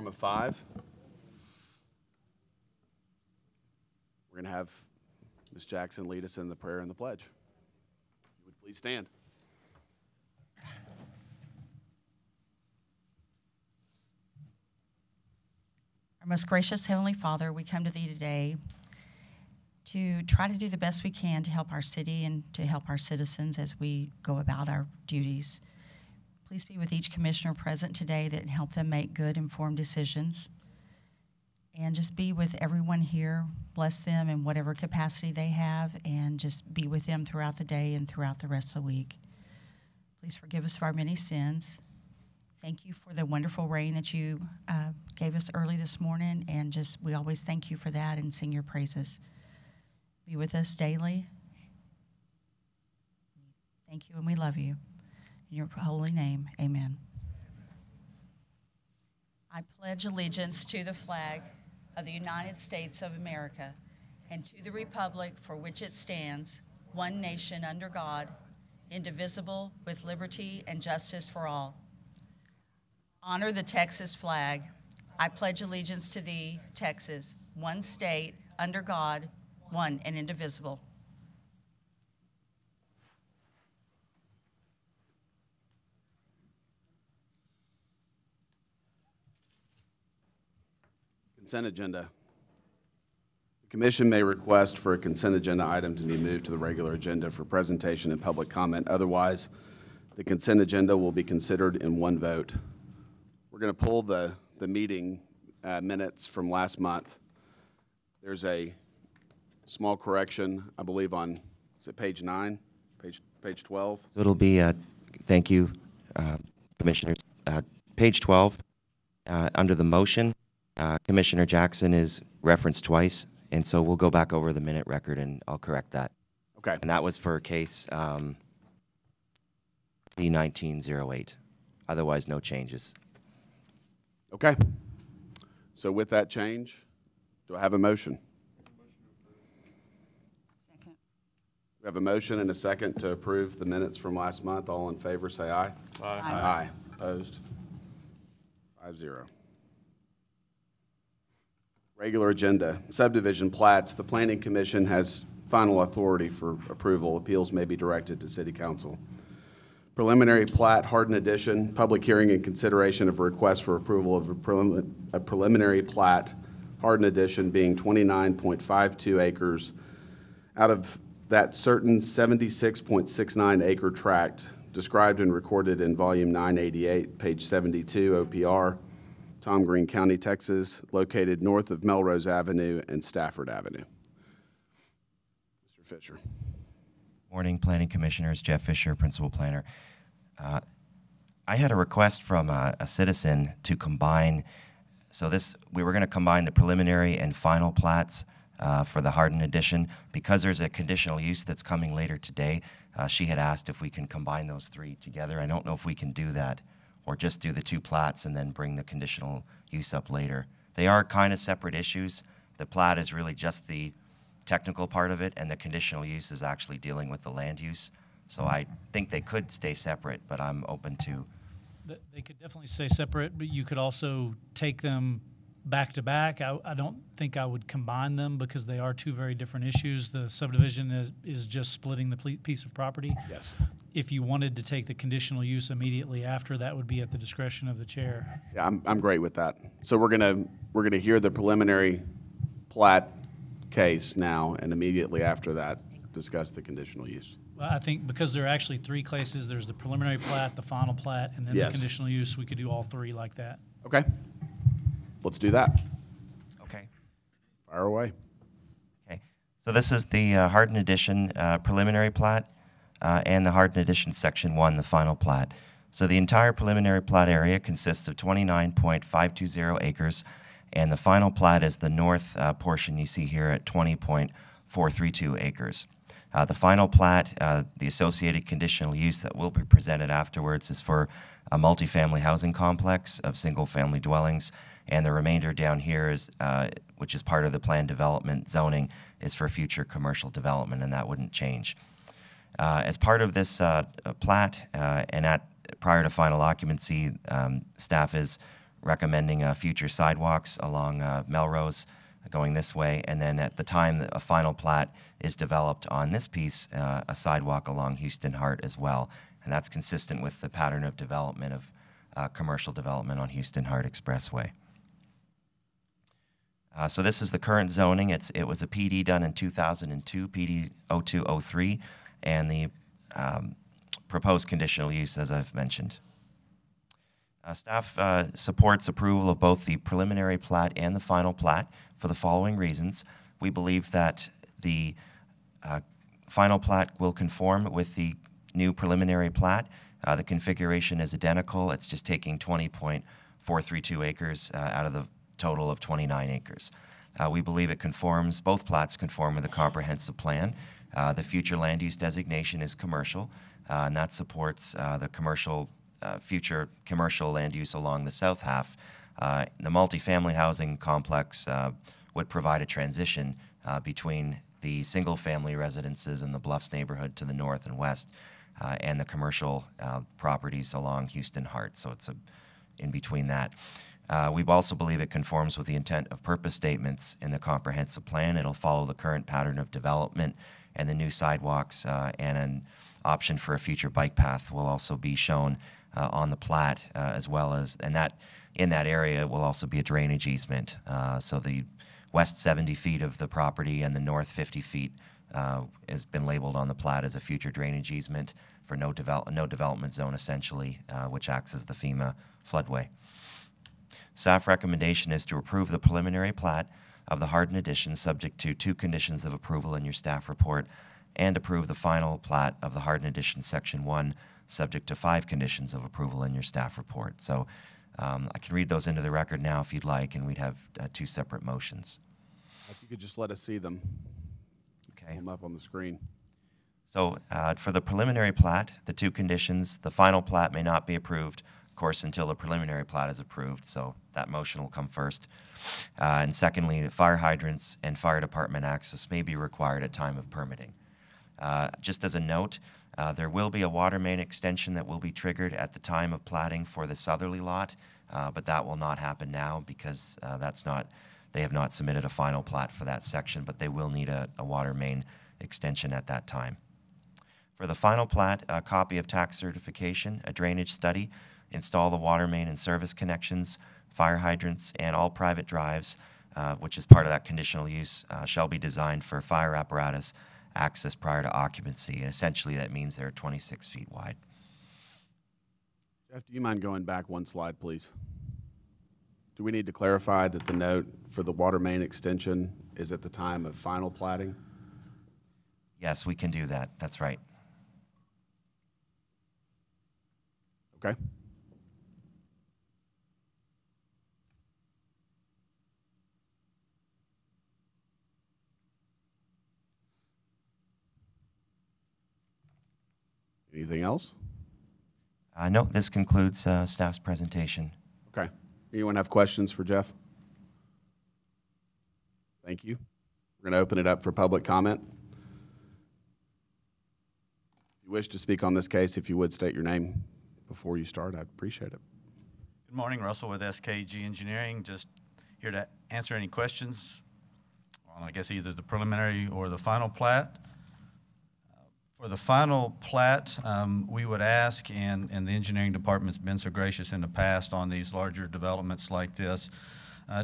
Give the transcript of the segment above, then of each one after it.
quorum of 5. We're going to have Ms. Jackson lead us in the prayer and the pledge. If you would please stand. Our most gracious Heavenly Father, we come to Thee today to try to do the best we can to help our city and to help our citizens as we go about our duties. Please be with each commissioner present today that help them make good, informed decisions. And just be with everyone here. Bless them in whatever capacity they have, and just be with them throughout the day and throughout the rest of the week. Please forgive us for our many sins. Thank you for the wonderful rain that you gave us early this morning, and just we always thank you for that and sing your praises. Be with us daily. Thank you, and we love you. In your holy name, amen. I pledge allegiance to the flag of the United States of America and to the republic for which it stands, one nation under God, indivisible, with liberty and justice for all. Honor the Texas flag. I pledge allegiance to thee, Texas, one state, under God, one and indivisible. Consent agenda. The commission may request for a consent agenda item to be moved to the regular agenda for presentation and public comment. Otherwise, the consent agenda will be considered in one vote. We're going to pull the meeting minutes from last month. There's a small correction, I believe, on, is it page 9, page 12? So it'll be, thank you, Commissioners. Page 12, under the motion, Commissioner Jackson is referenced twice, and so we'll go back over the minute record and I'll correct that. Okay. And that was for case C-1908. Otherwise, no changes. Okay. So with that change, do I have a motion? Second. We have a motion and a second to approve the minutes from last month. All in favor, say aye. Aye. Aye. Opposed? 5-0. Regular agenda. Subdivision plats. The Planning Commission has final authority for approval. Appeals may be directed to City Council. Preliminary plat, Hardin Edition. Public hearing and consideration of a request for approval of a preliminary plat, Hardin Edition, being 29.52 acres out of that certain 76.69 acre tract described and recorded in volume 988, page 72, OPR, Tom Green County, Texas, located north of Melrose Avenue and Stafford Avenue. Mr. Fisher. Morning, Planning Commissioners. Jeff Fisher, Principal Planner. I had a request from a citizen to combine, we were going to combine the preliminary and final plats for the Hardin Edition. Because there's a conditional use that's coming later today, she had asked if we can combine those three together. I don't know if we can do that, or just do the two plats and then bring the conditional use up later. They are kind of separate issues. The plat is really just the technical part of it, and the conditional use is actually dealing with the land use. So I think they could stay separate, but I'm open to. They could definitely stay separate, but you could also take them back to back. I don't think I would combine them because they are two very different issues. The subdivision is just splitting the piece of property. Yes. If you wanted to take the conditional use immediately after, that would be at the discretion of the chair. Yeah, I'm great with that. So we're gonna hear the preliminary plat case now, and immediately after that, discuss the conditional use. Well, I think because there are actually three cases, there's the preliminary plat, the final plat, and then Yes. the conditional use. We could do all three like that. Okay. Let's do that. Okay. Fire away. Okay. So this is the Hardin Edition preliminary plat and the Hardin Edition Section 1, the final plat. So the entire preliminary plat area consists of 29.520 acres, and the final plat is the north portion you see here at 20.432 acres. The final plat, the associated conditional use that will be presented afterwards, is for a multifamily housing complex of single-family dwellings, and the remainder down here is, which is part of the planned development zoning, is for future commercial development, and that wouldn't change. As part of this plat, and prior to final occupancy, staff is recommending future sidewalks along Melrose going this way, and then at the time that a final plat is developed on this piece, a sidewalk along Houston Hart as well. And that's consistent with the pattern of development of commercial development on Houston Hart Expressway. So this is the current zoning. It was a PD done in 2002, PD 0203, and the proposed conditional use, as I've mentioned. Staff supports approval of both the preliminary plat and the final plat for the following reasons. We believe that the final plat will conform with the new preliminary plat. The configuration is identical. It's just taking 20.432 acres out of the total of 29 acres. We believe it conforms, both plats conform with the comprehensive plan. The future land use designation is commercial, and that supports the future commercial land use along the south half. The multifamily housing complex would provide a transition between the single-family residences in the Bluffs neighborhood to the north and west, and the commercial properties along Houston Hart. So it's in between that. We also believe it conforms with the intent of purpose statements in the comprehensive plan. It'll follow the current pattern of development, and the new sidewalks and an option for a future bike path will also be shown on the plat, as well as, and that in that area will also be a drainage easement. So the west 70 feet of the property and the north 50 feet has been labeled on the plat as a future drainage easement for no development zone, essentially, which acts as the FEMA floodway. Staff recommendation is to approve the preliminary plat of the Hardin addition subject to 2 conditions of approval in your staff report, and approve the final plat of the Hardin addition section 1 subject to 5 conditions of approval in your staff report. So I can read those into the record now if you'd like, and we'd have 2 separate motions. If you could just let us see them. Okay. Pull them up on the screen. So for the preliminary plat, the 2 conditions, the final plat may not be approved, of course, until the preliminary plat is approved, so that motion will come first. And secondly, the fire hydrants and fire department access may be required at time of permitting. Just as a note, there will be a water main extension that will be triggered at the time of platting for the southerly lot, but that will not happen now because they have not submitted a final plat for that section, but they will need a water main extension at that time. For the final plat, a copy of tax certification, a drainage study, install the water main and service connections, fire hydrants, and all private drives, which is part of that conditional use, shall be designed for fire apparatus access prior to occupancy. And essentially that means they're 26 feet wide. Jeff, do you mind going back 1 slide, please? Do we need to clarify that the note for the water main extension is at the time of final platting? Yes, we can do that. That's right. Okay. Anything else? No, this concludes staff's presentation. Okay. Anyone have questions for Jeff? Thank you. We're going to open it up for public comment. If you wish to speak on this case, if you would state your name before you start, I'd appreciate it. Good morning, Russell with SKG Engineering. Just here to answer any questions on, I guess, either the preliminary or the final plat. For the final plat, we would ask, and the engineering department's been so gracious in the past on these larger developments like this,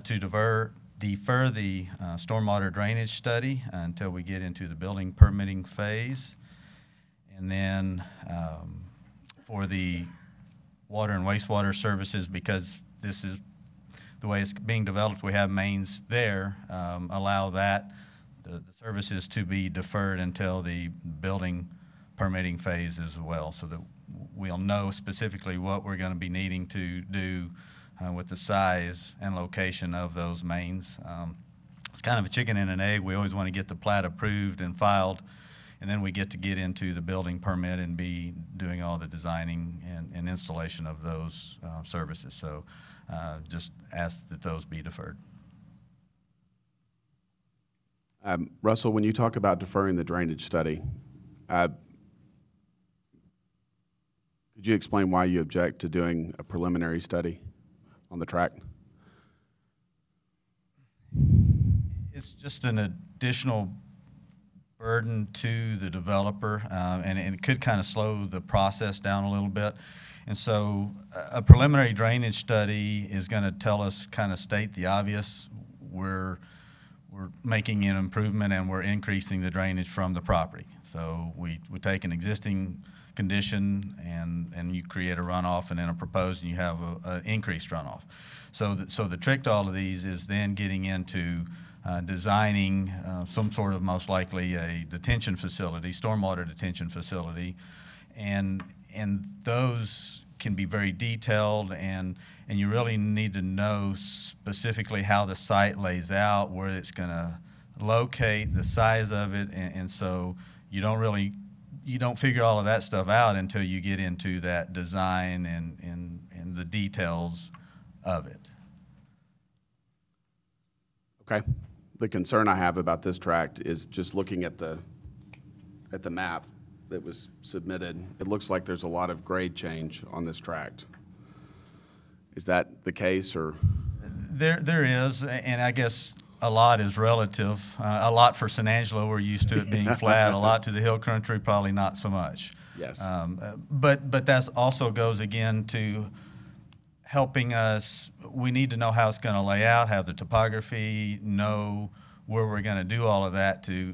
to defer the stormwater drainage study until we get into the building permitting phase. And then for the water and wastewater services, because this is the way it's being developed, we have mains there, allow that the services to be deferred until the building permitting phase as well, so that we'll know specifically what we're going to be needing to do with the size and location of those mains. It's kind of a chicken and an egg. We always want to get the plat approved and filed, and then we get into the building permit and be doing all the designing and installation of those services. So just ask that those be deferred. Russell, when you talk about deferring the drainage study, could you explain why you object to doing a preliminary study on the tract? It's just an additional burden to the developer, and it could kind of slow the process down a little bit. And so a preliminary drainage study is going to tell us, kind of state the obvious. We're making an improvement and we're increasing the drainage from the property. So we take an existing condition and you create a runoff, and then a proposed, and you have an increased runoff. So the trick to all of these is then getting into designing some sort of, most likely, a detention facility, stormwater detention facility, and those can be very detailed, and you really need to know specifically how the site lays out, where it's going to locate, the size of it, and so you don't figure all of that stuff out until you get into that design and the details of it. Okay. The concern I have about this tract is just looking at the map that was submitted. It looks like there's a lot of grade change on this tract. Is that the case, or? There is, and I guess a lot is relative. A lot for San Angelo, we're used to it being flat. A lot to the hill country, probably not so much. Yes. But that also goes again to helping us. We need to know how it's going to lay out, have the topography, know where we're going to do all of that to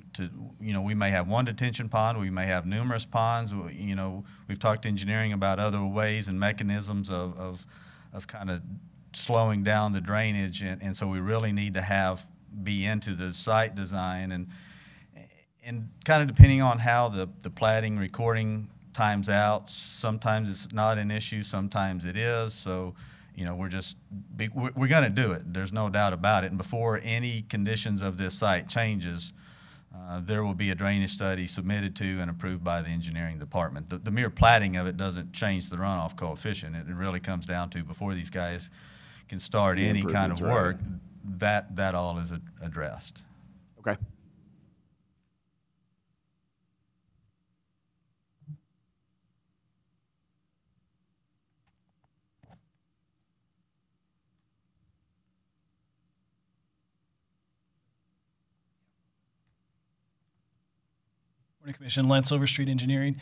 we may have one detention pond, we may have numerous ponds. We've talked to engineering about other ways and mechanisms of kind of slowing down the drainage, and so we really need to be into the site design, and kind of depending on how the platting recording times out, sometimes it's not an issue, sometimes it is. So we're going to do it. There's no doubt about it. And before any conditions of this site changes, there will be a drainage study submitted to and approved by the engineering department. The mere platting of it doesn't change the runoff coefficient. It really comes down to, before these guys can start any kind of work, that all is addressed. Okay. Commission, Lance Overstreet Engineering.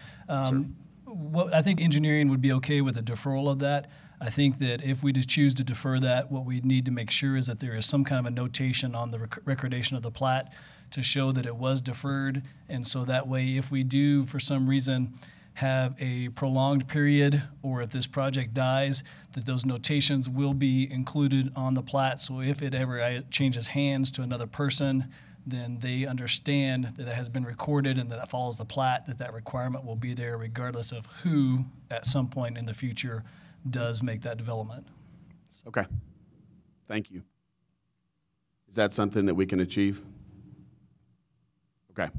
What I think engineering would be okay with a deferral of that. I think that if we choose to defer that, what we need to make sure is that there is some kind of a notation on the recordation of the plat to show that it was deferred. And so that way, if we do, for some reason, have a prolonged period, or if this project dies, that those notations will be included on the plat. So if it ever changes hands to another person, then they understand that it has been recorded and that it follows the plat, that requirement will be there regardless of who at some point in the future does make that development. Okay. Thank you. Is that something that we can achieve? Okay.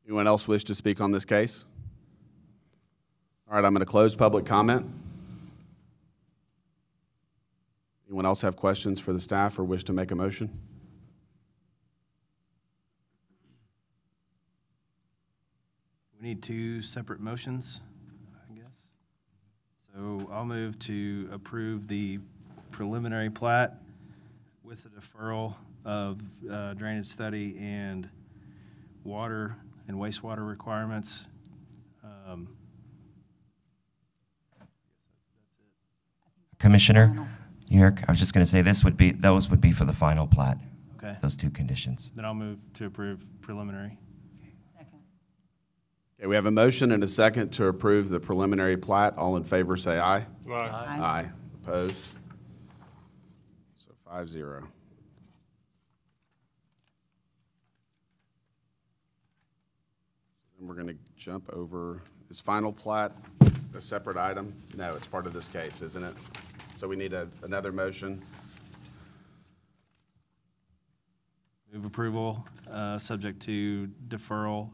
Anyone else wish to speak on this case? All right, I'm going to close public comment. Anyone else have questions for the staff or wish to make a motion? We need two separate motions, I guess. So I'll move to approve the preliminary plat with the deferral of drainage study and water and wastewater requirements. Commissioner York, I was just going to say those would be for the final plat. Okay. Those two conditions. Then I'll move to approve preliminary. Second. Okay, we have a motion and a second to approve the preliminary plat. All in favor say aye. Aye. Aye. Opposed? So 5-0. Then we're going to jump over, is final plat a separate item? No, it's part of this case, isn't it? So we need another motion. Move approval, subject to deferral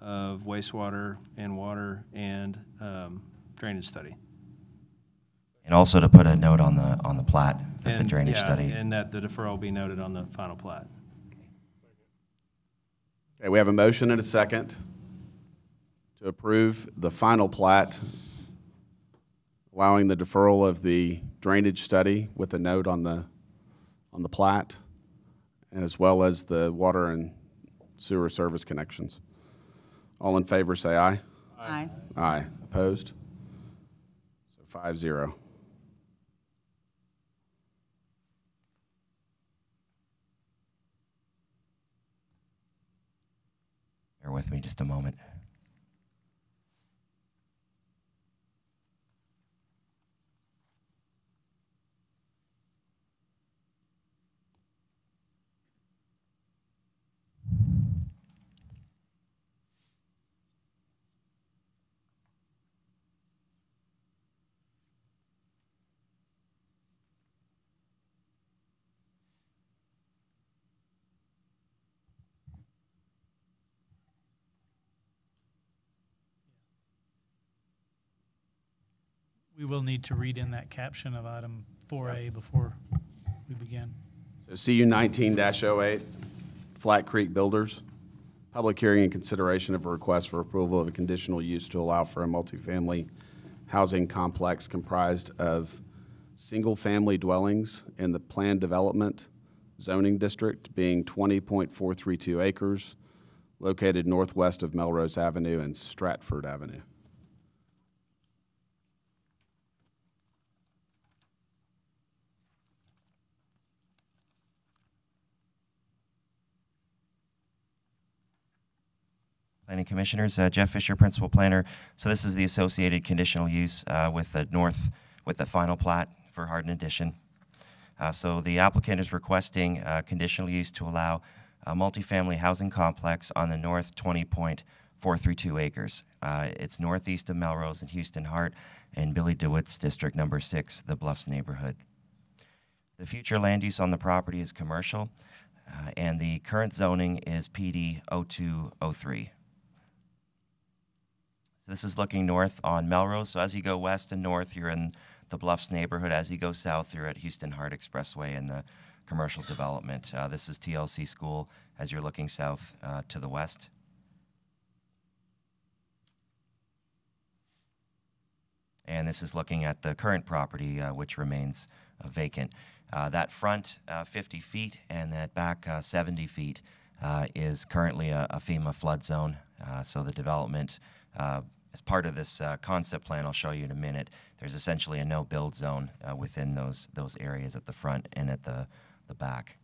of wastewater and water and drainage study. And also to put a note on the plat, that the drainage study. And that the deferral be noted on the final plat. Okay, we have a motion and a second to approve the final plat allowing the deferral of the drainage study with a note on the plat, as well as the water and sewer service connections. All in favor, say aye. Aye. Aye. Opposed? So 5-0. Bear with me just a moment. We will need to read in that caption of item 4A before we begin. So CU 19-08, Flat Creek Builders. Public hearing and consideration of a request for approval of a conditional use to allow for a multifamily housing complex comprised of single-family dwellings in the planned development zoning district being 20.432 acres, located northwest of Melrose Avenue and Stratford Avenue. Planning Commissioners, Jeff Fisher, Principal Planner. So this is the associated conditional use with the final plat for Hardin Addition. So the applicant is requesting conditional use to allow a multifamily housing complex on the north 20.432 acres. It's northeast of Melrose and Houston Hart in Billy DeWitt's District Number 6, the Bluffs neighborhood. The future land use on the property is commercial, and the current zoning is PD 0203. So this is looking north on Melrose. So as you go west and north, you're in the Bluffs neighborhood. As you go south, you're at Houston Hart Expressway and the commercial development. This is TLC School as you're looking south to the west. And this is looking at the current property, which remains vacant. That front 50 feet and that back 70 feet is currently a FEMA flood zone. So the development, as part of this concept plan I'll show you in a minute, there's essentially a no-build zone within those areas at the front and at the back.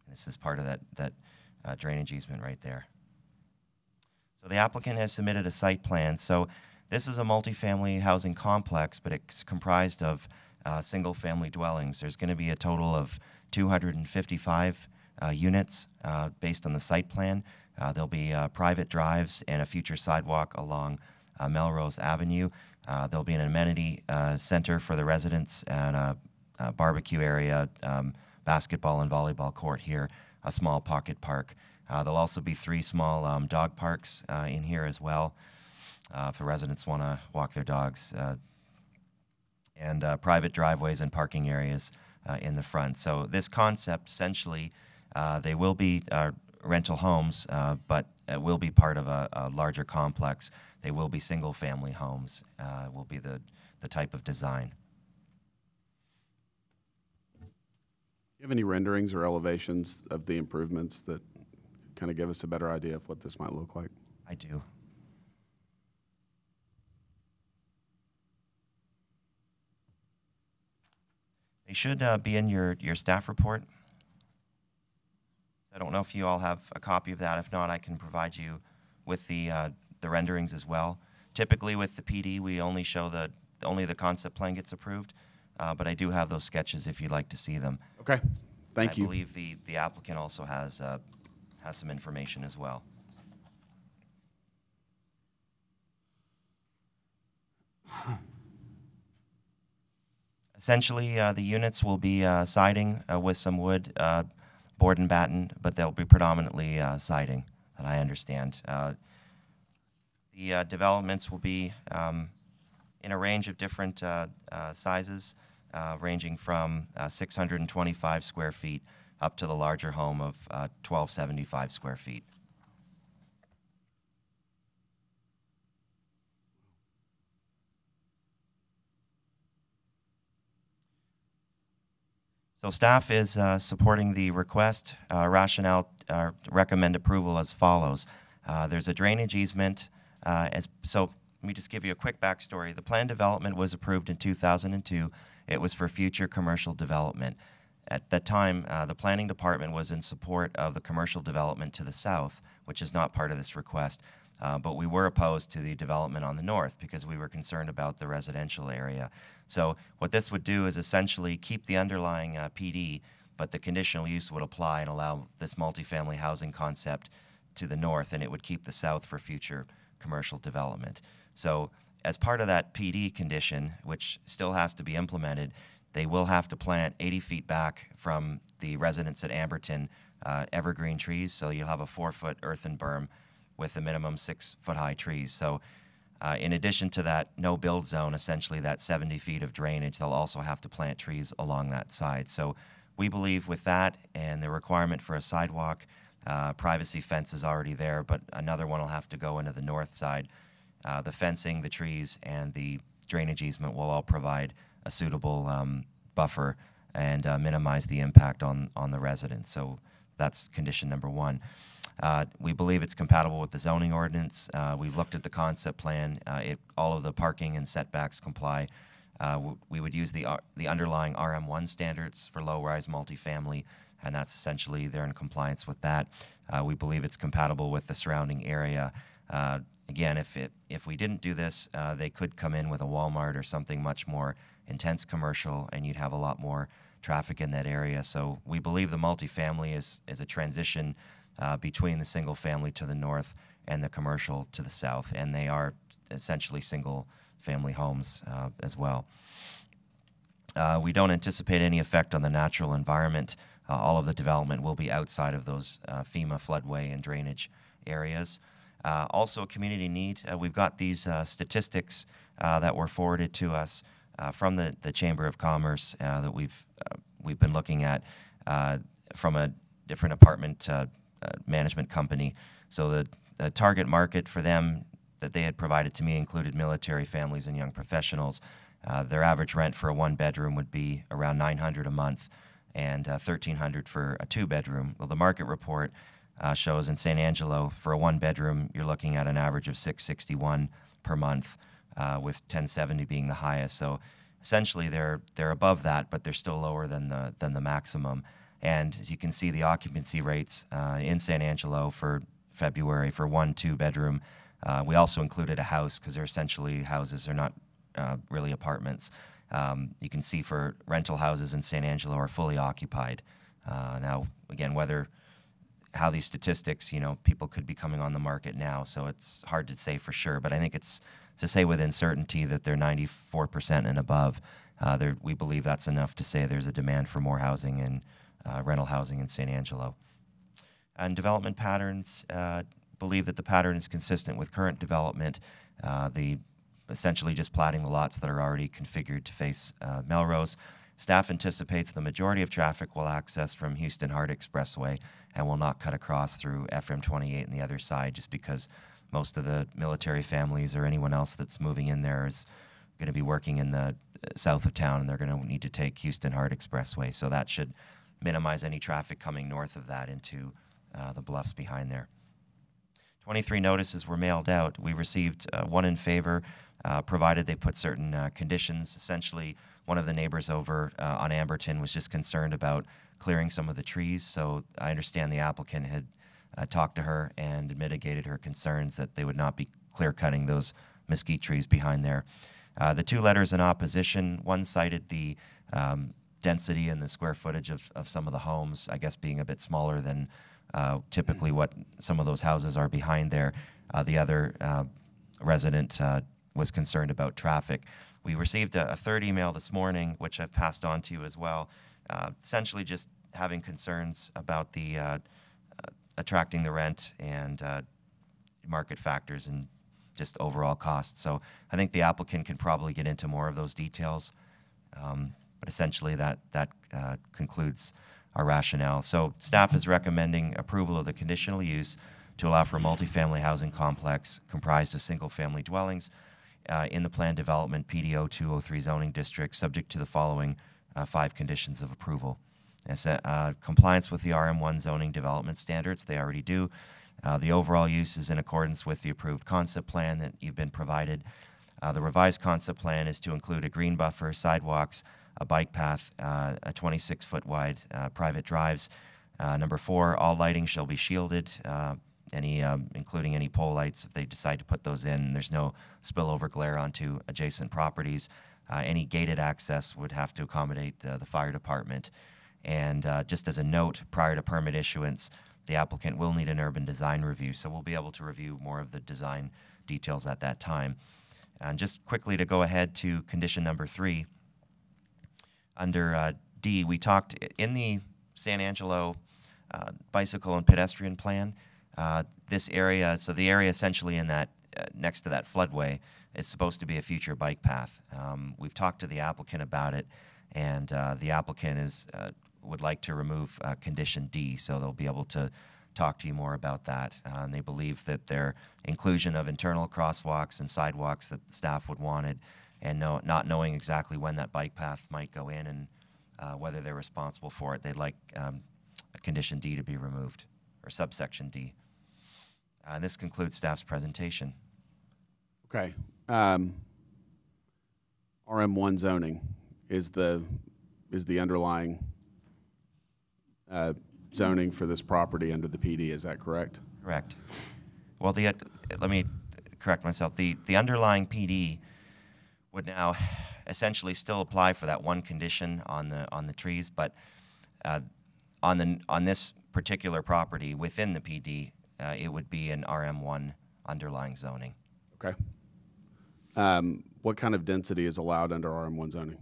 This is part of that drainage easement right there. So the applicant has submitted a site plan. So this is a multifamily housing complex, but it's comprised of single-family dwellings. There's going to be a total of 255 units based on the site plan. There'll be private drives and a future sidewalk along Melrose Avenue. There'll be an amenity center for the residents and a barbecue area, basketball and volleyball court here, a small pocket park. There'll also be 3 small dog parks in here as well if the residents want to walk their dogs, and private driveways and parking areas in the front. So this concept, essentially, they will be rental homes, but it will be part of a larger complex. They will be single-family homes, will be the type of design. Do you have any renderings or elevations of the improvements that kind of give us a better idea of what this might look like? I do. They should be in your staff report. I don't know if you all have a copy of that. If not, I can provide you with the renderings as well. Typically with the PD, we only show only the concept plan gets approved, but I do have those sketches if you'd like to see them. Okay, thank you. I believe the applicant also has some information as well. Essentially, the units will be siding with some wood, board and batten, but they'll be predominantly siding, that I understand. The developments will be in a range of different sizes, ranging from 625 square feet up to the larger home of 1,275 square feet. So staff is supporting the request. Rationale recommend approval as follows. There's a drainage easement. So let me just give you a quick backstory. The plan development was approved in 2002. It was for future commercial development. At that time, the planning department was in support of the commercial development to the south, which is not part of this request. But we were opposed to the development on the north because we were concerned about the residential area. So what this would do is essentially keep the underlying PD, but the conditional use would apply and allow this multifamily housing concept to the north, and it would keep the south for future commercial development. So as part of that PD condition, which still has to be implemented, they will have to plant 80 feet back from the residents at Amberton evergreen trees. So you'll have a 4-foot earthen berm with a minimum 6-foot high trees. So in addition to that no build zone, essentially that 70 feet of drainage, they'll also have to plant trees along that side. So we believe with that and the requirement for a sidewalk, privacy fence is already there, but another one will have to go into the north side. The fencing, the trees, and the drainage easement will all provide a suitable buffer and minimize the impact on the residents. So that's condition number one. We believe it's compatible with the zoning ordinance. We've looked at the concept plan. All of the parking and setbacks comply. We would use the underlying RM1 standards for low-rise multifamily, and that's essentially they're in compliance with that. We believe it's compatible with the surrounding area. Again, if we didn't do this, they could come in with a Walmart or something much more intense commercial, and you'd have a lot more traffic in that area. So we believe the multifamily is a transition between the single family to the north and the commercial to the south, and they are essentially single family homes as well. We don't anticipate any effect on the natural environment. All of the development will be outside of those FEMA floodway and drainage areas. Also a community need. We've got these statistics that were forwarded to us from the Chamber of Commerce that we've been looking at from a different apartment management company. So the target market for them that they had provided to me included military families and young professionals. Their average rent for a one-bedroom would be around $900 a month and $1,300 for a two-bedroom. Well, the market report shows in San Angelo for a one-bedroom you're looking at an average of $661 per month, with $1,070 being the highest. So essentially they're above that, but they're still lower than the maximum. And as you can see, the occupancy rates in San Angelo for February for 1-2 bedroom. We also included a house because they're essentially houses. They're not really apartments. You can see for rental houses in San Angelo are fully occupied. Now, again, how these statistics, people could be coming on the market now, so it's hard to say for sure. But I think it's to say with certainty that they're 94% and above. We believe that's enough to say there's a demand for more housing and rental housing in San Angelo. And development patterns, believe that the pattern is consistent with current development. Essentially just platting the lots that are already configured to face Melrose. Staff anticipates the majority of traffic will access from Houston-Hart Expressway and will not cut across through FM28 and the other side, just because most of the military families or anyone else that's moving in there is going to be working in the south of town, and they're going to need to take Houston-Hart Expressway. So that should minimize any traffic coming north of that into the bluffs behind there. 23 notices were mailed out. We received one in favor, provided they put certain conditions. Essentially, one of the neighbors over on Amberton was just concerned about clearing some of the trees. So I understand the applicant had talked to her and mitigated her concerns that they would not be clear-cutting those mesquite trees behind there. The two letters in opposition, one cited the density and the square footage of some of the homes, I guess being a bit smaller than typically what some of those houses are behind there. The other resident was concerned about traffic. We received a third email this morning, which I've passed on to you as well, essentially just having concerns about the attracting the rent and market factors and just overall costs. So I think the applicant can probably get into more of those details, but essentially that concludes our rationale. So staff is recommending approval of the conditional use to allow for a multifamily housing complex comprised of single-family dwellings in the planned development PDO 203 zoning district, subject to the following 5 conditions of approval. Compliance with the RM1 zoning development standards, they already do. The overall use is in accordance with the approved concept plan that you've been provided. The revised concept plan is to include a green buffer, sidewalks, a bike path, a 26-foot wide private drives. Number 4, all lighting shall be shielded, including any pole lights if they decide to put those in. There's no spillover glare onto adjacent properties. Any gated access would have to accommodate the fire department. And just as a note, prior to permit issuance, the applicant will need an urban design review, so we'll be able to review more of the design details at that time. And just quickly to go ahead to condition number 3, under D, we talked in the San Angelo bicycle and pedestrian plan, this area, so the area essentially in that, next to that floodway, is supposed to be a future bike path. We've talked to the applicant about it, and the applicant would like to remove condition D, so they'll be able to talk to you more about that. And they believe that their inclusion of internal crosswalks and sidewalks that the staff would wanted, and not knowing exactly when that bike path might go in and whether they're responsible for it, they'd like condition D to be removed, or subsection D. And this concludes staff's presentation. Okay. RM1 zoning is the underlying zoning for this property under the PD. Is that correct? Correct. Well, let me correct myself. The underlying PD would now essentially still apply for that one condition on the trees, but on this particular property within the PD, it would be an RM1 underlying zoning. Okay. What kind of density is allowed under RM1 zoning?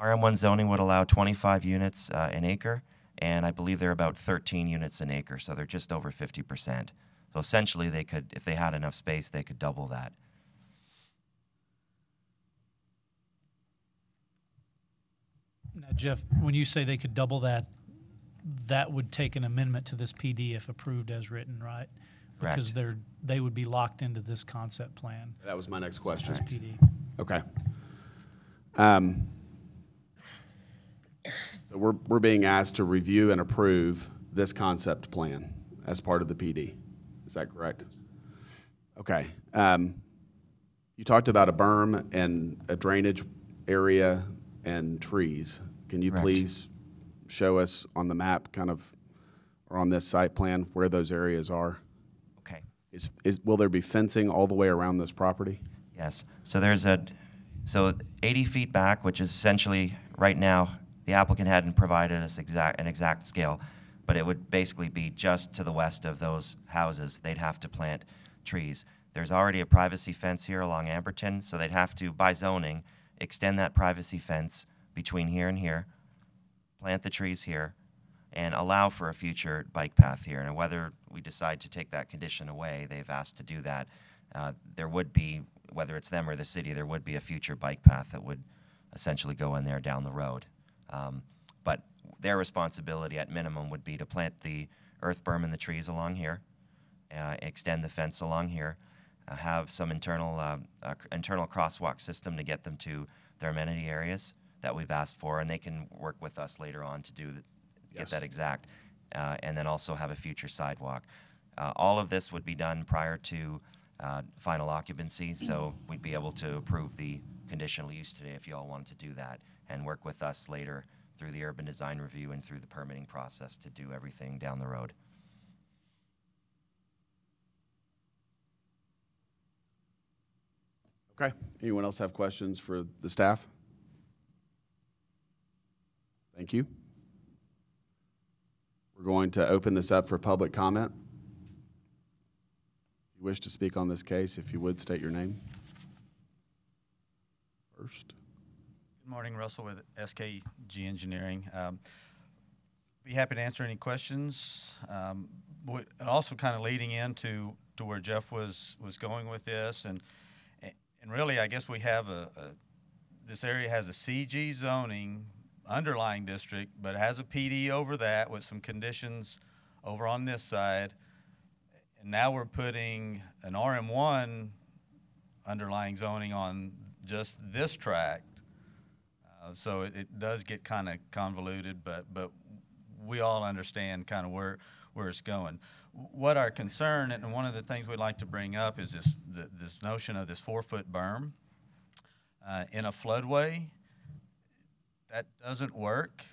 RM1 zoning would allow 25 units an acre, and I believe they're about 13 units an acre, so they're just over 50%. So essentially, they could, if they had enough space, they could double that. Now, Jeff, when you say they could double that, that would take an amendment to this PD if approved as written, right? Correct. Because they would be locked into this concept plan. That was my next question. This PD. Okay. So we're being asked to review and approve this concept plan as part of the PD. Is that correct? Okay. You talked about a berm and a drainage area and trees. Can you Correct. please show us on the map kind of, or on this site plan, where those areas are? Okay. Will there be fencing all the way around this property? Yes. So there's 80 feet back, which is essentially right now, the applicant hadn't provided us an exact scale, but it would basically be just to the west of those houses. They'd have to plant trees. There's already a privacy fence here along Amberton, so they'd have to, by zoning, extend that privacy fence between here and here, plant the trees here, and allow for a future bike path here. And whether we decide to take that condition away, they've asked to do that. There would be, whether it's them or the city, there would be a future bike path that would essentially go in there down the road. But their responsibility at minimum would be to plant the earth berm and the trees along here, extend the fence along here, have some internal crosswalk system to get them to their amenity areas that we've asked for, and they can work with us later on to get that exact, and then also have a future sidewalk. All of this would be done prior to final occupancy, so we'd be able to approve the conditional use today if you all wanted to do that, and work with us later through the urban design review and through the permitting process to do everything down the road. Okay. Anyone else have questions for the staff? Thank you. We're going to open this up for public comment. If you wish to speak on this case, if you would, state your name first. Good morning, Russell with SKG Engineering. Be happy to answer any questions. Also kind of leading into where Jeff was going with this, and really, I guess we have this area has a CG zoning underlying district, but it has a PD over that with some conditions over on this side. And now we're putting an RM1 underlying zoning on just this tract. So it does get kind of convoluted, but we all understand kind of where it's going. What our concern, and one of the things we'd like to bring up, is this notion of this 4-foot berm in a floodway. That doesn't work.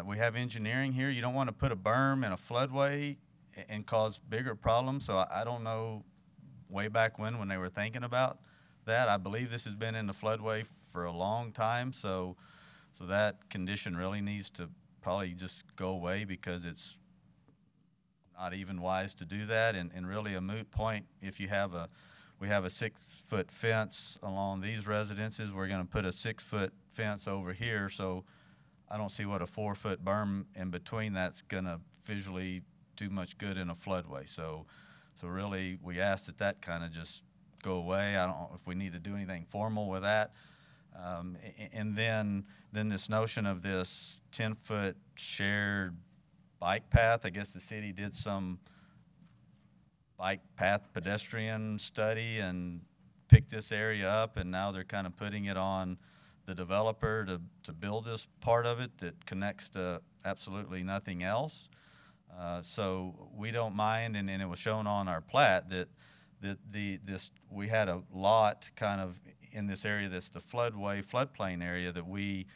We have engineering here. You don't want to put a berm in a floodway and cause bigger problems. So I don't know way back when they were thinking about that. I believe this has been in the floodway for a long time. So that condition really needs to probably just go away, because it's not even wise to do that, and really a moot point. If we have a 6-foot fence along these residences, we're going to put a 6-foot fence over here. So I don't see what a 4-foot berm in between that's going to visually do much good in a floodway. So really, we ask that kind of just go away. I don't know if we need to do anything formal with that. And then this notion of this 10-foot shared bike path. I guess the city did some bike path pedestrian study and picked this area up, and now they're kind of putting it on the developer to build this part of it that connects to absolutely nothing else. So we don't mind, and it was shown on our plat that we had a lot kind of in this area that's the floodplain area, that we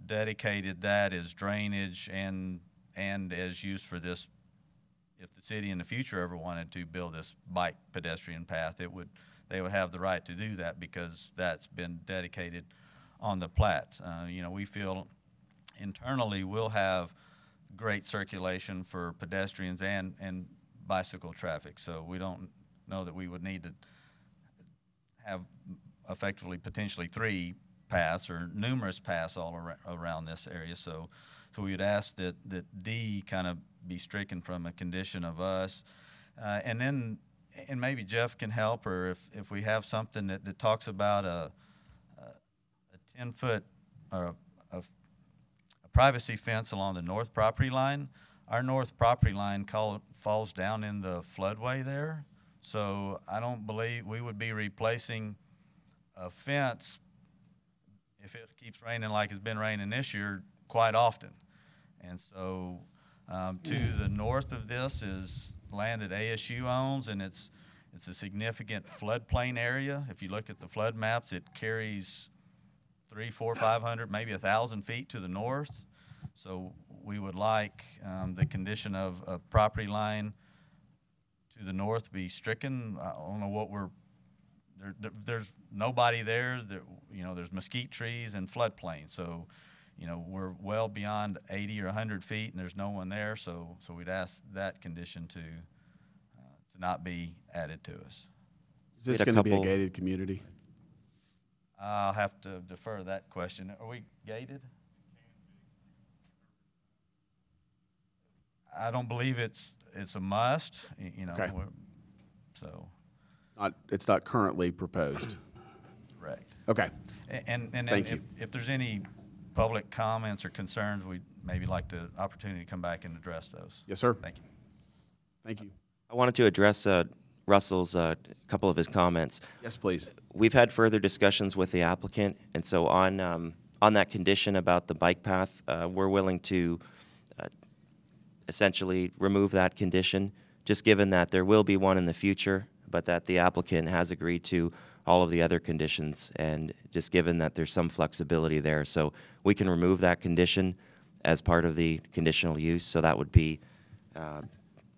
dedicated that as drainage and as used for this. If the city in the future ever wanted to build this bike pedestrian path, they would have the right to do that, because that's been dedicated on the plat. We feel internally we'll have great circulation for pedestrians and bicycle traffic, so we don't know that we would need to have effectively potentially 3 paths or numerous paths all around this area. So we would ask that D kind of be stricken from a condition of us. And maybe Jeff can help, or if we have something that talks about a 10-foot or a privacy fence along the north property line. Our north property line falls down in the floodway there. So I don't believe we would be replacing a fence if it keeps raining like it's been raining this year quite often. And so to the north of this is land that ASU owns, and it's a significant floodplain area. If you look at the flood maps, it carries 300, 400, 500, maybe 1,000 feet to the north. So we would like the condition of a property line to the north be stricken. I don't know what there's nobody there. There's mesquite trees and floodplain. So, we're well beyond 80 or 100 feet, and there's no one there. So we'd ask that condition to not be added to us. Is this going to be a gated community? I'll have to defer that question. Are we gated? I don't believe it's a must. Okay. So It's not currently proposed. correct. Okay. And Thank you. if there's any public comments or concerns, we'd maybe like the opportunity to come back and address those. Yes, sir. Thank you. Thank you. I wanted to address Russell's couple of his comments. Yes, please. We've had further discussions with the applicant, and so on that condition about the bike path, we're willing to essentially remove that condition, just given that there will be one in the future, but that the applicant has agreed to all of the other conditions, and just given that there's some flexibility there. So we can remove that condition as part of the conditional use, so that would be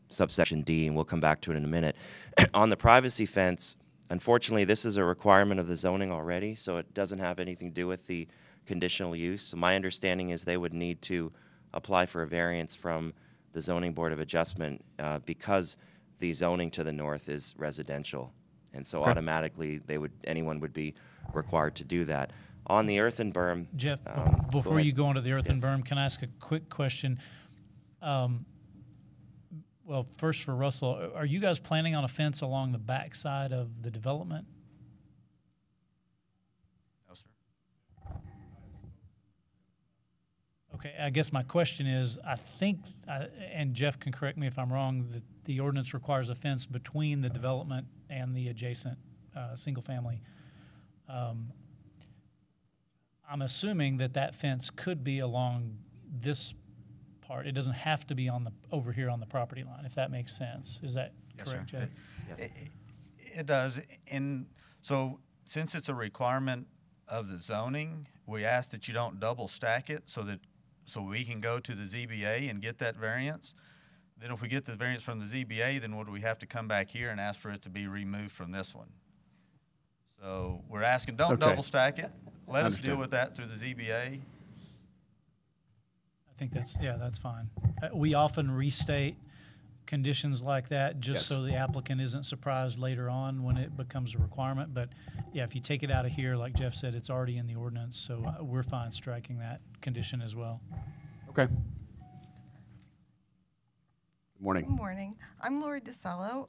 subsection D, and we'll come back to it in a minute. On the privacy fence, unfortunately, this is a requirement of the zoning already, so it doesn't have anything to do with the conditional use. So my understanding is they would need to apply for a variance from the Zoning Board of Adjustment because the zoning to the north is residential. And so automatically anyone would be required to do that. On the earthen berm. Jeff, before you go on to the earthen berm, can I ask a quick question? Well, first for Russell, are you guys planning on a fence along the back side of the development? No, sir. Okay, I guess my question is, I think, and Jeff can correct me if I'm wrong, that the ordinance requires a fence between the development and the adjacent single family. I'm assuming that fence could be along this part. It doesn't have to be over here on the property line, if that makes sense. Is that Yes, correct, sir. Jeff? It does. And so since it's a requirement of the zoning, we ask that you don't double stack it so we can go to the ZBA and get that variance. Then if we get the variance from the ZBA, then would we have to come back here and ask for it to be removed from this one? So we're asking, don't Okay. double stack it. Let us deal Understand. with that through the ZBA. I think that's fine. We often restate conditions like that just Yes. so the applicant isn't surprised later on when it becomes a requirement. But yeah, if you take it out of here, like Jeff said, it's already in the ordinance, so we're fine striking that condition as well. Okay. Good morning. Good morning. I'm Lori DeSello.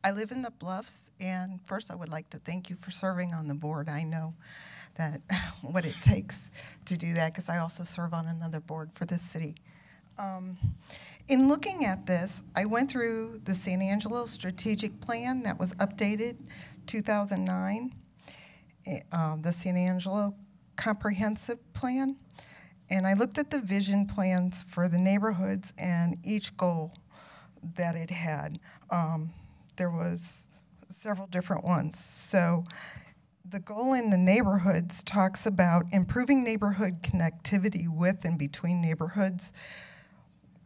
I live in the Bluffs, and first I would like to thank you for serving on the board. I know that what it takes to do that because I also serve on another board for the city. In looking at this, I went through the San Angelo strategic plan that was updated 2009, the San Angelo comprehensive plan. And I looked at the vision plans for the neighborhoods and each goal that it had. There was several different ones. So the goal in the neighborhoods talks about improving neighborhood connectivity with and between neighborhoods.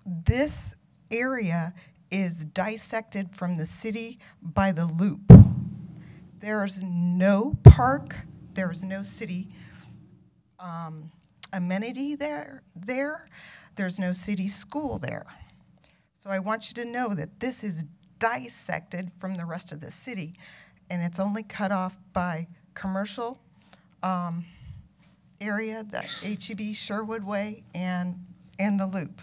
This area is dissected from the city by the loop. There's no park, there's no city amenity there. There's no city school there. So I want you to know that this is dissected from the rest of the city, and it's only cut off by commercial area, the HEB Sherwood Way, and the loop.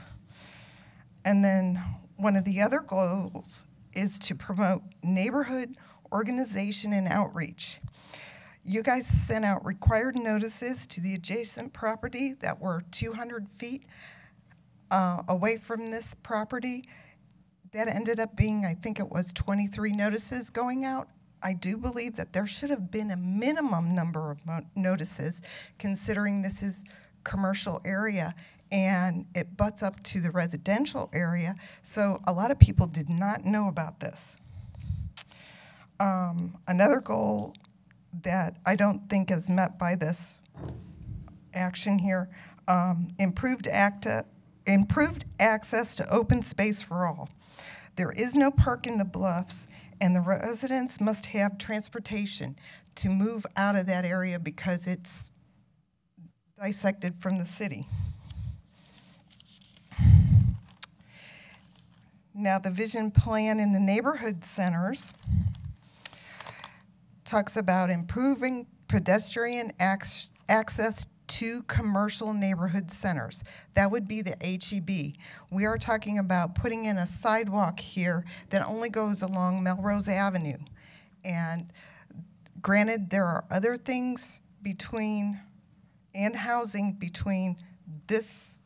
And then one of the other goals is to promote neighborhood organization and outreach. You guys sent out required notices to the adjacent property that were 200 feet away from this property. That ended up being, I think it was 23 notices going out. I do believe that there should have been a minimum number of notices, considering this is commercial area and it butts up to the residential area. So a lot of people did not know about this. Another goal that I don't think is met by this action here, improved access to open space for all. There is no park in the Bluffs, and the residents must have transportation to move out of that area because it's dissected from the city. Now, the vision plan in the neighborhood centers talks about improving pedestrian access to commercial neighborhood centers. That would be the HEB. We are talking about putting in a sidewalk here that only goes along Melrose Avenue. And granted, there are other things between and housing between this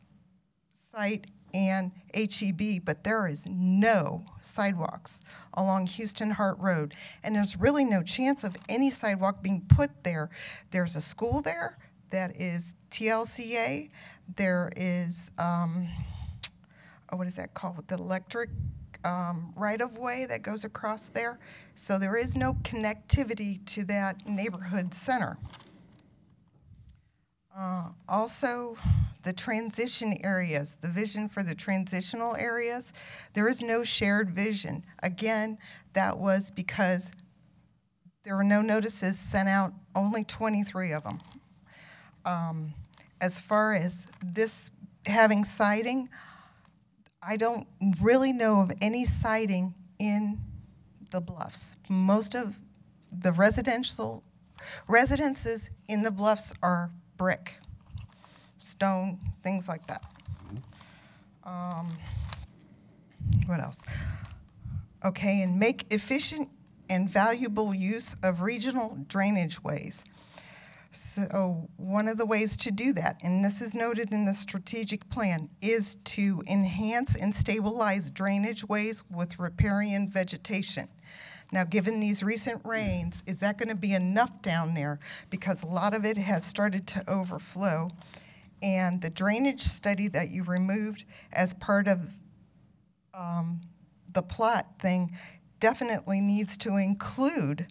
site and HEB, but there is no sidewalks along Houston Hart Road, and there's really no chance of any sidewalk being put there. There's a school there that is TLCA. There is, what is that called? The electric right-of-way that goes across there. So there is no connectivity to that neighborhood center. Also, the transition areas, the vision for the transitional areas, there is no shared vision. Again, that was because there were no notices sent out, only 23 of them. As far as this having siding, I don't really know of any siding in the Bluffs. Most of the residences in the Bluffs are brick, stone, things like that. What else? Okay, and make efficient and valuable use of regional drainage ways. So one of the ways to do that, and this is noted in the strategic plan, is to enhance and stabilize drainage ways with riparian vegetation. Now, given these recent rains, is that going to be enough down there? Because a lot of it has started to overflow. And the drainage study that you removed as part of the plot thing definitely needs to include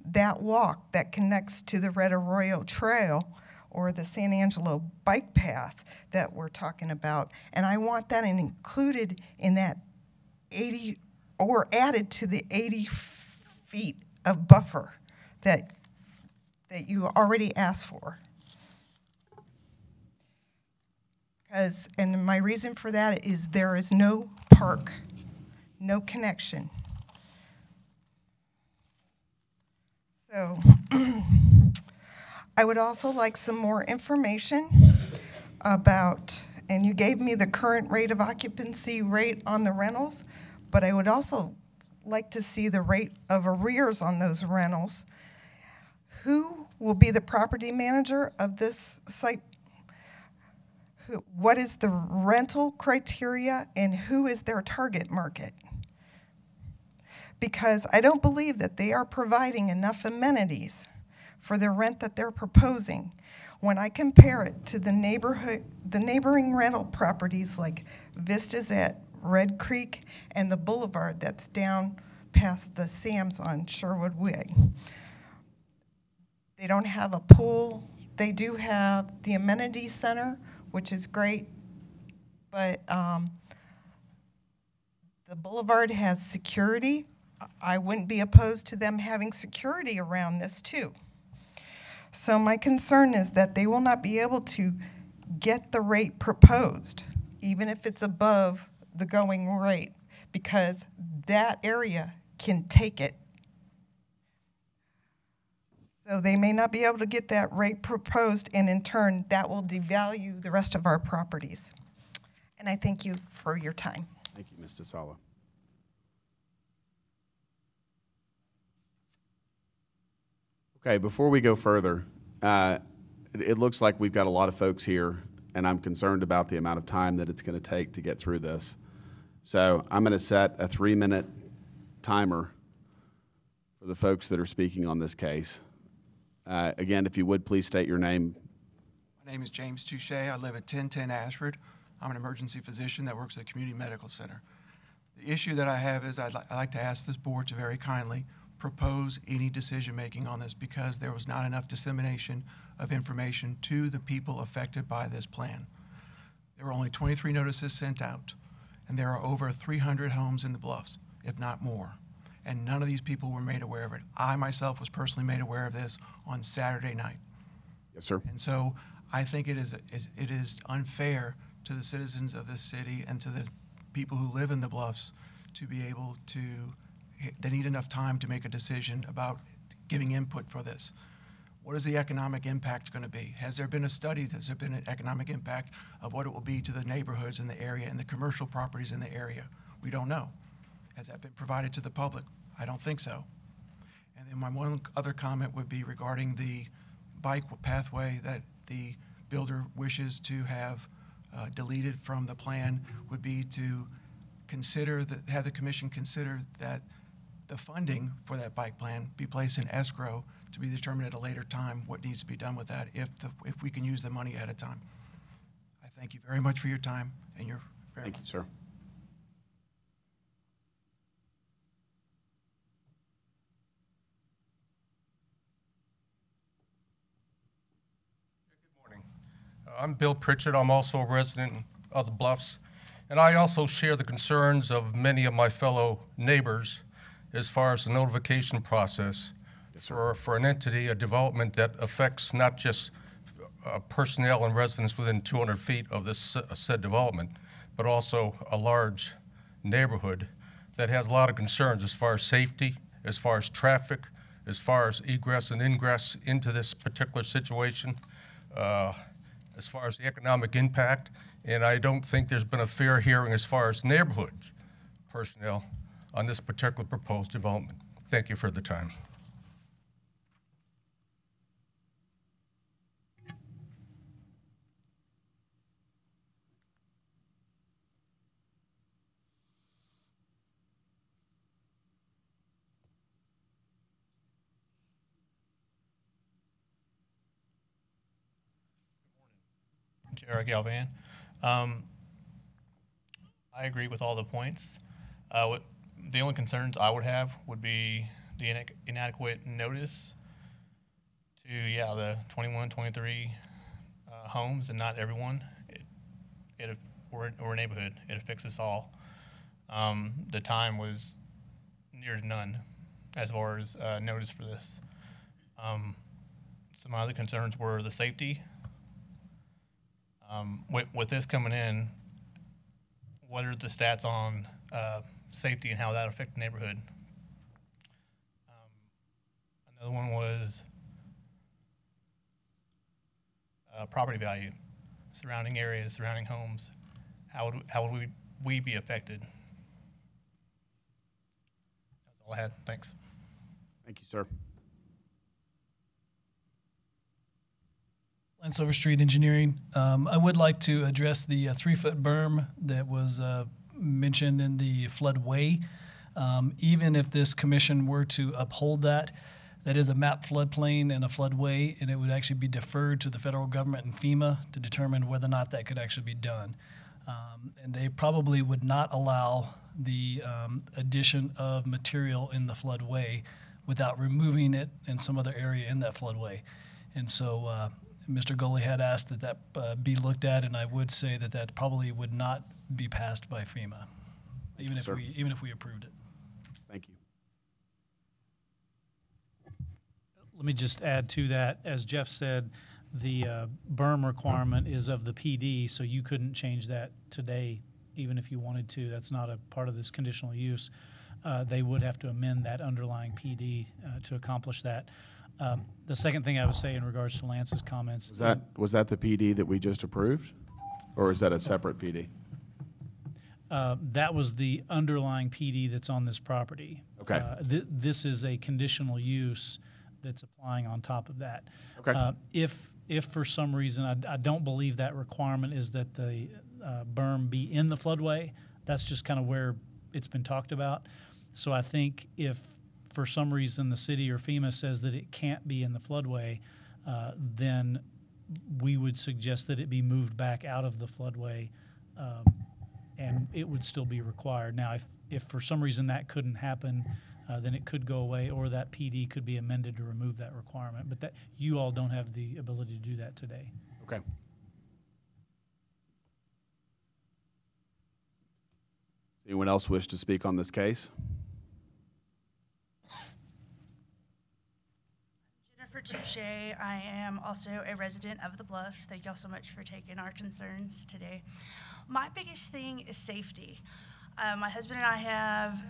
that walk that connects to the Red Arroyo Trail or the San Angelo bike path that we're talking about. And I want that included in that 80, or added to the 80 feet of buffer that you already asked for. And my reason for that is there is no park, no connection. So I would also like some more information about, and you gave me the current rate of occupancy rate on the rentals, but I would also like to see the rate of arrears on those rentals. Who will be the property manager of this site? What is the rental criteria, and who is their target market? Because I don't believe that they are providing enough amenities for the rent that they're proposing. When I compare it to the neighboring rental properties like Vistas at Red Creek and the Boulevard that's down past the Sam's on Sherwood Way. They don't have a pool. They do have the amenity center, which is great, but the Boulevard has security. I wouldn't be opposed to them having security around this too. So my concern is that they will not be able to get the rate proposed, even if it's above the going rate, because that area can take it. So they may not be able to get that rate proposed, and in turn, that will devalue the rest of our properties. And I thank you for your time. Thank you, Ms. DeSalo. Okay, before we go further, it looks like we've got a lot of folks here, and I'm concerned about the amount of time that it's going to take to get through this. So I'm going to set a 3-minute timer for the folks that are speaking on this case. Again, if you would, please state your name. My name is James Touche. I live at 1010 Ashford. I'm an emergency physician that works at the Community Medical Center. The issue that I have is I'd like to ask this board to very kindly propose any decision-making on this, because there was not enough dissemination of information to the people affected by this plan. There were only 23 notices sent out, and there are over 300 homes in the Bluffs, if not more. And none of these people were made aware of it. I myself was personally made aware of this on Saturday night. Yes, sir. And so I think it is unfair to the citizens of this city and to the people who live in the Bluffs to be able to, they need enough time to make a decision about giving input for this. What is the economic impact going to be? Has there been a study? Has there been an economic impact of what it will be to the neighborhoods in the area and the commercial properties in the area? We don't know. Has that been provided to the public? I don't think so. And then my one other comment would be regarding the bike pathway that the builder wishes to have deleted from the plan, would be to consider that, have the commission consider that the funding for that bike plan be placed in escrow to be determined at a later time what needs to be done with that, if we can use the money at a time. I thank you very much for your time, and you're very Thank you, sir. I'm Bill Pritchett. I'm also a resident of the Bluffs, and I also share the concerns of many of my fellow neighbors as far as the notification process for an entity, a development that affects not just personnel and residents within 200 feet of this said development, but also a large neighborhood that has a lot of concerns as far as safety, as far as traffic, as far as egress and ingress into this particular situation, as far as the economic impact. And I don't think there's been a fair hearing as far as neighborhood personnel on this particular proposed development. Thank you for the time. Jared Galvan. I agree with all the points. The only concerns I would have would be the inadequate notice to, the 21, 23 homes, and not everyone. We're a neighborhood. It affects us all. The time was near to none as far as notice for this. Some of my other concerns were the safety. With this coming in, what are the stats on safety and how that affect the neighborhood? Another one was property value, surrounding areas, surrounding homes. How would we be affected? That's all I had. Thanks. Thank you, sir. Lance Overstreet Engineering. I would like to address the 3-foot berm that was mentioned in the floodway. Even if this commission were to uphold that, that is a map floodplain and a floodway, and it would actually be deferred to the federal government and FEMA to determine whether or not that could actually be done. And they probably would not allow the addition of material in the floodway without removing it in some other area in that floodway. And so Mr. Goley had asked that that be looked at, and I would say that that probably would not be passed by FEMA, even if we approved it. Thank you. Let me just add to that, as Jeff said, the berm requirement is of the PD, so you couldn't change that today, even if you wanted to. That's not a part of this conditional use. They would have to amend that underlying PD to accomplish that. The second thing I would say in regards to Lance's comments. Was that the PD that we just approved? Or is that a separate PD? That was the underlying PD that's on this property. Okay. This is a conditional use that's applying on top of that. Okay. If for some reason, I don't believe that requirement is that the berm be in the floodway. That's just kind of where it's been talked about. So I think if for some reason the city or FEMA says that it can't be in the floodway, then we would suggest that it be moved back out of the floodway, and it would still be required. Now, if for some reason that couldn't happen, then it could go away, or that PD could be amended to remove that requirement. But that you all don't have the ability to do that today. Okay. Anyone else wish to speak on this case? Jennifer Touche. I am also a resident of the Bluffs. Thank y'all so much for taking our concerns today. My biggest thing is safety. My husband and I have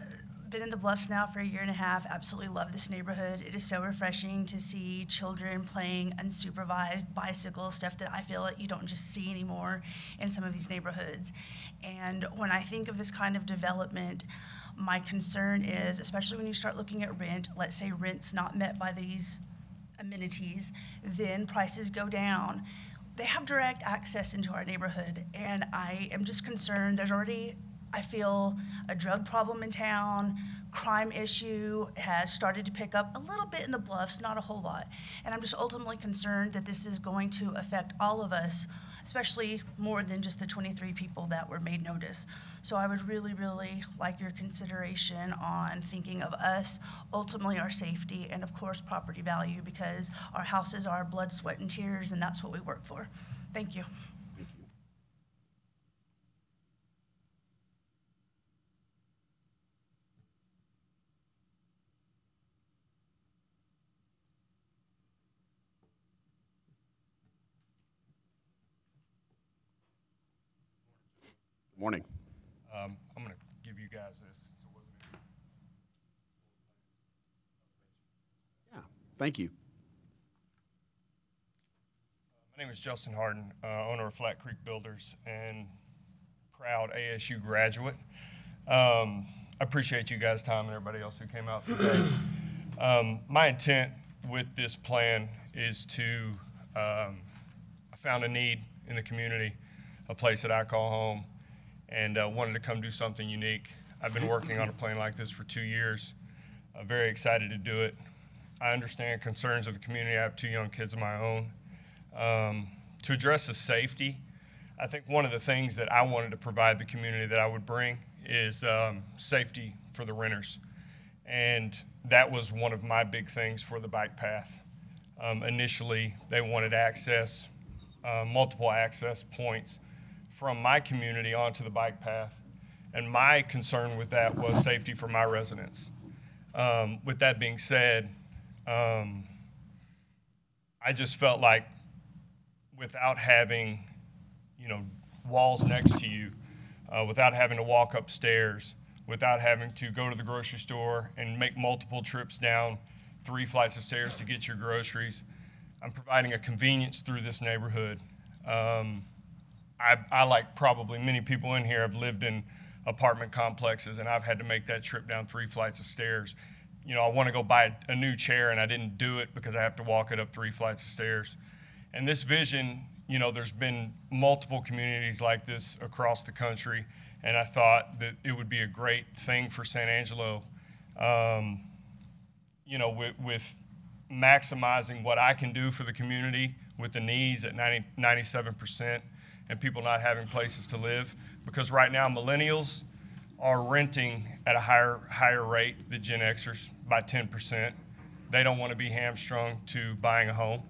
been in the Bluffs now for 1.5 years. Absolutely love this neighborhood. It is so refreshing to see children playing unsupervised bicycle stuff that I feel that you don't just see anymore in some of these neighborhoods. And when I think of this kind of development, my concern is, especially when you start looking at rent, let's say rent's not met by these amenities, then prices go down. They have direct access into our neighborhood, and I am just concerned. There's already, I feel, a drug problem in town. Crime issue has started to pick up a little bit in the Bluffs, not a whole lot. And I'm just ultimately concerned that this is going to affect all of us, especially more than just the 23 people that were made notice. So I would really, really like your consideration on thinking of us, ultimately our safety, and of course property value, because our houses are blood, sweat, and tears, and that's what we work for. Thank you. Thank you. Morning. I'm going to give you guys this. Yeah, thank you. My name is Justin Hardin, owner of Flat Creek Builders and proud ASU graduate. I appreciate you guys' time and everybody else who came out today. My intent with this plan is to, I found a need in the community, a place that I call home, and wanted to come do something unique. I've been working on a plan like this for 2 years. I'm very excited to do it. I understand concerns of the community. I have 2 young kids of my own. To address the safety, I think one of the things that I wanted to provide the community that I would bring is safety for the renters. And that was one of my big things for the bike path. Initially, they wanted access, multiple access points from my community onto the bike path. And my concern with that was safety for my residents. With that being said, I just felt like without having, walls next to you, without having to walk upstairs, without having to go to the grocery store and make multiple trips down 3 flights of stairs to get your groceries, I'm providing a convenience through this neighborhood. I, like probably many people in here, have lived in apartment complexes, and I've had to make that trip down 3 flights of stairs. I want to go buy a new chair, and I didn't do it because I have to walk it up 3 flights of stairs. And this vision, there's been multiple communities like this across the country, and I thought that it would be a great thing for San Angelo, with maximizing what I can do for the community with the needs at 97%, and people not having places to live. Because right now, millennials are renting at a higher rate than Gen Xers by 10%. They don't want to be hamstrung to buying a home.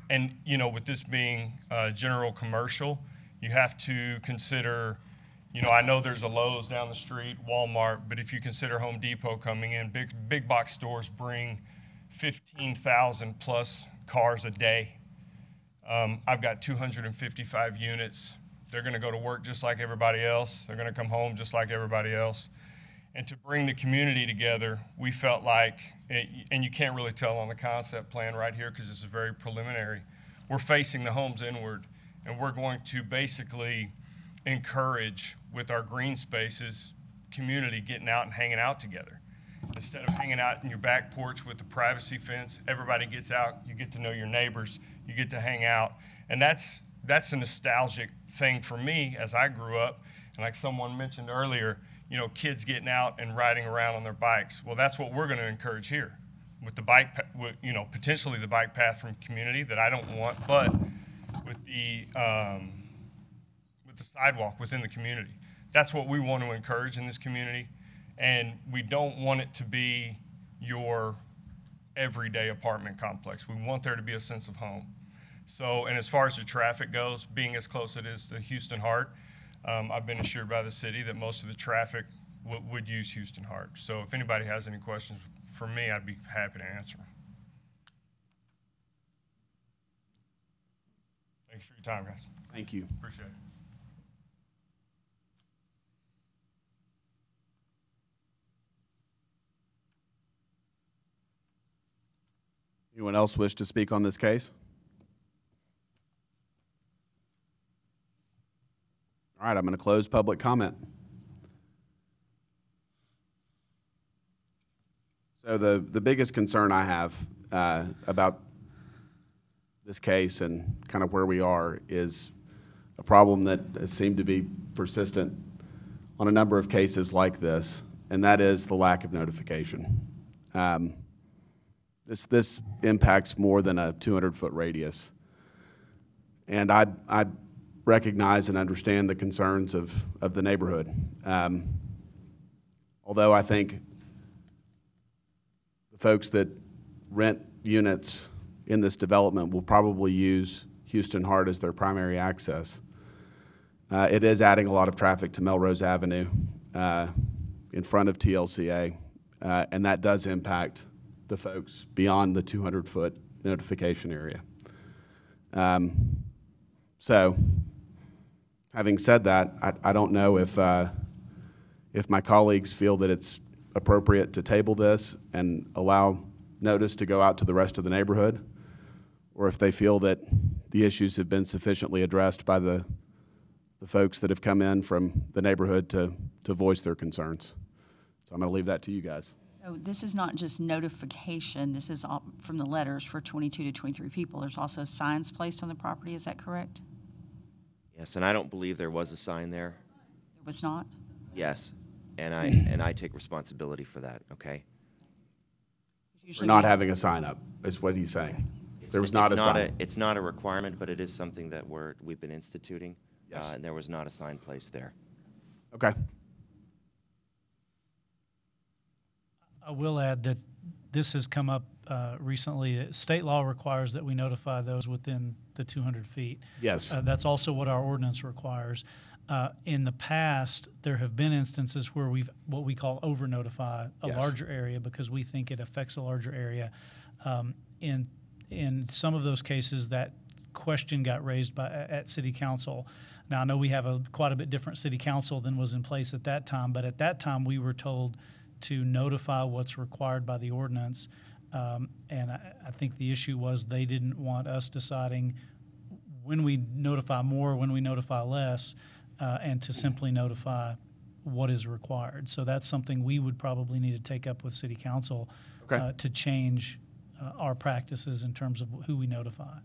And with this being general commercial, you have to consider, I know there's a Lowe's down the street, Walmart, but if you consider Home Depot coming in, big box stores bring 15,000 plus cars a day. I've got 255 units. They're going to go to work just like everybody else. They're going to come home just like everybody else. And to bring the community together, we felt like, and you can't really tell on the concept plan right here because this is very preliminary, we're facing the homes inward, and we're going to basically encourage, with our green spaces, community getting out and hanging out together. Instead of hanging out in your back porch with the privacy fence, everybody gets out, you get to know your neighbors, you get to hang out. And that's a nostalgic thing for me as I grew up. And like someone mentioned earlier, kids getting out and riding around on their bikes. Well, that's what we're going to encourage here with the bike, potentially the bike path from community that I don't want, but with the sidewalk within the community. That's what we want to encourage in this community. And we don't want it to be your everyday apartment complex. We want there to be a sense of home. So, and as far as the traffic goes, being as close it is to Houston Hart, I've been assured by the city that most of the traffic would use Houston Hart. So if anybody has any questions for me, I'd be happy to answer them. Thanks for your time, guys. Thank you. Appreciate it. Anyone else wish to speak on this case? All right, I'm going to close public comment. So the biggest concern I have about this case and kind of where we are is a problem that has seemed to be persistent on a number of cases like this, and that is the lack of notification. This impacts more than a 200-foot radius. And I recognize and understand the concerns of the neighborhood. Although I think the folks that rent units in this development will probably use Houston Hart as their primary access, it is adding a lot of traffic to Melrose Avenue in front of TLCA, and that does impact the folks beyond the 200-foot notification area. So, having said that, I don't know if my colleagues feel that it's appropriate to table this and allow notice to go out to the rest of the neighborhood, or if they feel that the issues have been sufficiently addressed by the folks that have come in from the neighborhood to voice their concerns. So I'm going to leave that to you guys. So this is not just notification, this is all from the letters for 22 to 23 people. There's also signs placed on the property, is that correct? Yes, and I don't believe there was a sign there. There was not? Yes, and I take responsibility for that, okay? For not having a sign up, is what he's saying. If there was not a sign. It's not a requirement, but it is something that we've been instituting. Yes. And there was not a sign placed there. Okay. I will add that this has come up recently. State law requires that we notify those within the 200 feet. Yes. That's also what our ordinance requires. In the past, there have been instances where we've what we call over-notify a Yes. larger area because we think it affects a larger area. In some of those cases, that question got raised at City Council. Now, I know we have quite a bit different City Council than was in place at that time, but at that time, we were told to notify what's required by the ordinance. And I think the issue was they didn't want us deciding when we notify more, when we notify less, and to simply notify what is required. So that's something we would probably need to take up with City Council to change our practices in terms of who we notify.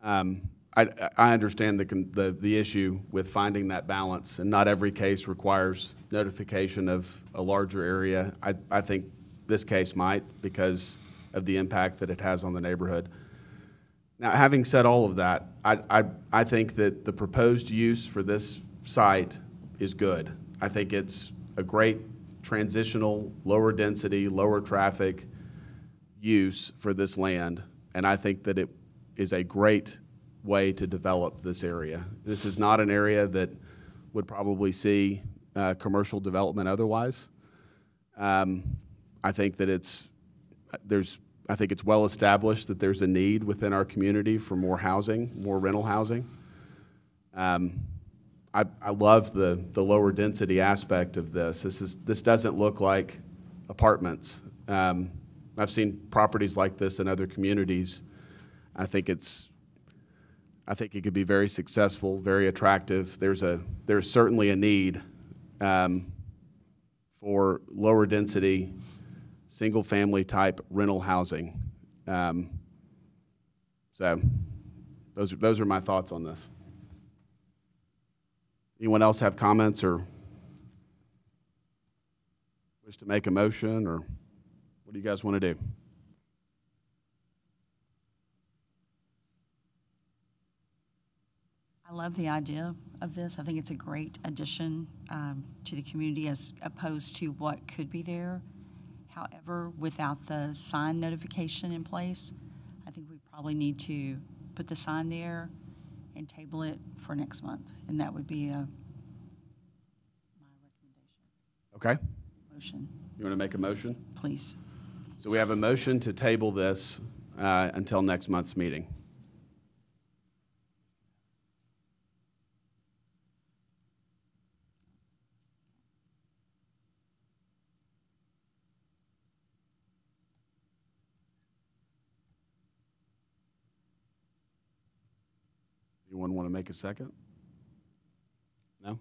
I understand the issue with finding that balance, and not every case requires notification of a larger area. I think this case might because of the impact that it has on the neighborhood. Now, having said all of that, I think that the proposed use for this site is good. I think it's a great transitional, lower density, lower traffic use for this land, and I think that it is a great way to develop this area. This is not an area that would probably see commercial development otherwise. I think that it's well established that there's a need within our community for more housing, more rental housing. I love the lower density aspect of this. This doesn't look like apartments. I've seen properties like this in other communities. I think it could be very successful, very attractive. There's certainly a need for lower density, single family type rental housing. So those are my thoughts on this. Anyone else have comments or wish to make a motion, or what do you guys want to do? I love the idea of this. I think it's a great addition to the community as opposed to what could be there. However, without the sign notification in place, I think we probably need to put the sign there and table it for next month. And that would be my recommendation. Okay. Motion, You want to make a motion? please. So we have a motion to table this until next month's meeting. Anyone want to make a second? No?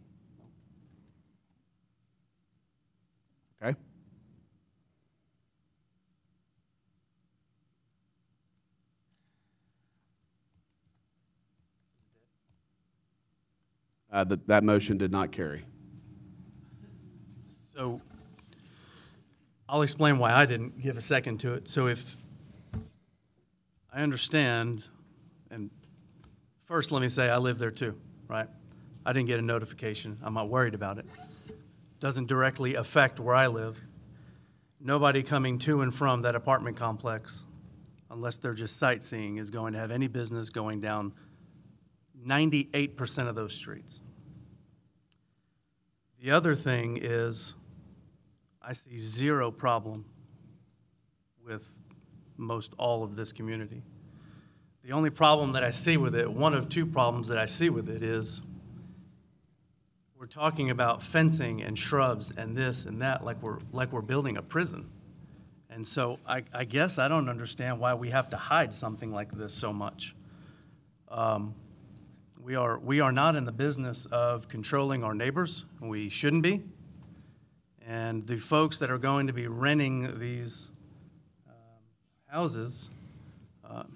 Okay. That motion did not carry. So I'll explain why I didn't give a second to it. So if I understand, and first let me say I live there too, right? I didn't get a notification. I'm not worried about it. Doesn't directly affect where I live. Nobody coming to and from that apartment complex, unless they're just sightseeing, is going to have any business going down 98% of those streets. The other thing is I see zero problem with most all of this community. The only problem that I see with it, one of two problems that I see with it, is we're talking about fencing and shrubs and this and that like we're building a prison. And so I guess I don't understand why we have to hide something like this so much. We are not in the business of controlling our neighbors. We shouldn't be. And the folks that are going to be renting these houses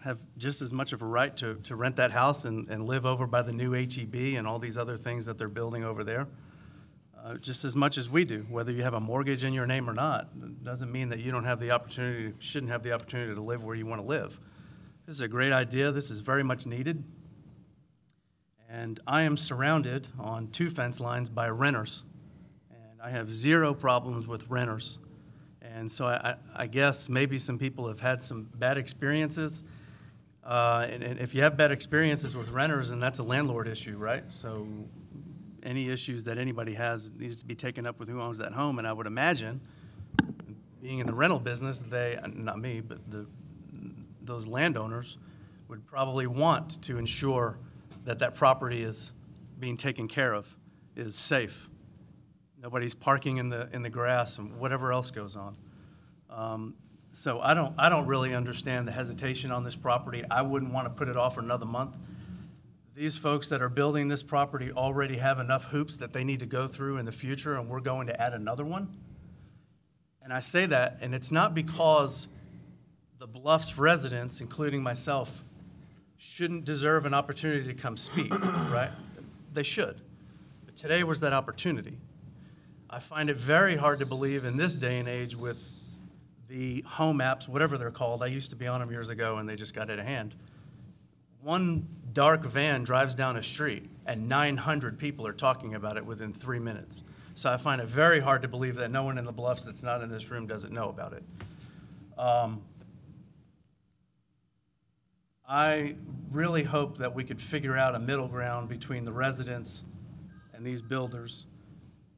have just as much of a right to rent that house and live over by the new HEB and all these other things that they're building over there, just as much as we do. Whether you have a mortgage in your name or not, it doesn't mean that you don't have the opportunity, shouldn't have the opportunity to live where you want to live. This is a great idea. This is very much needed. And I am surrounded on 2 fence lines by renters. And I have 0 problems with renters. And so I guess maybe some people have had some bad experiences. And if you have bad experiences with renters, then that's a landlord issue, right? So any issues that anybody has needs to be taken up with who owns that home. And I would imagine, being in the rental business, not me, but those landowners would probably want to ensure that that property is being taken care of, is safe. Nobody's parking in the grass and whatever else goes on. So I don't really understand the hesitation on this property. I wouldn't want to put it off for another month. These folks that are building this property already have enough hoops that they need to go through in the future, and we're going to add another one. And I say that, and it's not because the Bluffs residents, including myself, shouldn't deserve an opportunity to come speak, right? They should. But today was that opportunity. I find it very hard to believe in this day and age with the home apps, whatever they're called. I used to be on them years ago, and they just got out of hand. One dark van drives down a street, and 900 people are talking about it within 3 minutes. So I find it very hard to believe that no one in the Bluffs that's not in this room doesn't know about it. I really hope that we could figure out a middle ground between the residents and these builders,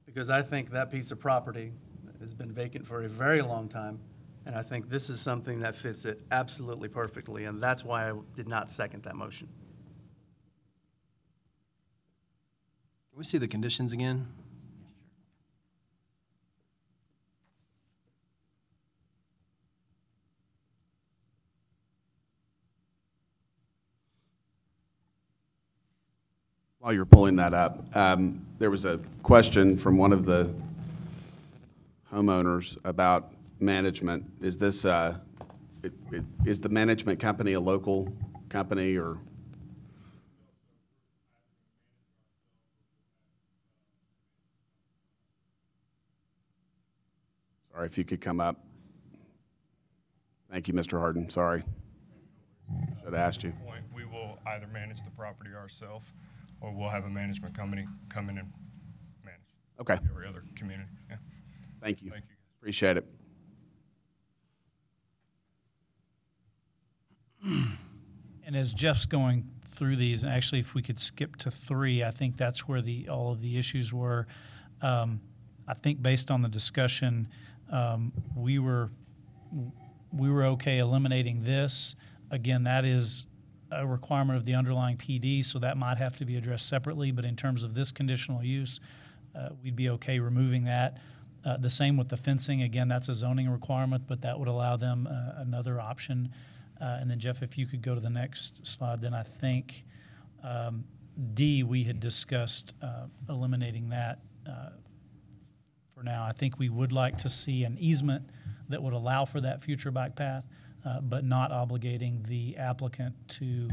because I think that piece of property has been vacant for a very long time, and I think this is something that fits it absolutely perfectly, and that's why I did not second that motion. Can we see the conditions again? While you're pulling that up, there was a question from one of the homeowners about management. Is this, is the management company a local company, or? Sorry, if you could come up. Thank you, Mr. Hardin. Sorry. Should have asked you. We will either manage the property ourselves, or we'll have a management company come in and manage. Okay. Every other community. Yeah. Thank you. Thank you. Appreciate it. And as Jeff's going through these, actually, if we could skip to 3, I think that's where all of the issues were. I think based on the discussion, we were okay eliminating this. Again, that is a requirement of the underlying PD, so that might have to be addressed separately. But in terms of this conditional use, we'd be okay removing that. The same with the fencing. Again, that's a zoning requirement, but that would allow them another option. And then, Jeff, if you could go to the next slide, then I think D, we had discussed eliminating that for now. I think we would like to see an easement that would allow for that future bike path, but not obligating the applicant to,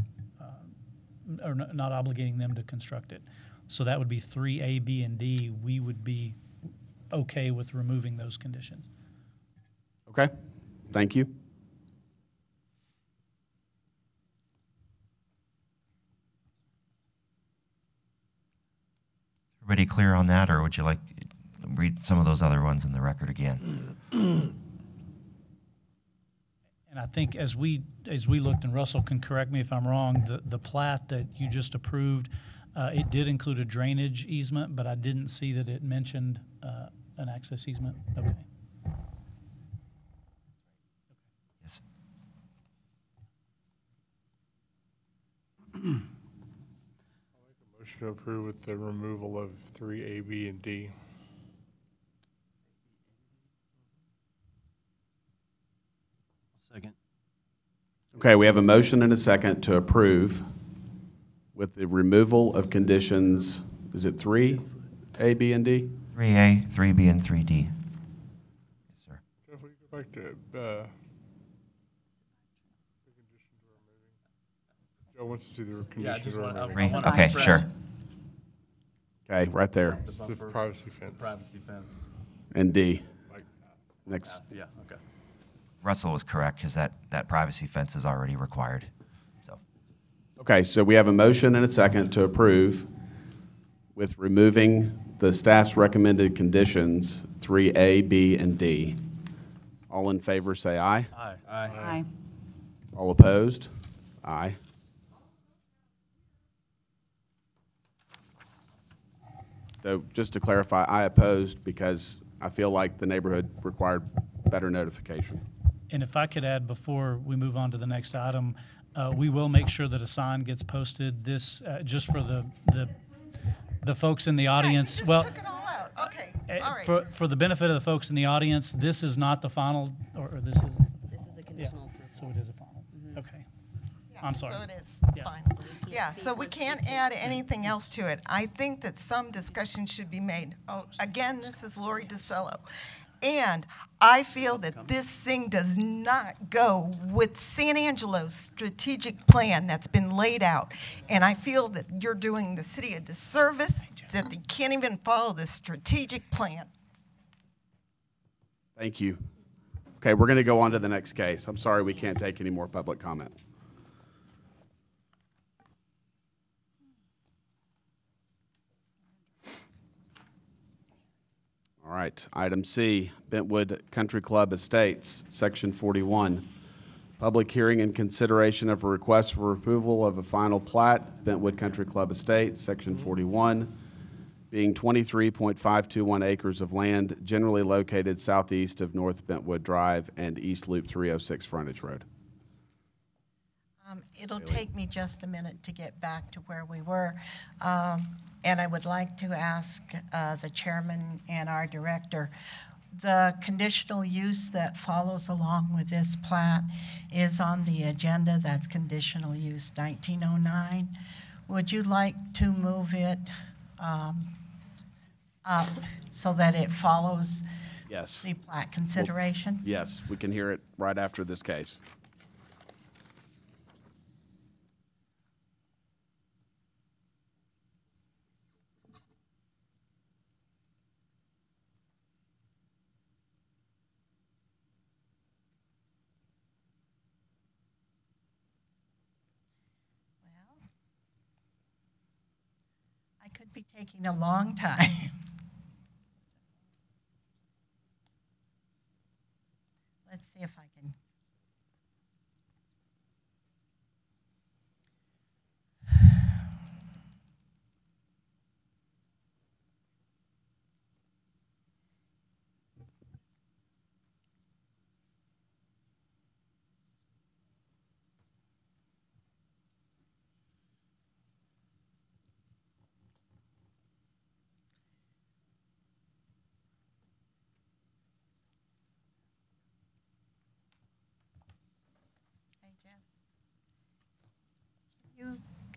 or not obligating them to construct it. So that would be 3A, B, and D. We would be okay with removing those conditions. Okay. Thank you. Everybody clear on that, or would you like to read some of those other ones in the record again? And I think as we looked, and Russell can correct me if I'm wrong, the plat that you just approved, it did include a drainage easement, but I didn't see that it mentioned an access easement. Okay. Yes. Motion to approve with the removal of 3A, B, and D. Second. Okay, we have a motion and a second to approve with the removal of conditions, is it 3A, B, and D? 3A, 3B, and 3D. Yes, sir. Jeff, will you go back to the conditions we're removing? Joe wants to see the conditions we're removing. Okay, sure. Okay, right there. It's the privacy fence. Privacy fence. And D. Next. Yeah, okay. Russell was correct, because that privacy fence is already required. Okay, so we have a motion and a second to approve with removing the staff's recommended conditions 3A, B, and D. All in favor, say aye. Aye. Aye. All opposed? Aye. So just to clarify, I opposed because I feel like the neighborhood required better notification. And if I could add, before we move on to the next item, we will make sure that a sign gets posted this, just for the folks in the audience. Just Well, took it all out. Okay, all right. for the benefit of the folks in the audience, this is not the final, or this is, This is a conditional approval. so it is a final. Okay. I'm sorry. So it is Yeah. final. Yeah, so we can't add anything else to it. I think that some discussion should be made. Oh, again, this is Lori DeCello. And I feel that this thing does not go with San Angelo's strategic plan that's been laid out. And I feel that you're doing the city a disservice, that they can't even follow this strategic plan. Thank you. Okay, we're going to go on to the next case. I'm sorry we can't take any more public comment. All right, item C, Bentwood Country Club Estates, Section 41. Public hearing and consideration of a request for approval of a final plat, Bentwood Country Club Estates, Section 41, being 23.521 acres of land generally located southeast of North Bentwood Drive and East Loop 306 frontage road. It'll take me just a minute to get back to where we were. And I would like to ask the chairman and our director, the conditional use that follows along with this plat is on the agenda. That's conditional use 1909. Would you like to move it up so that it follows Yes. the plat consideration? Yes, we can hear it right after this case. I could be taking a long time. Let's see if I can.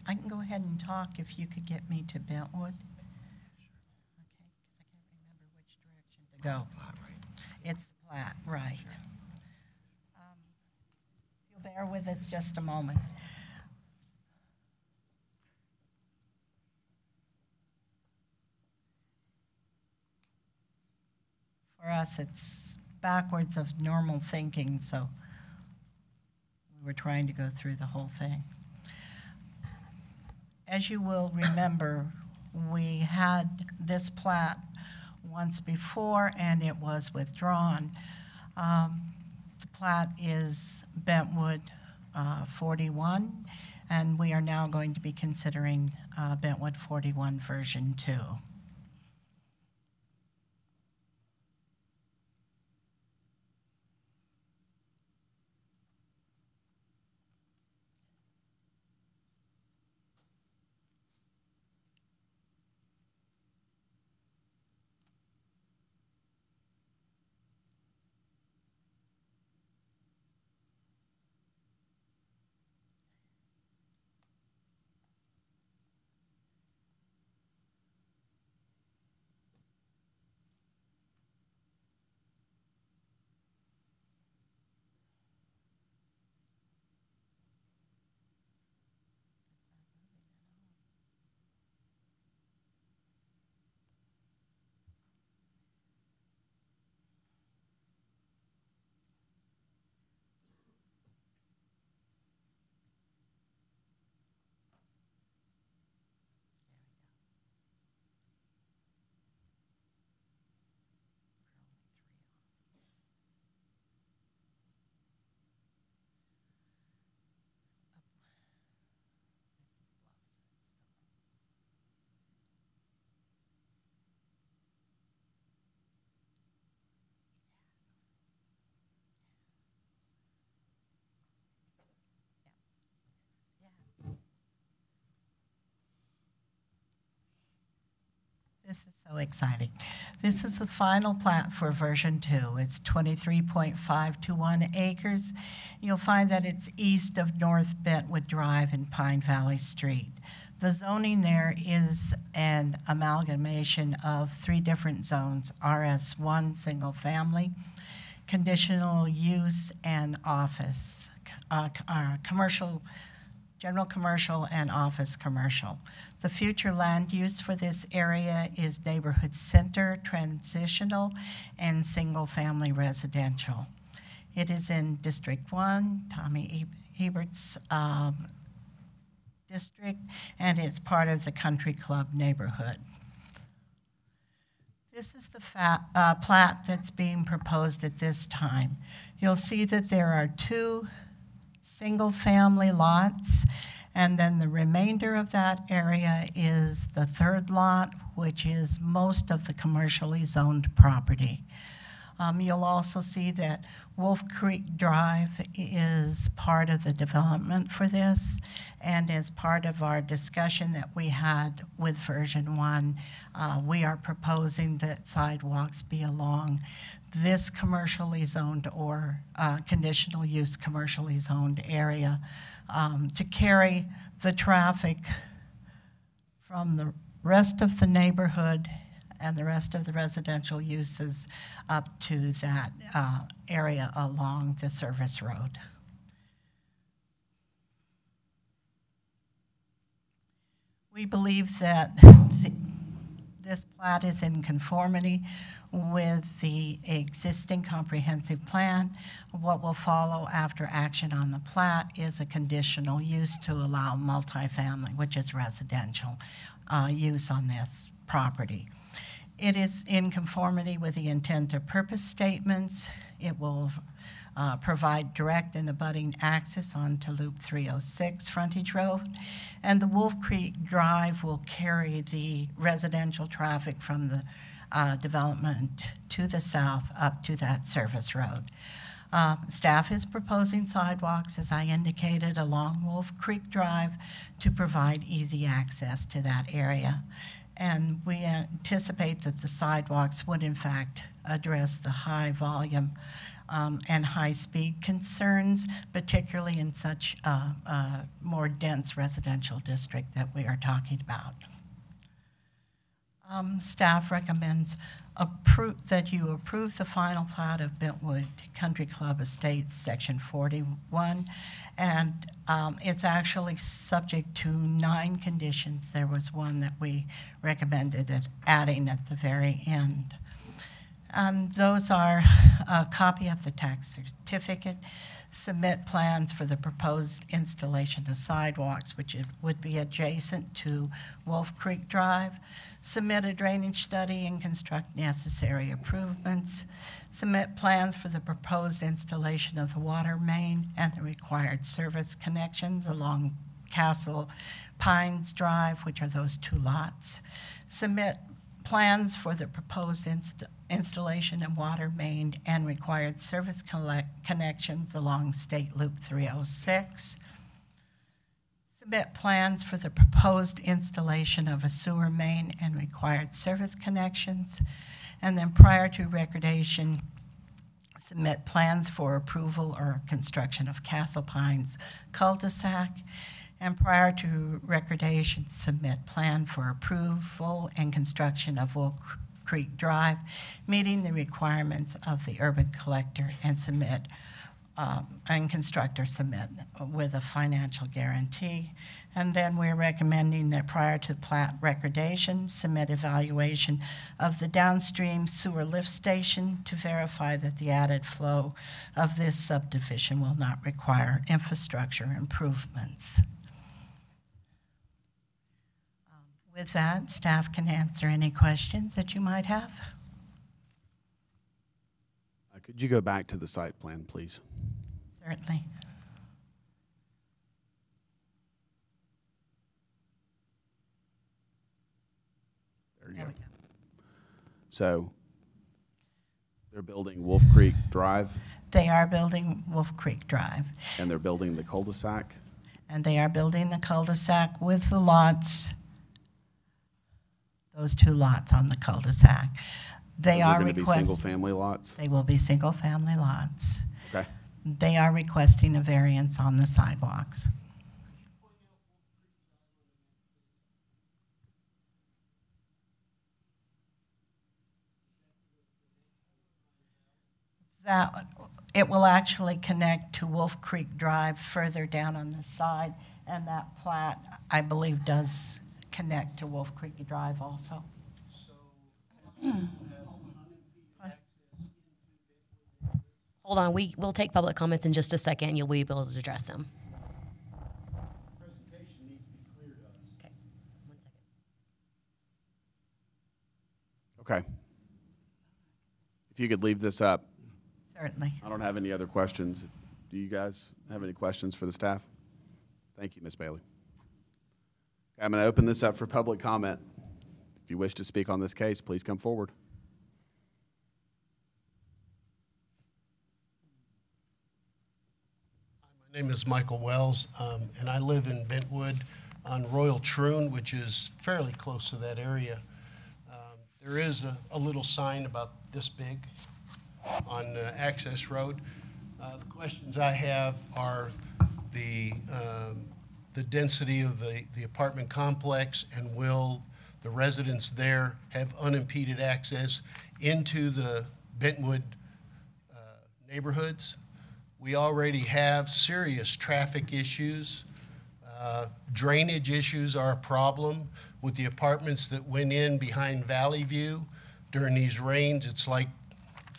I can go ahead and talk if you could get me to Bentwood. Okay, because I can't remember which direction to go. It's the plat, right. If you'll bear with us just a moment. For us, it's backwards of normal thinking, so we were trying to go through the whole thing. As you will remember, we had this plat once before and it was withdrawn. The plat is Bentwood 41, and we are now going to be considering Bentwood 41 version 2. This is so exciting. This is the final plat for version 2. It's 23.521 acres. You'll find that it's east of North Bentwood Drive and Pine Valley Street. The zoning there is an amalgamation of 3 different zones: RS1, single family, conditional use, and office, commercial, general commercial, and office commercial. The future land use for this area is neighborhood center, transitional, and single-family residential. It is in District 1, Tommy Ebert's district, and it's part of the Country Club neighborhood. This is the plat that's being proposed at this time. You'll see that there are 2 single-family lots, and then the remainder of that area is the 3rd lot, which is most of the commercially zoned property. You'll also see that Wolf Creek Drive is part of the development for this, and as part of our discussion that we had with version 1, we are proposing that sidewalks be along this commercially zoned or conditional use commercially zoned area to carry the traffic from the rest of the neighborhood and the rest of the residential uses up to that area along the service road. We believe that this plat is in conformity with the existing comprehensive plan. What will follow after action on the plat is a conditional use to allow multifamily, which is residential, use on this property. It is in conformity with the intent of purpose statements. It will provide direct and abutting access onto Loop 306 frontage road, and the Wolf Creek Drive will carry the residential traffic from the development to the south up to that service road. Staff is proposing sidewalks, as I indicated, along Wolf Creek Drive to provide easy access to that area. And we anticipate that the sidewalks would in fact address the high volume and high speed concerns, particularly in such a more dense residential district that we are talking about. Staff recommends that you approve the final plat of Bentwood Country Club Estates, Section 41, and it's actually subject to 9 conditions. There was one that we recommended adding at the very end. And those are a copy of the tax certificate, submit plans for the proposed installation of sidewalks, which would be adjacent to Wolf Creek Drive, submit a drainage study and construct necessary improvements, submit plans for the proposed installation of the water main and the required service connections along Castle Pines Drive, which are those 2 lots, submit plans for the proposed installation of water main and required service connections along State Loop 306, submit plans for the proposed installation of a sewer main and required service connections, and then prior to recordation, submit plans for approval or construction of Castle Pines cul-de-sac, and prior to recordation, submit plan for approval and construction of Wolf Creek Drive, meeting the requirements of the urban collector, and submit and constructor submit with a financial guarantee. And then we're recommending that prior to plat recordation, submit evaluation of the downstream sewer lift station to verify that the added flow of this subdivision will not require infrastructure improvements. With that, staff can answer any questions that you might have. Could you go back to the site plan, please? Certainly. There you go. So they're building Wolf Creek Drive? They are building Wolf Creek Drive. And they're building the cul-de-sac? And they are building the cul-de-sac with the lots those two lots on the cul-de-sac. They Those are going to be request. single-family lots? They will be single-family lots. Okay. They are requesting a variance on the sidewalks. That, it will actually connect to Wolf Creek Drive further down on the side, and that plat, I believe, does connect to Wolf Creek Drive also. Hold on, we'll take public comments in just a second, and you'll be able to address them. Okay, 1 second. Okay. If you could leave this up. Certainly. I don't have any other questions. Do you guys have any questions for the staff? Thank you, Ms. Bailey. Okay, I'm going to open this up for public comment. If you wish to speak on this case, please come forward. My name is Michael Wells, and I live in Bentwood on Royal Troon, which is fairly close to that area. There is a little sign about this big on Access Road. The questions I have are the density of the apartment complex, and will the residents there have unimpeded access into the Bentwood neighborhoods? We already have serious traffic issues. Drainage issues are a problem with the apartments that went in behind Valley View. During these rains, it's like,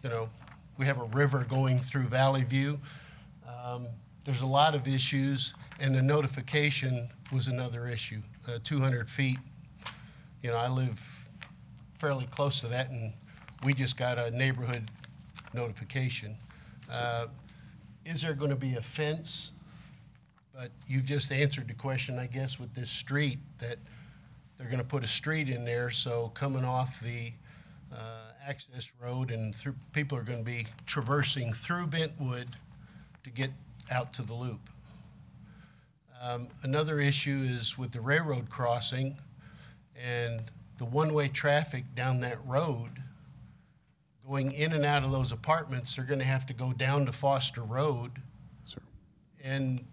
you know, we have a river going through Valley View. There's a lot of issues, and the notification was another issue, 200 feet. You know, I live fairly close to that, and we just got a neighborhood notification. Is there going to be a fence? But you've just answered the question, I guess, with this street, that they're going to put a street in there, so coming off the access road and through, people are going to be traversing through Bentwood to get out to the loop. Another issue is with the railroad crossing and the one-way traffic down that road. Going in and out of those apartments, they're going to have to go down to Foster Road. Sir. And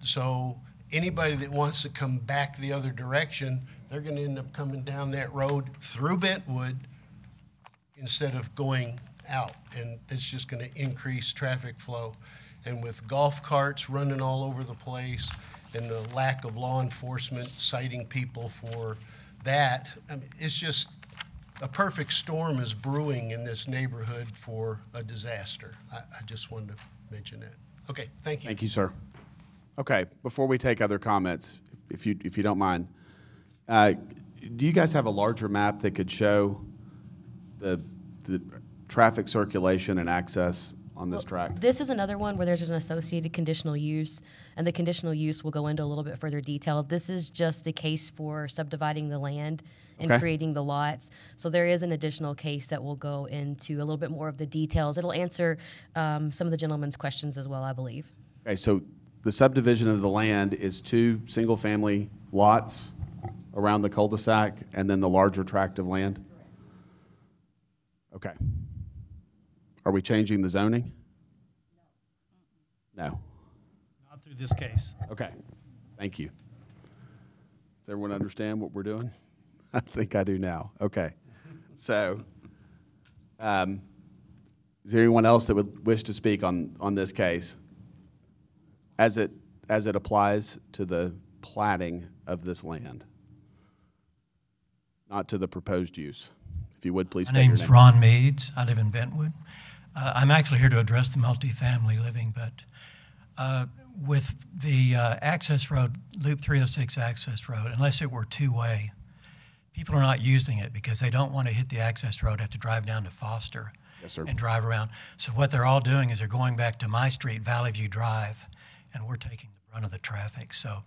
so anybody that wants to come back the other direction, they're going to end up coming down that road through Bentwood instead of going out. And it's just going to increase traffic flow. And with golf carts running all over the place and the lack of law enforcement citing people for that, I mean, it's just a perfect storm is brewing in this neighborhood for a disaster. I just wanted to mention that. Okay, thank you. Thank you, sir. Okay, before we take other comments, if you don't mind, do you guys have a larger map that could show the traffic circulation and access on this tract? This is another one where there's an associated conditional use, and the conditional use will go into a little bit further detail. This is just the case for subdividing the land and creating the lots. So there is an additional case that will go into a little bit more of the details. It'll answer some of the gentleman's questions as well, I believe. Okay, so the subdivision of the land is 2 single-family lots around the cul-de-sac and then the larger tract of land? Okay. Are we changing the zoning? No. Not through this case. Okay, thank you. Does everyone understand what we're doing? I think I do now. Okay. So, is there anyone else that would wish to speak on this case as it applies to the platting of this land, not to the proposed use? If you would, please state your name. My name's Ron Meads. I live in Bentwood. I'm actually here to address the multifamily living, but with the access road, Loop 306 access road, unless it were two-way, people are not using it because they don't want to hit the access road, have to drive down to Foster and drive around. So what they're all doing is they're going back to my street, Valley View Drive, and we're taking the brunt of the traffic. So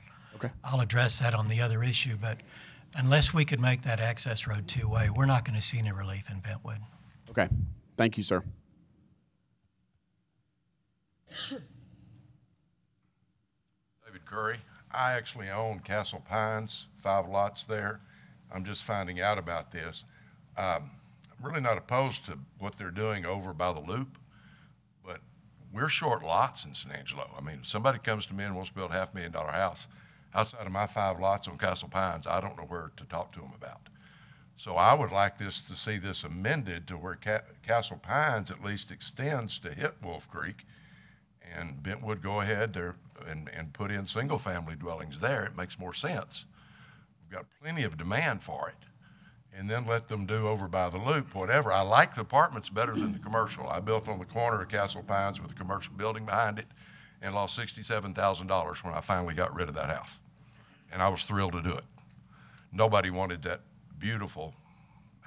I'll address that on the other issue, but unless we could make that access road two-way, we're not going to see any relief in Bentwood. Okay. Thank you, sir. David Curry. I actually own Castle Pines, 5 lots there. I'm just finding out about this. I'm really not opposed to what they're doing over by the loop, but we're short lots in San Angelo. I mean, if somebody comes to me and wants to build a $500,000 house, outside of my 5 lots on Castle Pines, I don't know where to talk to them about. So I would like to see this amended to where Castle Pines at least extends to hit Wolf Creek, and Bentwood go ahead there and put in single-family dwellings there. It makes more sense. We've got plenty of demand for it. And then let them do over by the loop, whatever. I like the apartments better than the commercial. I built on the corner of Castle Pines with a commercial building behind it and lost $67,000 when I finally got rid of that house. And I was thrilled to do it. Nobody wanted that beautiful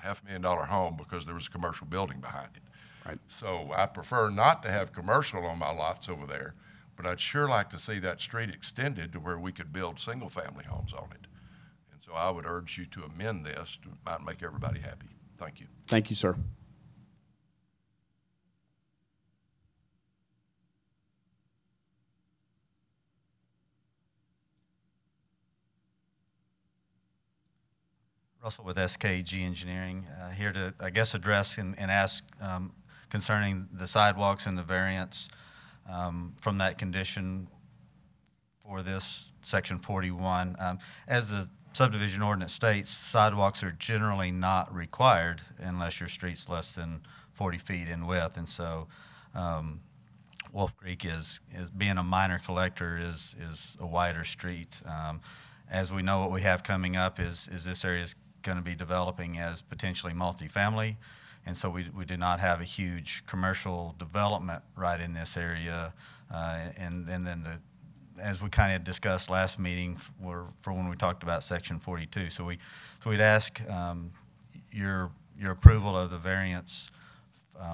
$500,000 home because there was a commercial building behind it. Right. So I prefer not to have commercial on my lots over there, but I'd sure like to see that street extended to where we could build single-family homes on it. And so I would urge you to amend this to might make everybody happy. Thank you. Thank you, sir. Russell with SKG Engineering, here to, I guess, address and ask concerning the sidewalks and the variance from that condition for this section 41. As the subdivision ordinance states, sidewalks are generally not required unless your street's less than 40 feet in width, and so Wolf Creek is being a minor collector is a wider street. As we know, what we have coming up is this area is going to be developing as potentially multifamily, and so we do not have a huge commercial development right in this area. And then as we kind of discussed last meeting for when we talked about section 42. So we'd ask your approval of the variance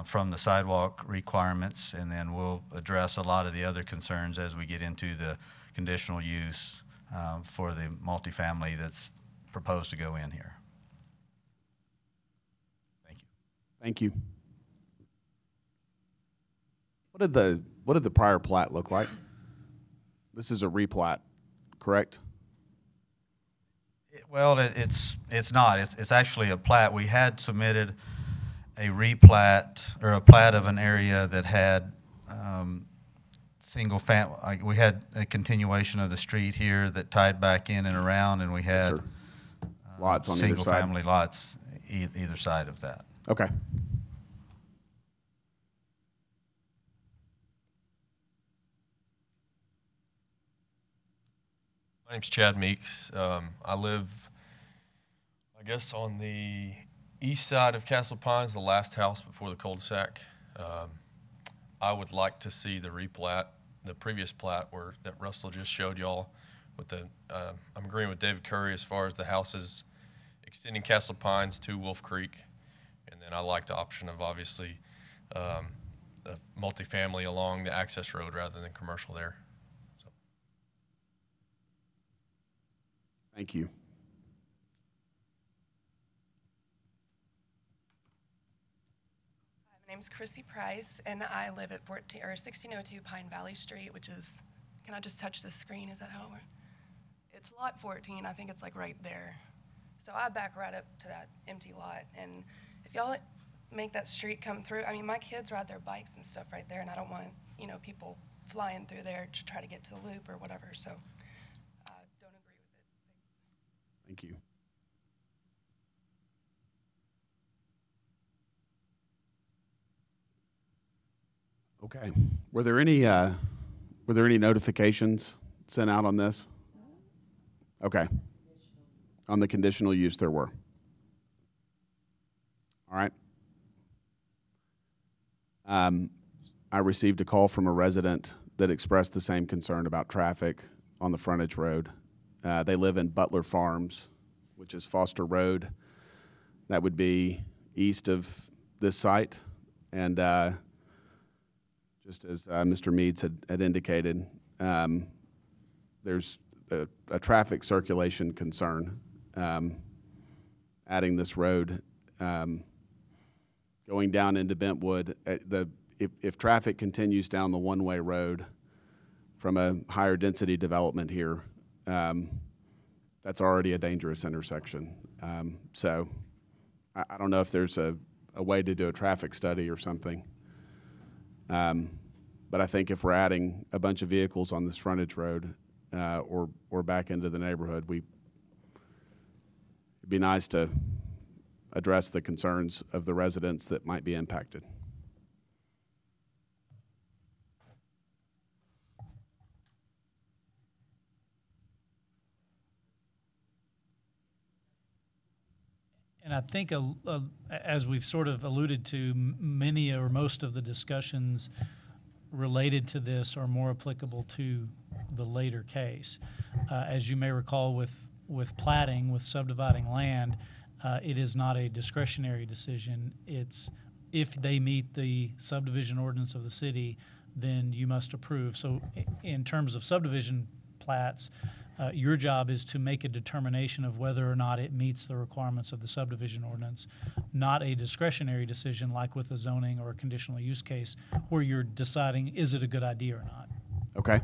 from the sidewalk requirements, and then we'll address a lot of the other concerns as we get into the conditional use for the multifamily that's proposed to go in here. Thank you. Thank you. What did the prior plat look like? This is a replat, correct? Well, it's not. It's actually a plat. We had submitted a replat or a plat of an area that had single family. We had a continuation of the street here that tied back in and around, and we had lots on single either side. family lots either side of that. Okay. My name's Chad Meeks. I live, I guess, on the east side of Castle Pines, the last house before the cul-de-sac. I would like to see the replat, the previous plat that Russell just showed y'all. With the, I'm agreeing with David Curry as far as the houses extending Castle Pines to Wolf Creek, and then I like the option of obviously a multifamily along the access road rather than commercial there. Thank you. My name's Chrissy Price, and I live at 1602 Pine Valley Street, which is, can I just touch the screen? Is that how it works? It's lot 14. I think it's like right there. So I back right up to that empty lot, and if y'all make that street come through, I mean, my kids ride their bikes and stuff right there, and I don't want, people flying through there to try to get to the loop or whatever, so. Thank you. Okay. Were there any notifications sent out on this? Okay. On the conditional use, there were. All right. I received a call from a resident that expressed the same concern about traffic on the frontage road. They live in Butler Farms, which is Foster Road. That would be east of this site. And just as Mr. Meads had indicated, there's a traffic circulation concern adding this road. Going down into Bentwood, if traffic continues down the one-way road from a higher density development here, that's already a dangerous intersection. So I don't know if there's a way to do a traffic study or something. But I think if we're adding a bunch of vehicles on this frontage road or back into the neighborhood, it'd be nice to address the concerns of the residents that might be impacted. And I think, as we've sort of alluded to, many or most of the discussions related to this are more applicable to the later case. As you may recall, with platting, with subdividing land, it is not a discretionary decision. It's if they meet the subdivision ordinance of the city, then you must approve. So in terms of subdivision plats, your job is to make a determination of whether or not it meets the requirements of the subdivision ordinance, not a discretionary decision like with a zoning or a conditional use case where you're deciding is it a good idea or not. Okay.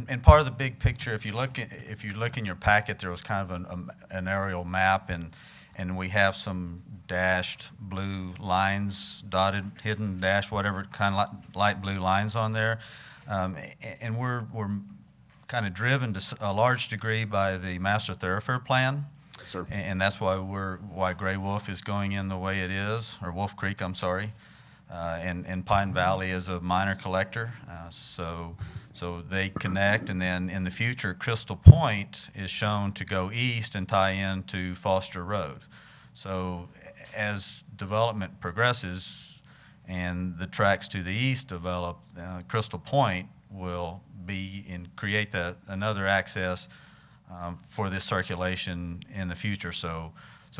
And part of the big picture, if you look in your packet, there was kind of an aerial map, and we have some dashed blue lines, dotted, hidden, dash, whatever kind of light blue lines on there, and we're kind of driven to a large degree by the master thoroughfare plan. Yes, sir. And that's why Gray Wolf is going in the way it is, or Wolf Creek, I'm sorry. And Pine Valley is a minor collector, so they connect, and then in the future, Crystal Point is shown to go east and tie into Foster Road. So as development progresses and the tracks to the east develop, Crystal Point will be and create another access for this circulation in the future. So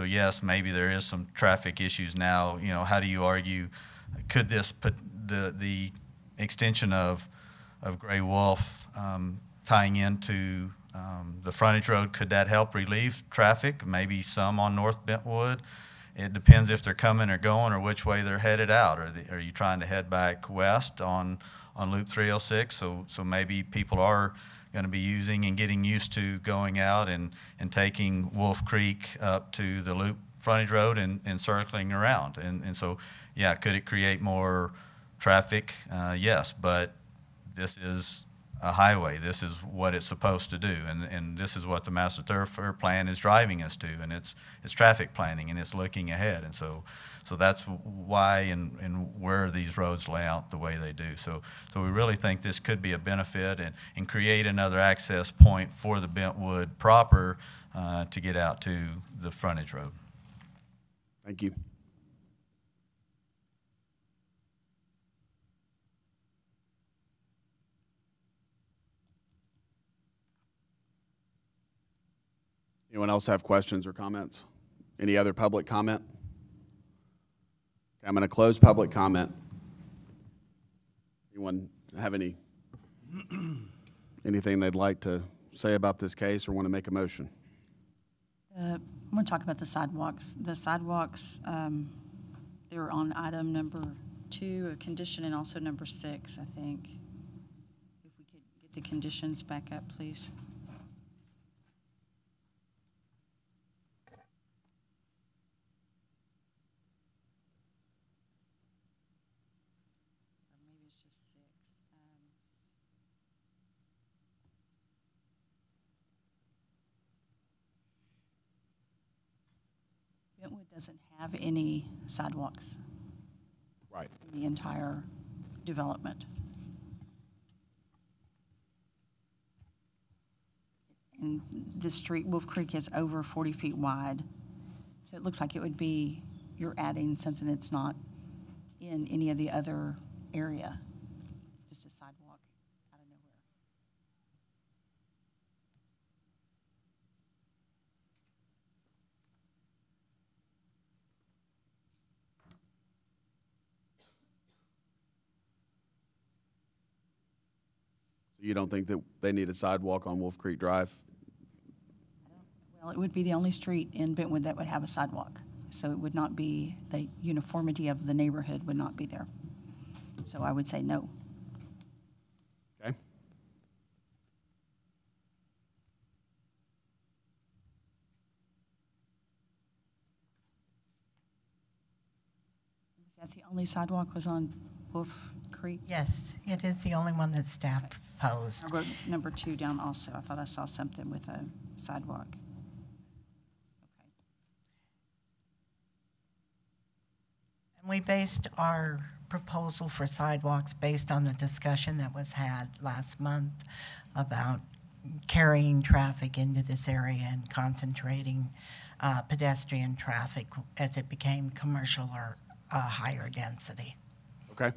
yes, maybe there is some traffic issues now. You know, how do you argue? Could this put the extension of Gray Wolf tying into the frontage road, could that help relieve traffic? Maybe some on North Bentwood. It depends if they're coming or going or which way they're headed out. Are you trying to head back west on Loop 306? So maybe people are going to be using and getting used to going out and taking Wolf Creek up to the Loop frontage road and circling around. And so, yeah, could it create more traffic? Yes, but this is a highway. This is what it's supposed to do, and this is what the master thoroughfare plan is driving us to, and it's traffic planning, and it's looking ahead, and so that's why and where these roads lay out the way they do. So we really think this could be a benefit and create another access point for the Bentwood proper to get out to the frontage road. Thank you. Anyone else have questions or comments? Any other public comment? Okay, I'm going to close public comment. Anyone have anything they'd like to say about this case or want to make a motion? I want to talk about the sidewalks. The sidewalks, they were on item number 2 of condition and also number 6, I think. If we could get the conditions back up, please. Bentwood doesn't have any sidewalks. Right. In the entire development. And the street, Wolf Creek, is over 40 feet wide. So it looks like it would be, you're adding something that's not in any of the other area, just a sidewalk out of nowhere. So you don't think that they need a sidewalk on Wolf Creek Drive? Well, it would be the only street in Bentwood that would have a sidewalk. So it would not be, the uniformity of the neighborhood would not be there. So I would say no. Okay. that the only sidewalk was on Wolf Creek? Yes, it is the only one that staff proposed. I wrote number 2 down also. I thought I saw something with a sidewalk. And we based our proposal for sidewalks based on the discussion that was had last month about carrying traffic into this area and concentrating pedestrian traffic as it became commercial or higher density. Okay.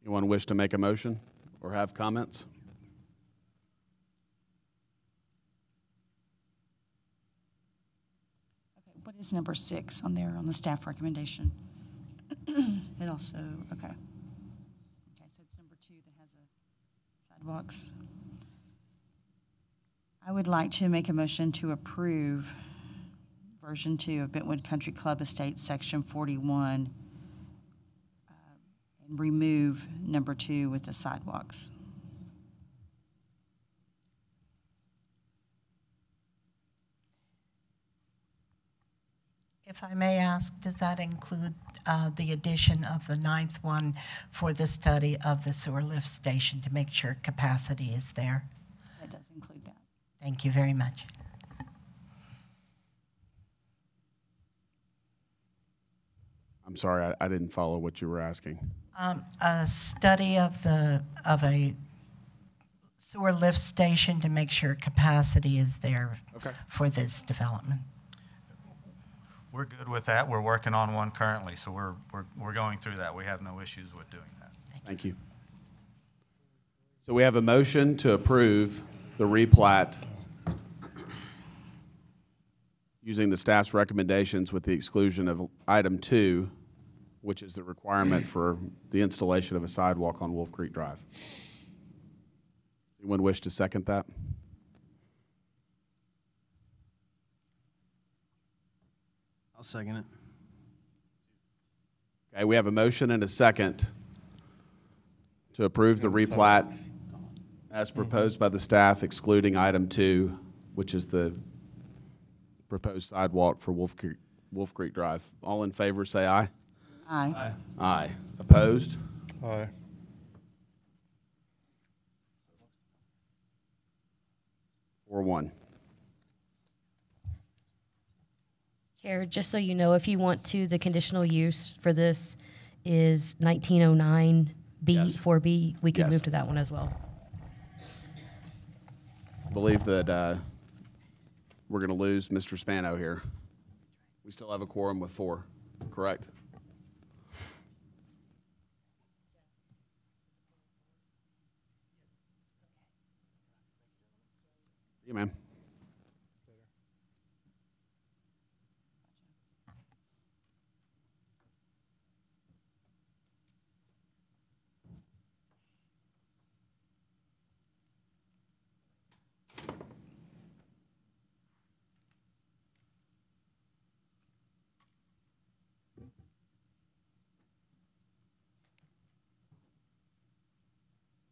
Anyone wish to make a motion or have comments? Okay, what is number 6 on there on the staff recommendation? It also, okay. Okay, so it's number 2 that has a sidewalks. I would like to make a motion to approve version 2 of Bentwood Country Club Estates, section 41, and remove number 2 with the sidewalks. If I may ask, does that include the addition of the 9th one for the study of the sewer lift station to make sure capacity is there? That does include that. Thank you very much. I'm sorry, I didn't follow what you were asking. A study of a sewer lift station to make sure capacity is there for this development. We're good with that. We're working on one currently, so we're going through that. We have no issues with doing that. Thank you. So we have a motion to approve the replat using the staff's recommendations with the exclusion of item 2, which is the requirement for the installation of a sidewalk on Wolf Creek Drive. Anyone wish to second that? I'll second it. Okay, we have a motion and a second to approve the replat as proposed by the staff, excluding item 2, which is the proposed sidewalk for Wolf Creek Drive. All in favor, say aye. Aye. Aye. Opposed? Aye. Or 1. Chair, just so you know, if you want to, the conditional use for this is 1909B, Yes. 4B. We could Yes. move to that one as well. I believe that we're going to lose Mr. Spano here. We still have a quorum with 4, correct? See you, ma'am.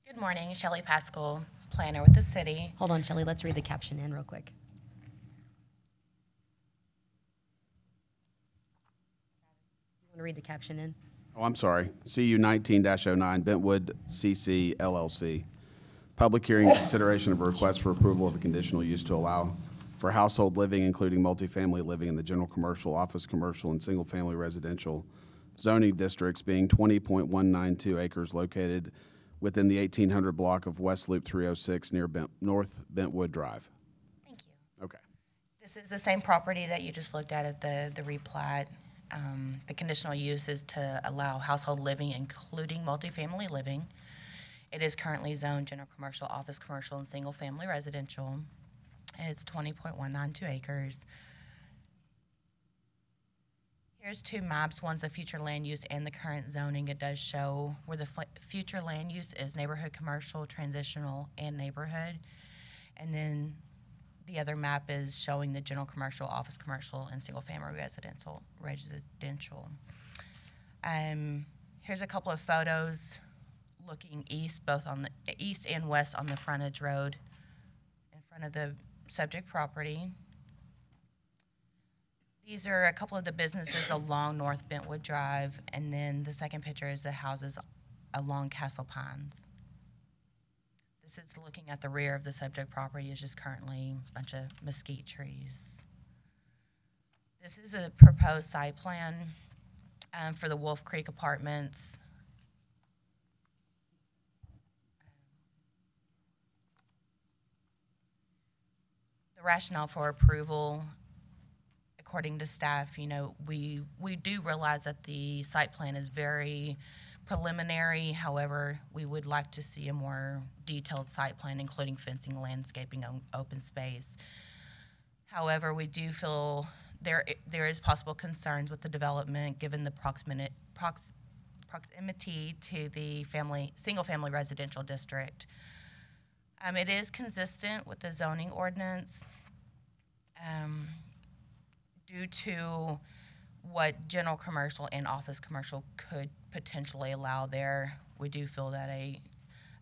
Good morning, Shelley Pascal, planner with the city. Hold on, Shelley, let's read the caption in real quick. You want to read the caption in? Oh, I'm sorry. CU 19-09, Bentwood CC LLC. Public hearing consideration of a request for approval of a conditional use to allow for household living, including multifamily living in the general commercial, office commercial, and single-family residential zoning districts being 20.192 acres located within the 1800 block of West Loop 306 near North Bentwood Drive. Thank you. Okay. This is the same property that you just looked at the replat. The conditional use is to allow household living, including multifamily living. It is currently zoned general commercial, office commercial, and single-family residential. It's 20.192 acres. Here's 2 maps. One's the future land use and the current zoning. It does show where the future land use is neighborhood commercial, transitional, and neighborhood. And then the other map is showing the general commercial, office commercial, and single-family residential. Here's a couple of photos looking east, both on the east and west on the frontage road in front of the subject property. These are a couple of the businesses along North Bentwood Drive, and then the second picture is the houses along Castle Pines. This is looking at the rear of the subject property. Is just currently a bunch of mesquite trees. This is a proposed site plan for the Wolf Creek Apartments. The rationale for approval, according to staff, we do realize that the site plan is very preliminary. However, we would like to see a more detailed site plan, including fencing, landscaping, open space. However, we do feel there is possible concerns with the development given the proximity to the single-family residential district. It is consistent with the zoning ordinance due to what general commercial and office commercial could potentially allow there. We do feel that a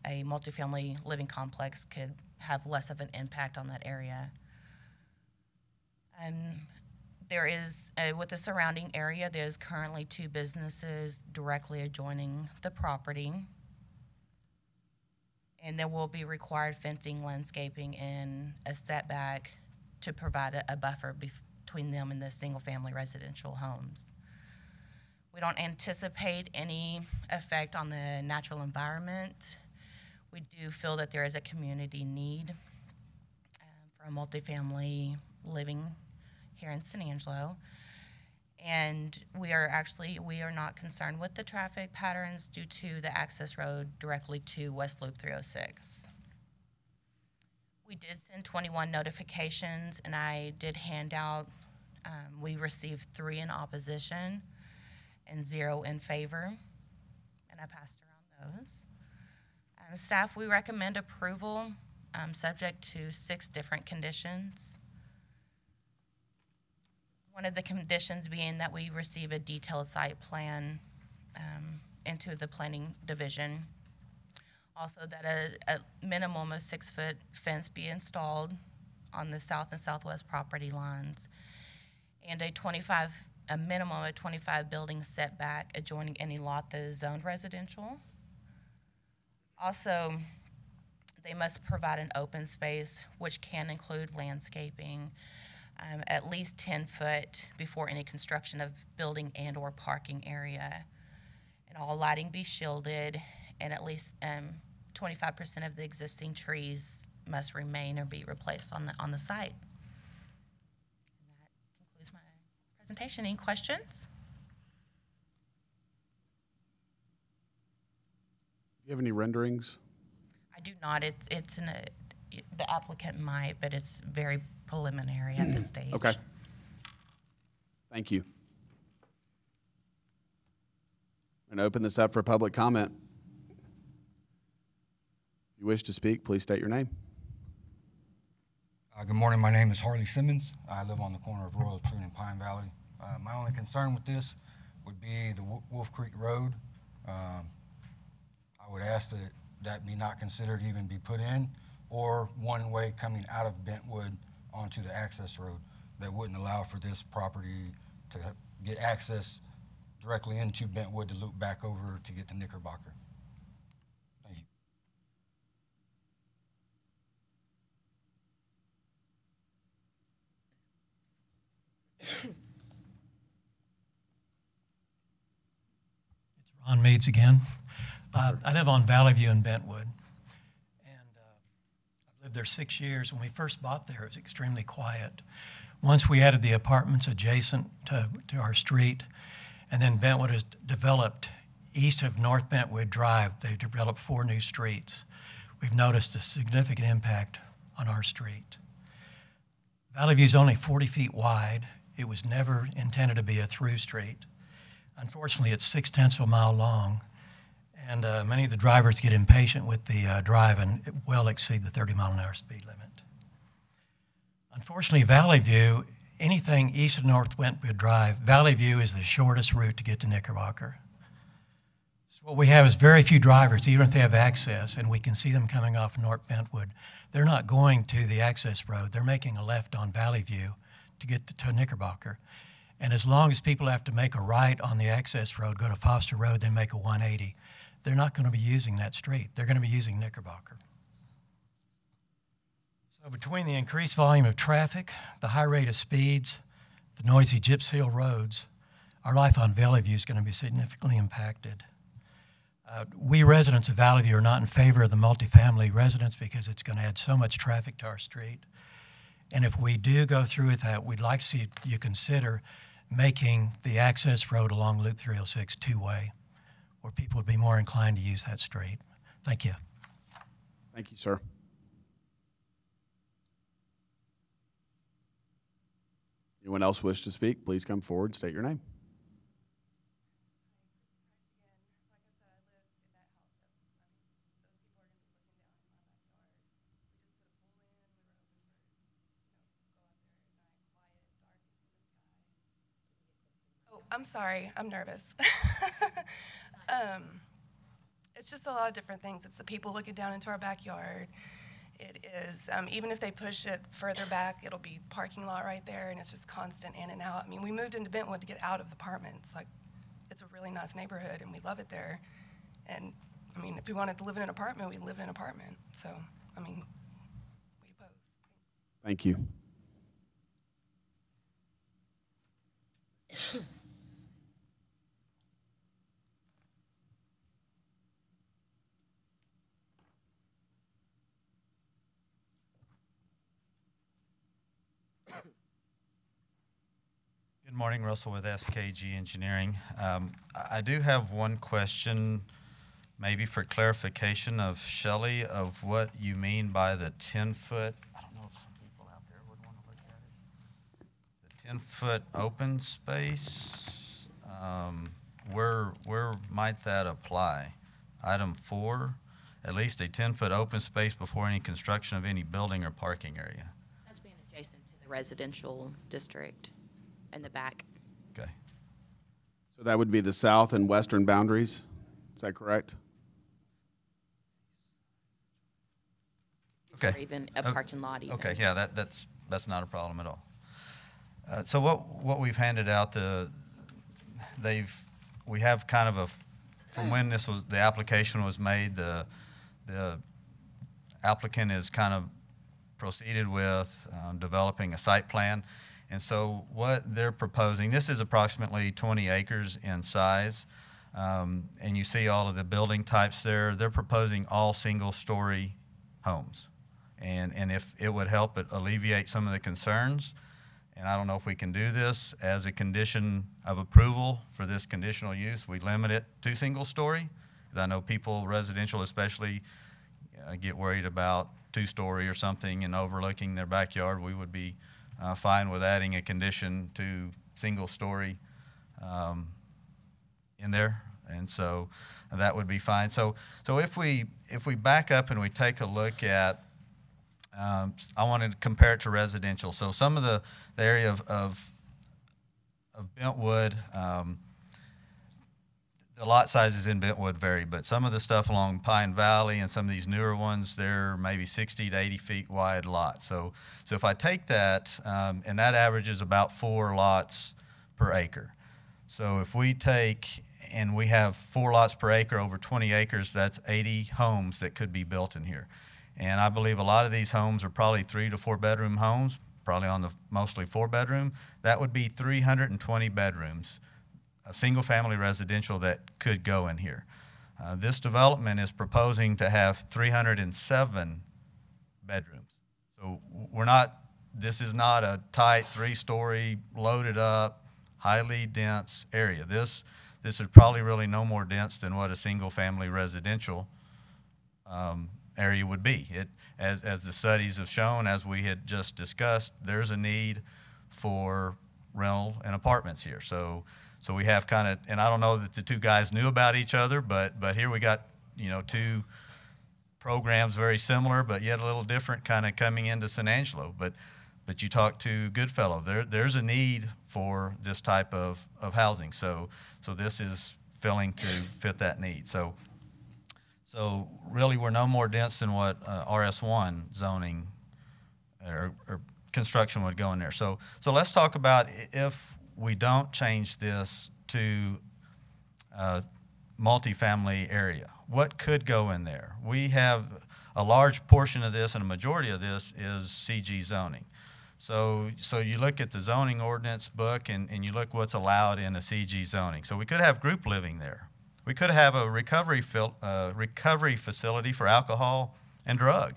multifamily living complex could have less of an impact on that area. There is, with the surrounding area, there's currently 2 businesses directly adjoining the property. And there will be required fencing, landscaping, and a setback to provide a buffer between them and the single-family residential homes. We don't anticipate any effect on the natural environment. We do feel that there is a community need for a multifamily living here in San Angelo. And we are not concerned with the traffic patterns due to the access road directly to West Loop 306. We did send 21 notifications, and I did hand out, we received 3 in opposition and 0 in favor, and I passed around those. Staff, we recommend approval subject to 6 different conditions. One of the conditions being that we receive a detailed site plan into the planning division. Also, that a minimum of 6-foot fence be installed on the south and southwest property lines, and a minimum of 25 building setback adjoining any lot that is zoned residential. Also, they must provide an open space, which can include landscaping, at least 10 foot before any construction of building and or parking area. And all lighting be shielded, and at least 25% of the existing trees must remain or be replaced on the site. And that concludes my presentation. Any questions? Do you have any renderings? I do not. The applicant might, but it's very preliminary at this stage. Okay. Thank you. I'm going to open this up for public comment. If you wish to speak, please state your name. Good morning. My name is Harley Simmons. I live on the corner of Royal Tree and Pine Valley. My only concern with this would be the Wolf Creek Road. I would ask that that be not considered even be put in, or one way coming out of Bentwood onto the access road that wouldn't allow for this property to get access directly into Bentwood to loop back over to get to Knickerbocker. Thank you. It's Ron Meads again. I live on Valley View in Bentwood, and I've lived there 6 years. When we first bought there, it was extremely quiet. Once we added the apartments adjacent to our street, and then Bentwood has developed east of North Bentwood Drive. They've developed 4 new streets. We've noticed a significant impact on our street. Valley View is only 40 feet wide. It was never intended to be a through street. Unfortunately, it's 0.6 of a mile long, and many of the drivers get impatient with the drive and it well exceed the 30-mile-an-hour speed limit. Unfortunately, Valley View, anything east of North Bentwood Drive, Valley View is the shortest route to get to Knickerbocker. What we have is very few drivers, even if they have access, and we can see them coming off North Bentwood. They're not going to the access road. They're making a left on Valley View to get to Knickerbocker. And as long as people have to make a right on the access road, go to Foster Road, then make a 180, they're not going to be using that street. They're going to be using Knickerbocker. So between the increased volume of traffic, the high rate of speeds, the noisy gypsy hill roads, our life on Valley View is going to be significantly impacted. We residents of Valley View are not in favor of the multifamily residence because it's going to add so much traffic to our street. And if we do go through with that, we'd like to see you consider making the access road along Loop 306 two-way, where people would be more inclined to use that street. Thank you. Thank you, sir. Anyone else wish to speak? Please come forward, state your name. I'm sorry, I'm nervous. It's just a lot of different things. It's the people looking down into our backyard. It is, even if they push it further back, it'll be parking lot right there, and it's just constant in and out. I mean, we moved into Bentwood to get out of the apartments. Like, it's a really nice neighborhood, and we love it there. And, I mean, if we wanted to live in an apartment, we live in an apartment. So, I mean, we oppose. Thank you. Good morning, Russell with SKG Engineering. I do have one question, maybe for clarification of Shelley, of what you mean by the 10-foot. I don't know if some people out there would want to look at it. The 10-foot open space, where might that apply? Item 4, at least a 10-foot open space before any construction of any building or parking area. That's being adjacent to the residential district in the back. Okay. So that would be the south and western boundaries. Is that correct? Okay. Or even a parking lot even. Okay, yeah, that's not a problem at all. So what we've handed out, we have kind of from when the application was made, the applicant has kind of proceeded with developing a site plan. And so what they're proposing, this is approximately 20 acres in size, and you see all of the building types there. They're proposing all single-story homes. And if it would help alleviate some of the concerns, and I don't know if we can do this as a condition of approval for this conditional use, we limit it to single-story, because I know people, residential especially, get worried about two-story or something and overlooking their backyard. We would be fine with adding a condition to single-story in there, and so that would be fine. So if we back up and we take a look at, I wanted to compare it to residential. So some of the area of Bentwood, the lot sizes in Bentwood vary, but some of the stuff along Pine Valley and some of these newer ones, they're maybe 60 to 80 feet wide lots. So if I take that, and that averages about 4 lots per acre. So if we take, and we have 4 lots per acre over 20 acres, that's 80 homes that could be built in here. And I believe a lot of these homes are probably 3 to 4 bedroom homes, probably on the mostly 4 bedroom. That would be 320 bedrooms of single-family residential that could go in here. This development is proposing to have 307 bedrooms. So this is not a tight 3-story, loaded up, highly dense area. This is probably really no more dense than what a single-family residential area would be. As the studies have shown, as we had just discussed, there's a need for rental and apartments here. So we have kind of, and I don't know that the two guys knew about each other, but here we got, two programs very similar, but yet a little different kind of coming into San Angelo. But you talk to Goodfellow, there's a need for this type of housing. So this is failing to fit that need. So really, we're no more dense than what RS1 zoning or construction would go in there. So let's talk about if we don't change this to multifamily area. What could go in there? We have a large portion of this, and a majority of this is CG zoning. So you look at the zoning ordinance book and you look what's allowed in a CG zoning. So we could have group living there. We could have a recovery facility for alcohol and drug.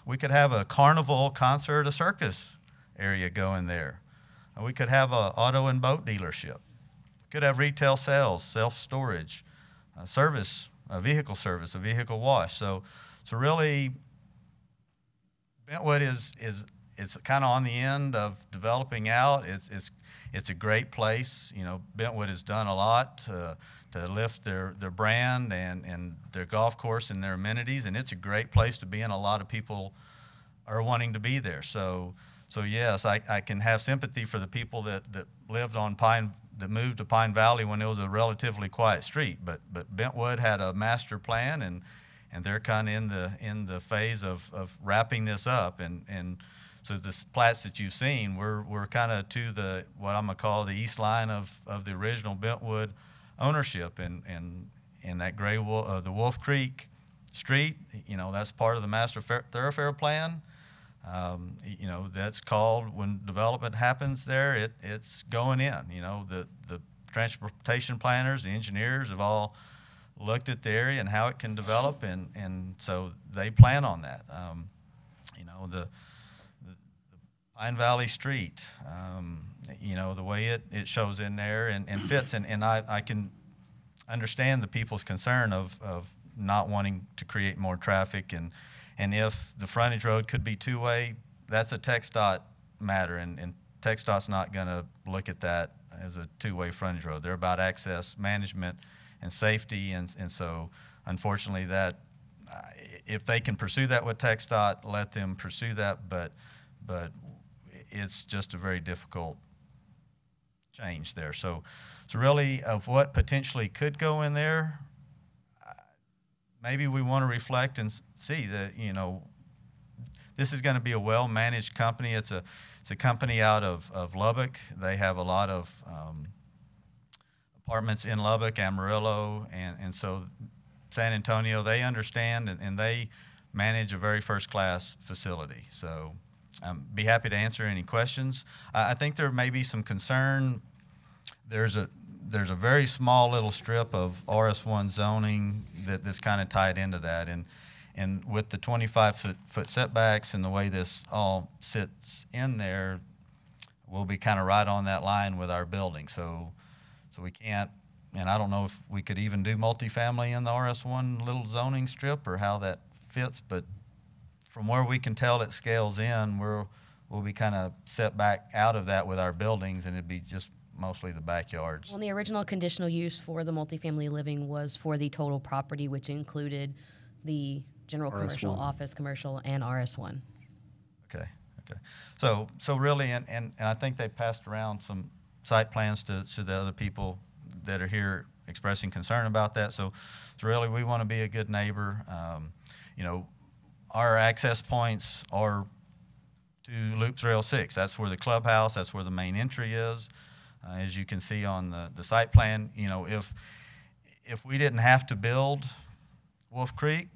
We could have a carnival, concert, a circus area go in there. We could have a auto and boat dealership. We could have retail sales, self-storage, service, a vehicle wash. So really, Bentwood is kind of on the end of developing out. It's a great place. You know, Bentwood has done a lot to lift their brand and their golf course and their amenities, and it's a great place to be, and a lot of people are wanting to be there. So yes, I can have sympathy for the people that lived on that moved to Pine Valley when it was a relatively quiet street. But Bentwood had a master plan, and they're kind of in the phase of wrapping this up. And so the plats that you've seen, we're kind of to the what I'm gonna call the east line of the original Bentwood ownership, and that the Wolf Creek Street. You know, that's part of the master thoroughfare plan. You know, that's called, when development happens there, it's going in. You know, the transportation planners, the engineers have all looked at the area and how it can develop, and so they plan on that. You know, the Pine Valley Street, you know, the way it shows in there and fits, and I can understand the people's concern of not wanting to create more traffic, and if the frontage road could be two-way, that's a TxDOT matter, and TxDOT's not going to look at that as a two-way frontage road. They're about access management and safety, and so unfortunately that if they can pursue that with TxDOT, let them pursue that, but it's just a very difficult change there. So really, of what potentially could go in there, maybe we want to reflect and see that, you know, this is going to be a well-managed company. It's a company out of Lubbock. They have a lot of apartments in Lubbock, Amarillo, and so San Antonio. They understand, and they manage a very first-class facility. So be happy to answer any questions. I think there may be some concern. There's a very small little strip of RS1 zoning that's kind of tied into that, and with the 25-foot setbacks and the way this all sits in there, we'll be kind of right on that line with our building. So we can't, and I don't know if we could even do multifamily in the RS1 little zoning strip or how that fits, but from where we can tell it scales in, we'll be kind of set back out of that with our buildings, and it'd be just mostly the backyards. Well, the original conditional use for the multifamily living was for the total property, which included the general commercial, office commercial, and RS1. Okay. So really, and I think they passed around some site plans to the other people that are here expressing concern about that. So really, we want to be a good neighbor. You know, our access points are to Loop 306. That's where the clubhouse, that's where the main entry is. As you can see on the site plan, you know, if we didn't have to build Wolf Creek,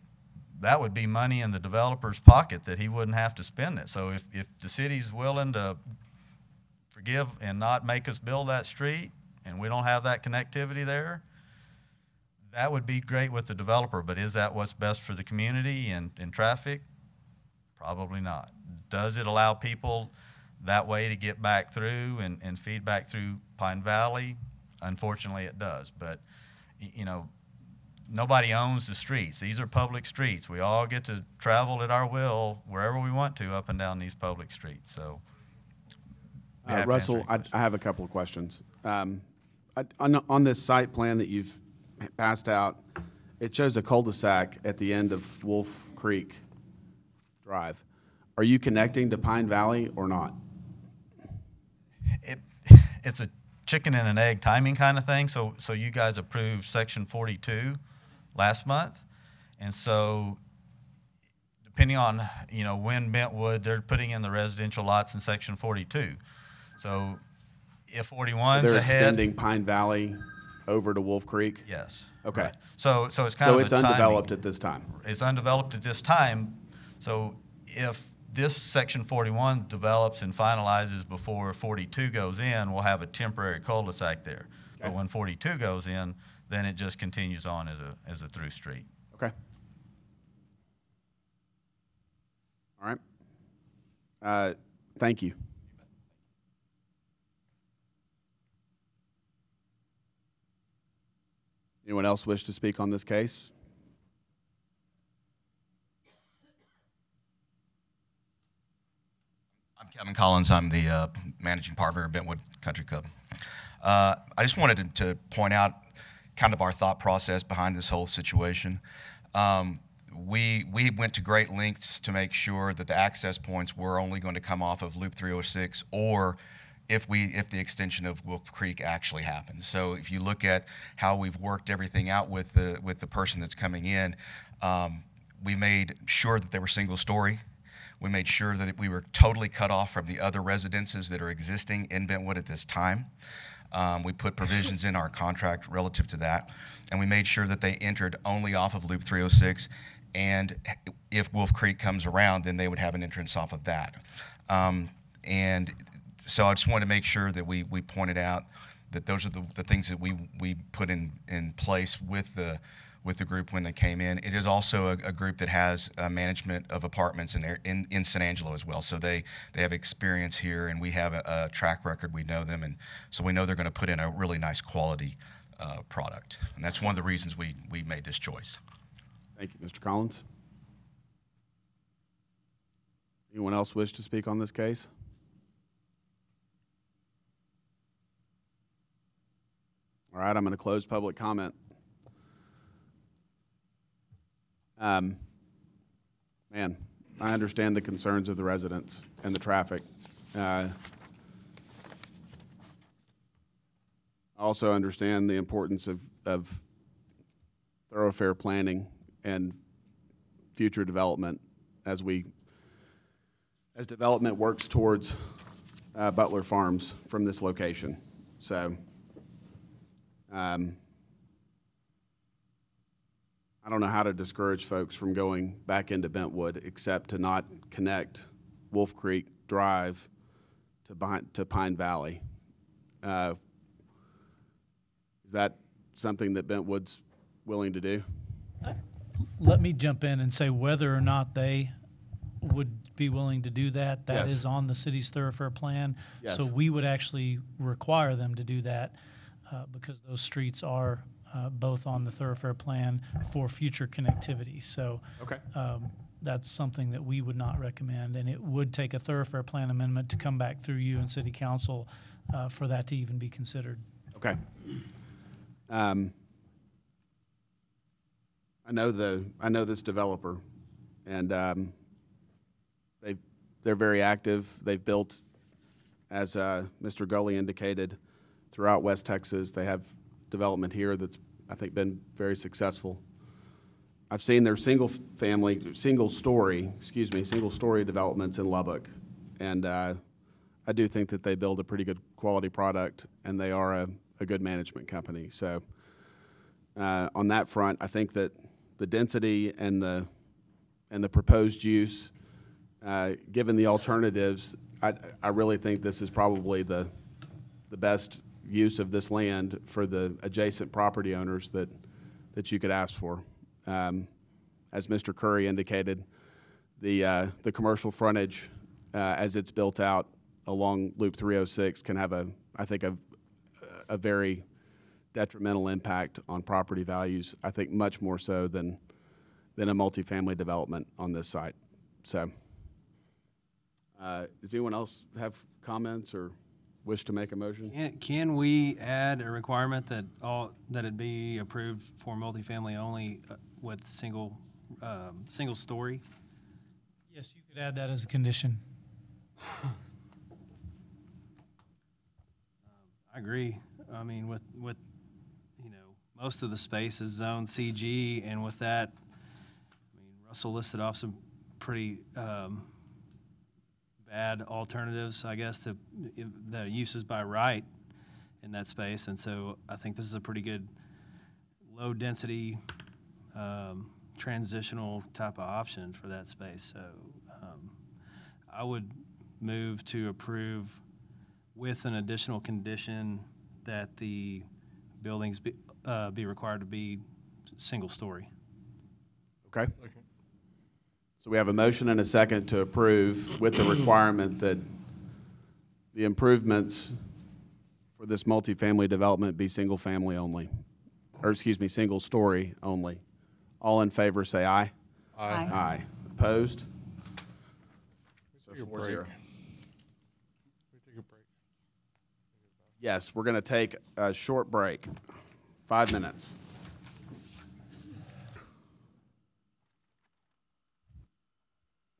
that would be money in the developer's pocket that he wouldn't have to spend it. So if the city's willing to forgive and not make us build that street, and we don't have that connectivity there, that would be great with the developer. But is that what's best for the community and traffic? Probably not. Does it allow people that way to get back through and feed back through Pine Valley? Unfortunately, it does. But, you know, nobody owns the streets. These are public streets. We all get to travel at our will wherever we want to up and down these public streets. So, Russell, I have a couple of questions. On this site plan that you've passed out, it shows a cul-de-sac at the end of Wolf Creek Drive. Are you connecting to Pine Valley or not? chicken and an egg timing kind of thing. So you guys approved Section 42 last month. And so depending on, you know, when Bentwood, they're putting in the residential lots in Section 42. So if 41's They're ahead. extending Pine Valley over to Wolf Creek? Yes. Okay. Right. So it's kind of it's a timing. undeveloped at this time? It's undeveloped at this time. So if this Section 41 develops and finalizes before 42 goes in, we'll have a temporary cul-de-sac there. Okay. But when 42 goes in, then it just continues on as a through street. Okay. All right. Thank you. Anyone else wish to speak on this case? I'm Kevin Collins. I'm the managing partner of Bentwood Country Club. I just wanted to point out kind of our thought process behind this whole situation. We went to great lengths to make sure that the access points were only going to come off of Loop 306, or if the extension of Wolf Creek actually happens. So if you look at how we've worked everything out with the person that's coming in, we made sure that they were single story. We made sure that we were totally cut off from the other residences that are existing in Bentwood at this time. We put provisions in our contract relative to that, and we made sure that they entered only off of Loop 306, and if Wolf Creek comes around, then they would have an entrance off of that. And so I just wanted to make sure that we pointed out that those are the things that we put in place with the group when they came in. It is also a group that has management of apartments in San Angelo as well. So they have experience here, and we have a track record. We know them, and so we know they're going to put in a really nice quality product. And that's one of the reasons we made this choice. Thank you, Mr. Collins. Anyone else wish to speak on this case? All right, I'm going to close public comment. Man, I understand the concerns of the residents and the traffic. I also understand the importance of thoroughfare planning and future development as development works towards Butler Farms from this location. So I don't know how to discourage folks from going back into Bentwood except to not connect Wolf Creek Drive to Pine Valley. Is that something that Bentwood's willing to do? Let me jump in and say whether or not they would be willing to do that. That Yes. is on the city's thoroughfare plan. Yes. So we would actually require them to do that because those streets are both on the thoroughfare plan for future connectivity. So okay. That's something that we would not recommend, and it would take a thoroughfare plan amendment to come back through you and city council for that to even be considered. Okay. I know this developer, and they're very active. They've built, as Mr. Gully indicated, throughout West Texas. They have development here that's, I think, been very successful. I've seen their single story developments in Lubbock, and I do think that they build a pretty good quality product, and they are a good management company. So on that front, I think that the density and the proposed use, given the alternatives, I really think this is probably the best use of this land for the adjacent property owners that you could ask for. As Mr. Curry indicated, the commercial frontage, as it's built out along Loop 306, can have I think a very detrimental impact on property values. I think much more so than a multifamily development on this site. So, does anyone else have comments or wish to make a motion? Can we add a requirement that it be approved for multifamily only with single story? Yes, you could add that as a condition. I agree. I mean, with you know, most of the space is zone CG, and with that, I mean, Russell listed off some pretty bad alternatives, I guess, to the uses by right in that space. And so I think this is a pretty good low density transitional type of option for that space. So I would move to approve with an additional condition that the buildings be required to be single story. Okay. So we have a motion and a second to approve with the requirement that the improvements for this multifamily development be single family only, or excuse me, single story only. All in favor say aye. Aye. Aye. Opposed? So Take a 4-0. break. We take a break. Yes, we're going to take a short break, 5 minutes.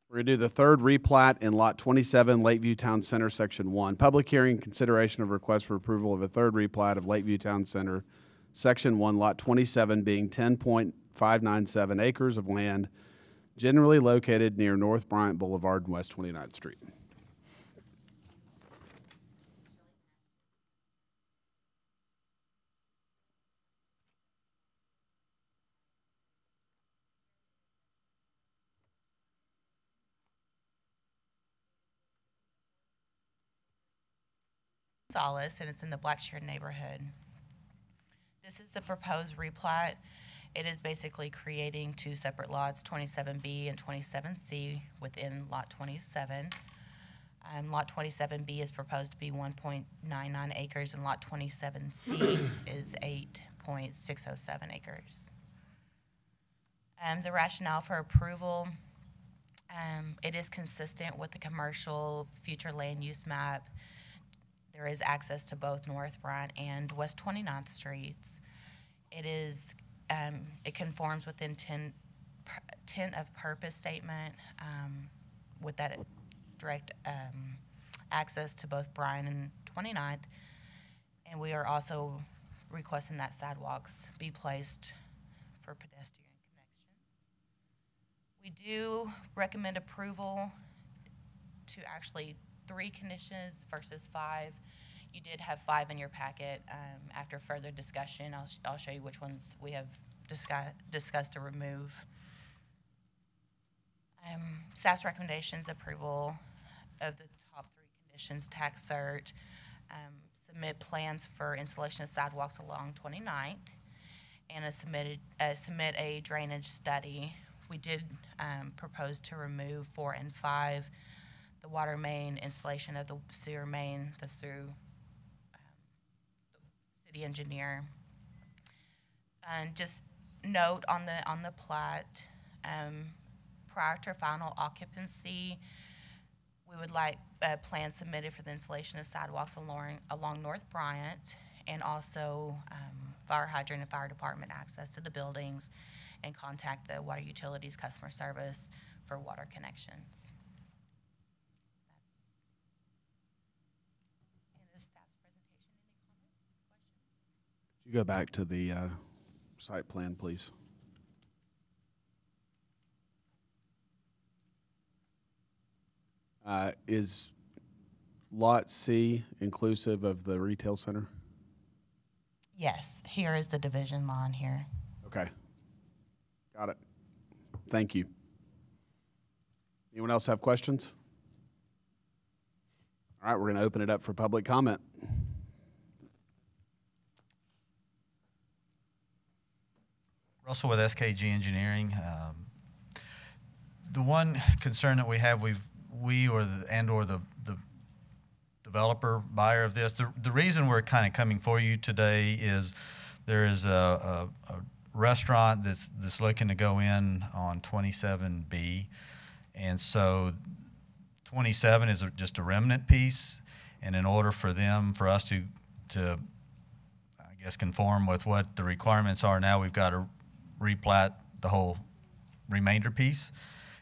We're going to do the third replat in Lot 27, Lakeview Town Center, Section 1. Public hearing, consideration of request for approval of a third replat of Lakeview Town Center, Section 1, Lot 27 being 10.597 acres of land generally located near North Bryant Boulevard and West 29th Street. Gonzales, and it's in the Blackshear neighborhood. This is the proposed replat. It is basically creating two separate lots, 27B and 27C, within Lot 27. Lot 27B is proposed to be 1.99 acres, and Lot 27C is 8.607 acres. The rationale for approval, it is consistent with the commercial future land use map. There is access to both North Bryant and West 29th Streets. It is, it conforms with the intent of purpose statement with that direct access to both Bryant and 29th. And we are also requesting that sidewalks be placed for pedestrian connections. We do recommend approval to actually 3 conditions versus 5. You did have 5 in your packet. After further discussion, I'll show you which ones we have discussed to remove. Staff's recommendations: approval of the top 3 conditions, tax cert, submit plans for installation of sidewalks along 29th, and submit a drainage study. We did propose to remove 4 and 5. The water main, installation of the sewer main, that's through the city engineer. And just note on the plat, prior to final occupancy, we would like a plan submitted for the installation of sidewalks along North Bryant, and also fire hydrant and fire department access to the buildings, and contact the water utilities customer service for water connections. Could you go back to the site plan, please? Is Lot C inclusive of the retail center? Yes, here is the division line here. Okay. Got it. Thank you. Anyone else have questions? All right, we're going to open it up for public comment. Russell with SKG Engineering. The one concern that we have, we or the developer buyer of this, the reason we're kind of coming for you today is there is a restaurant that's looking to go in on 27B, and so 27 is just a remnant piece, and in order for us to I guess conform with what the requirements are now, we've got to replat the whole remainder piece.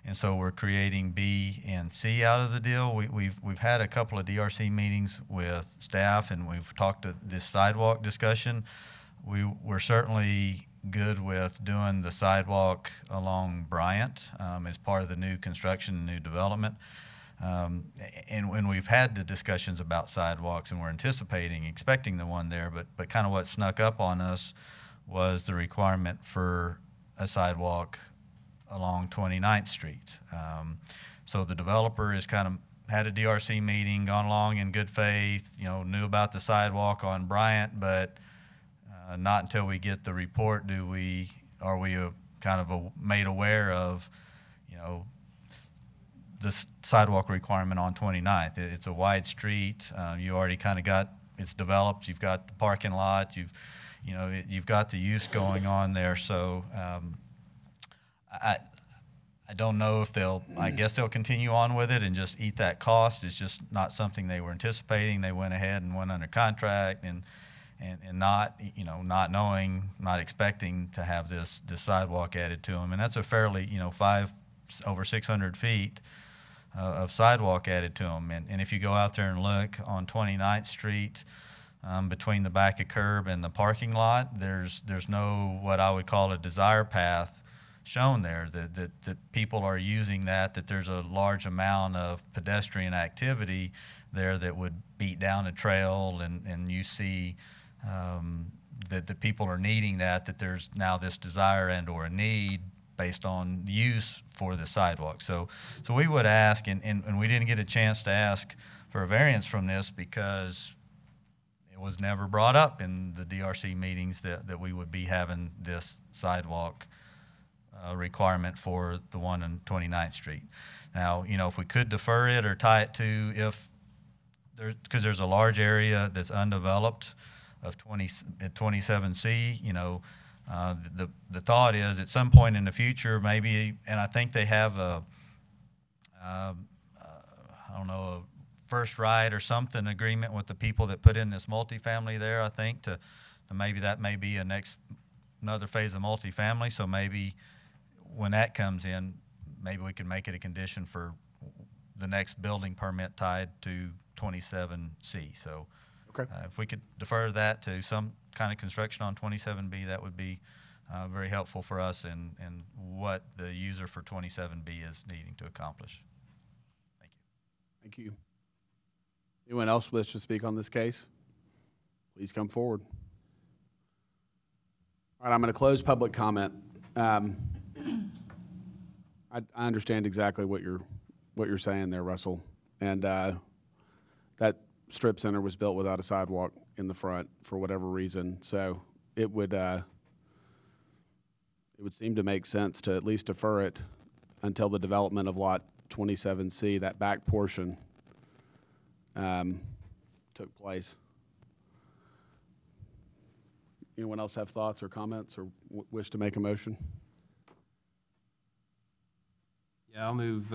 And so we're creating B and C out of the deal. We've had a couple of DRC meetings with staff, and we've talked to this sidewalk discussion. We're certainly good with doing the sidewalk along Bryant as part of the new construction and new development. And when we've had the discussions about sidewalks, and we're expecting the one there, but kind of what snuck up on us was the requirement for a sidewalk along 29th Street. So the developer has kind of had a DRC meeting, gone along in good faith, knew about the sidewalk on Bryant, but not until we get the report are we kind of made aware of, the sidewalk requirement on 29th. It's a wide street. You already kind of it's developed. You've got the parking lot. You've got the use going on there. So I don't know if I guess they'll continue on with it and just eat that cost. It's just not something they were anticipating. They went ahead and went under contract and not, not knowing, not expecting to have this sidewalk added to them. And that's a fairly, over 600 feet of sidewalk added to them. And if you go out there and look on 29th Street, between the back of curb and the parking lot, there's no, what I would call a desire path shown there, that people are using that there's a large amount of pedestrian activity there that would beat down a trail, and you see that the people are needing that there's now this desire and or a need based on use for the sidewalk. So we would ask, and we didn't get a chance to ask for a variance from this because it was never brought up in the DRC meetings that we would be having this sidewalk requirement for the one on 29th Street. Now, if we could defer it or tie it to because there's a large area that's undeveloped at 27C, the thought is at some point in the future, maybe, and I think they have a first right or something agreement with the people that put in this multifamily there, I think, to maybe that may be another phase of multifamily. So maybe when that comes in, maybe we can make it a condition for the next building permit tied to 27C. So okay. If we could defer that to some kind of construction on 27B, that would be very helpful for us and what the user for 27B is needing to accomplish. Thank you. Thank you. Anyone else wish to speak on this case? Please come forward. All right, I'm going to close public comment. I understand exactly what you're saying there, Russell, and that strip center was built without a sidewalk in the front for whatever reason. So it would seem to make sense to at least defer it until the development of lot 27C, that back portion, took place. Anyone else have thoughts or comments or wish to make a motion? Yeah, I'll move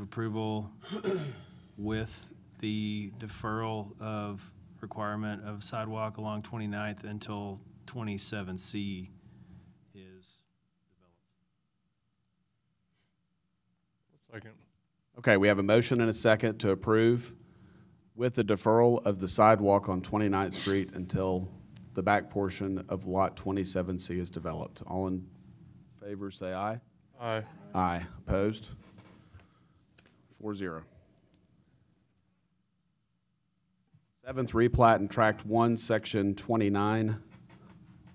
approval with the deferral of requirement of sidewalk along 29th until 27C is developed. Second. Okay, we have a motion and a second to approve with the deferral of the sidewalk on 29th Street until the back portion of lot 27C is developed. All in favor say aye. Aye. Aye. Opposed? 4-0. Seventh replat in Tract 1, Section 29,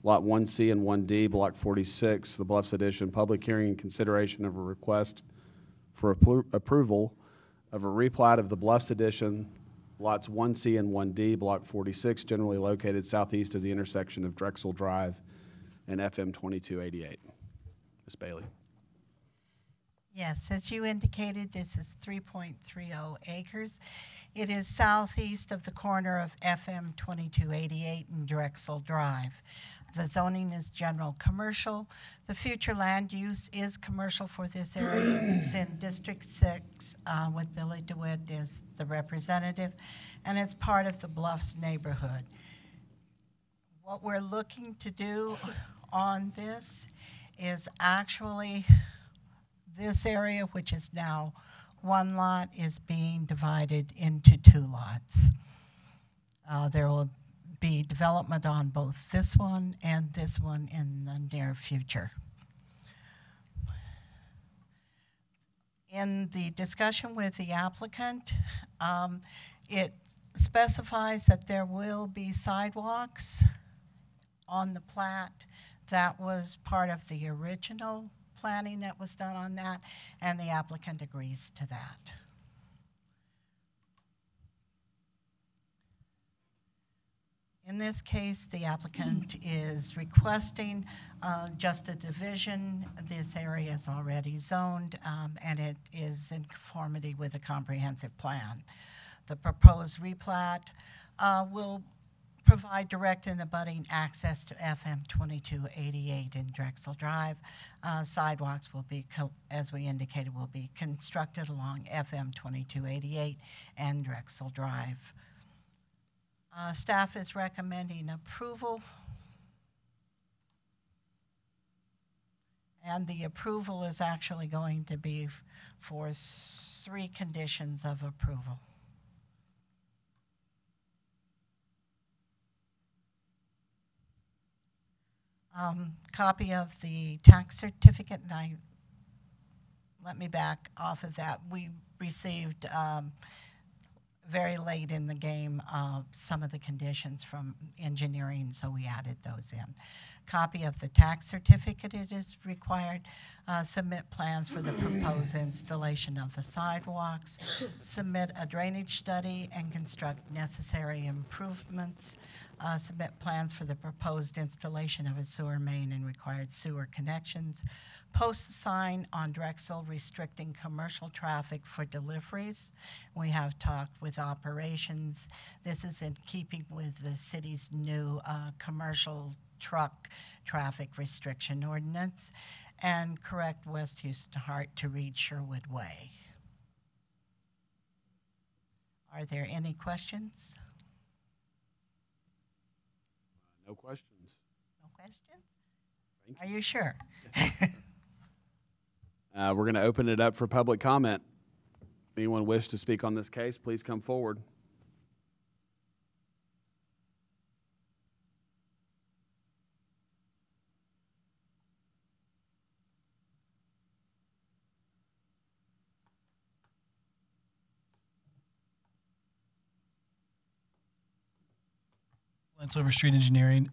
Lot 1C and 1D, Block 46, the Bluffs Edition. Public hearing and consideration of a request for approval of a replat of the Bluffs Edition, Lots 1C and 1D, Block 46, generally located southeast of the intersection of Drexel Drive and FM 2288. Ms. Bailey. Yes, as you indicated, this is 3.30 acres. It is southeast of the corner of FM 2288 and Drexel Drive. The zoning is general commercial. The future land use is commercial for this area. It's in District 6 with Billy DeWitt as the representative, and it's part of the Bluffs neighborhood. What we're looking to do on this is actually this area, which is now one lot, is being divided into 2 lots. There will be development on both this one and this one in the near future. In the discussion with the applicant, it specifies that there will be sidewalks on the plat. That was part of the original planning that was done on that, and the applicant agrees to that. In this case, the applicant is requesting just a division. This area is already zoned, and it is in conformity with the comprehensive plan. The proposed replat will provide direct and abutting access to FM 2288 in Drexel Drive. Sidewalks will be, as we indicated, will be constructed along FM 2288 and Drexel Drive. Staff is recommending approval, and the approval is actually going to be for 3 conditions of approval. Copy of the tax certificate, and let me back off of that. We received very late in the game some of the conditions from engineering, so we added those in. Copy of the tax certificate, it is required. Submit plans for the proposed installation of the sidewalks. Submit a drainage study and construct necessary improvements. Submit plans for the proposed installation of a sewer main and required sewer connections. Post a sign on Drexel restricting commercial traffic for deliveries. We have talked with operations. This is in keeping with the city's new commercial truck traffic restriction ordinance, and correct West Houston Hart to read Sherwood Way. Are there any questions? No questions. No questions? Are you sure? We're going to open it up for public comment. Anyone wish to speak on this case, please come forward. It's over street engineering.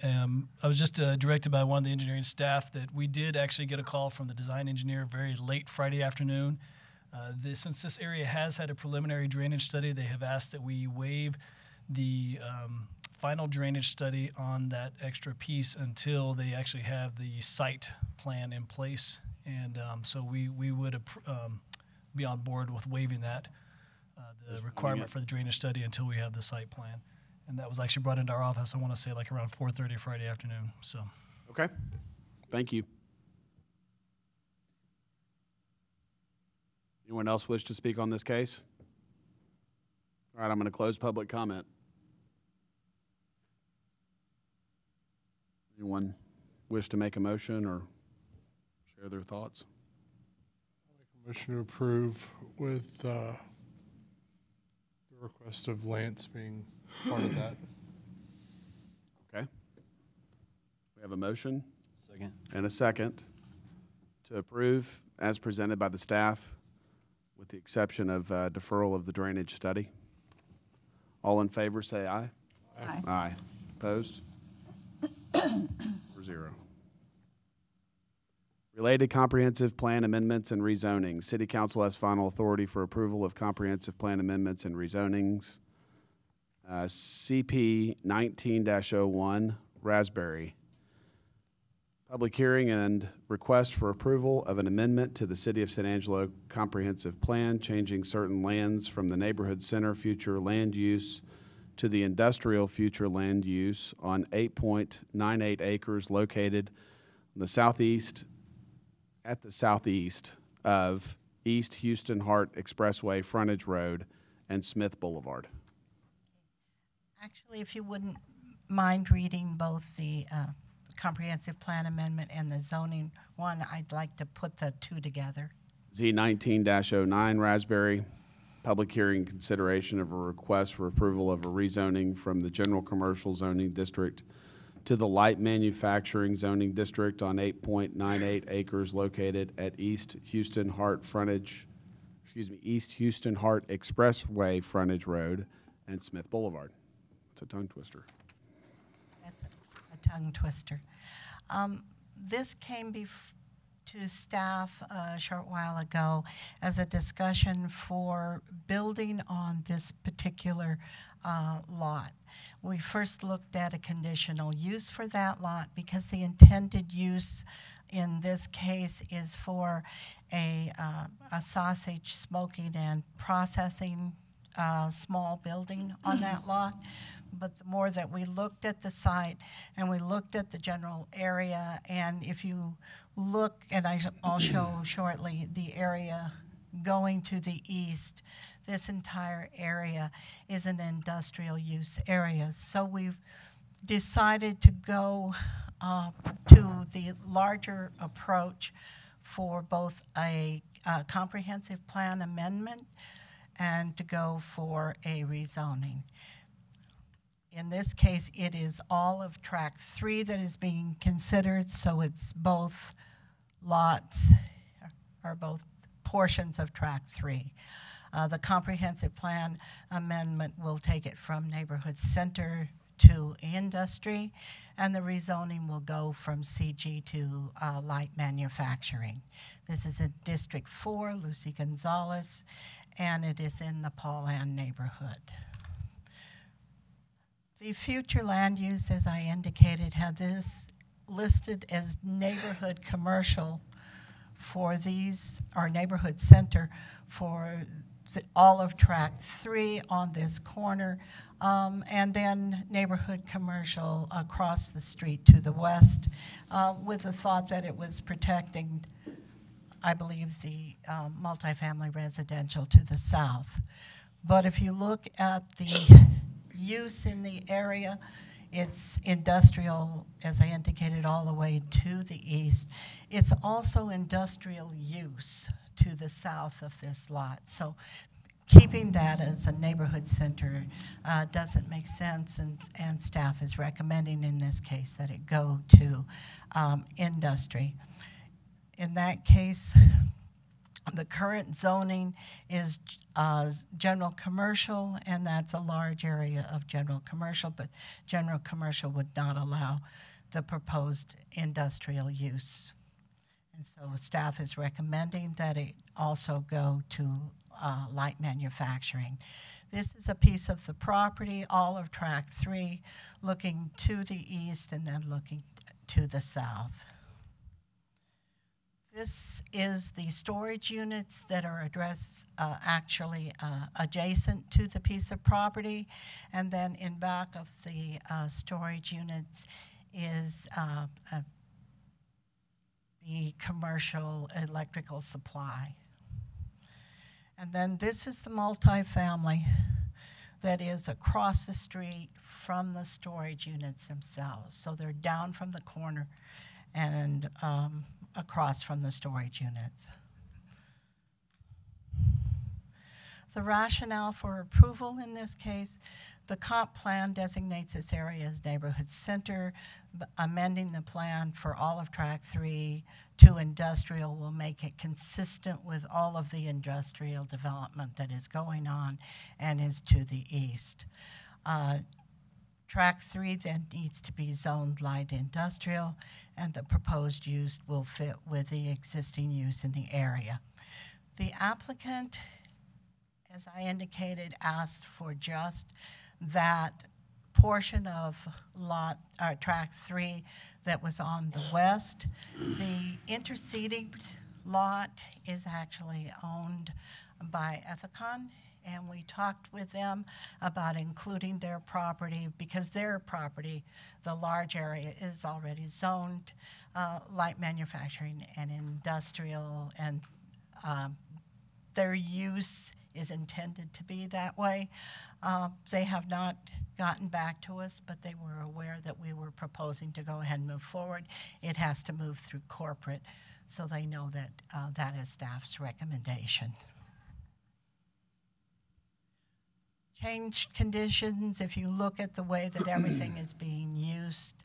I was just directed by one of the engineering staff that we did actually get a call from the design engineer very late Friday afternoon. Since this area has had a preliminary drainage study, they have asked that we waive the final drainage study on that extra piece until they actually have the site plan in place. And so we would be on board with waiving that, the requirement for the drainage study until we have the site plan. And that was actually brought into our office, I want to say, like around 4:30 Friday afternoon. So. Okay. Thank you. Anyone else wish to speak on this case? All right, I'm going to close public comment. Anyone wish to make a motion or share their thoughts? Motion to approve with the request of Lance being part of that. Okay. We have a motion. Second. And a second to approve as presented by the staff with the exception of deferral of the drainage study. All in favor say aye. Aye. Aye. Opposed? 4-0. Related comprehensive plan amendments and rezonings. City Council has final authority for approval of comprehensive plan amendments and rezonings. CP 19-01, Raspberry. Public hearing and request for approval of an amendment to the City of San Angelo Comprehensive Plan, changing certain lands from the neighborhood center future land use to the industrial future land use on 8.98 acres located in the southeast, at the southeast of East Houston Hart Expressway Frontage Road and Smith Boulevard. Actually, if you wouldn't mind reading both the comprehensive plan amendment and the zoning one, I'd like to put the two together. Z19-09 Raspberry, public hearing consideration of a request for approval of a rezoning from the general commercial zoning district to the light manufacturing zoning district on 8.98 acres located at East Houston Hart Expressway frontage road and Smith Boulevard. It's a tongue twister. That's a tongue twister. This came to staff a short while ago as a discussion for building on this particular lot. We first looked at a conditional use for that lot because the intended use in this case is for a sausage smoking and processing small building on that lot. But the more that we looked at the site and we looked at the general area, and if you look, and I'll show shortly, the area going to the east, this entire area is an industrial use area. So we've decided to go to the larger approach for both a comprehensive plan amendment and to go for a rezoning. In this case, it is all of Tract 3 that is being considered, so it's both lots, or both portions of Tract 3. The comprehensive plan amendment will take it from neighborhood center to industry, and the rezoning will go from CG to light manufacturing. This is in District 4, Lucy Gonzalez, and it is in the Paul Ann neighborhood. The future land use, as I indicated, have this listed as neighborhood commercial for these, or neighborhood center for all of Tract 3 on this corner, and then neighborhood commercial across the street to the west, with the thought that it was protecting, I believe, the multifamily residential to the south. But if you look at the use in the area, it's industrial, as I indicated, all the way to the east. It's also industrial use to the south of this lot. So keeping that as a neighborhood center doesn't make sense, and staff is recommending in this case that it go to industry. In that case, the current zoning is general commercial, and that's a large area of general commercial, but general commercial would not allow the proposed industrial use. And so staff is recommending that it also go to light manufacturing. This is a piece of the property, all of Tract 3, looking to the east and then looking to the south. This is the storage units that are addressed actually adjacent to the piece of property, and then in back of the storage units is the commercial electrical supply. And then this is the multifamily that is across the street from the storage units themselves. So they're down from the corner and across from the storage units. The rationale for approval in this case, the comp plan designates this area as neighborhood center. Amending the plan for all of Tract 3 to industrial will make it consistent with all of the industrial development that is going on and is to the east. Tract 3 then needs to be zoned light industrial, and the proposed use will fit with the existing use in the area. The applicant, as I indicated, asked for just that portion of Tract 3 that was on the west. The interceding lot is actually owned by Ethicon, and we talked with them about including their property because their property, the large area, is already zoned light manufacturing and industrial, and their use is intended to be that way. They have not gotten back to us, but they were aware that we were proposing to go ahead and move forward. It has to move through corporate. so they know that that is staff's recommendation. Changed conditions, if you look at the way that everything is being used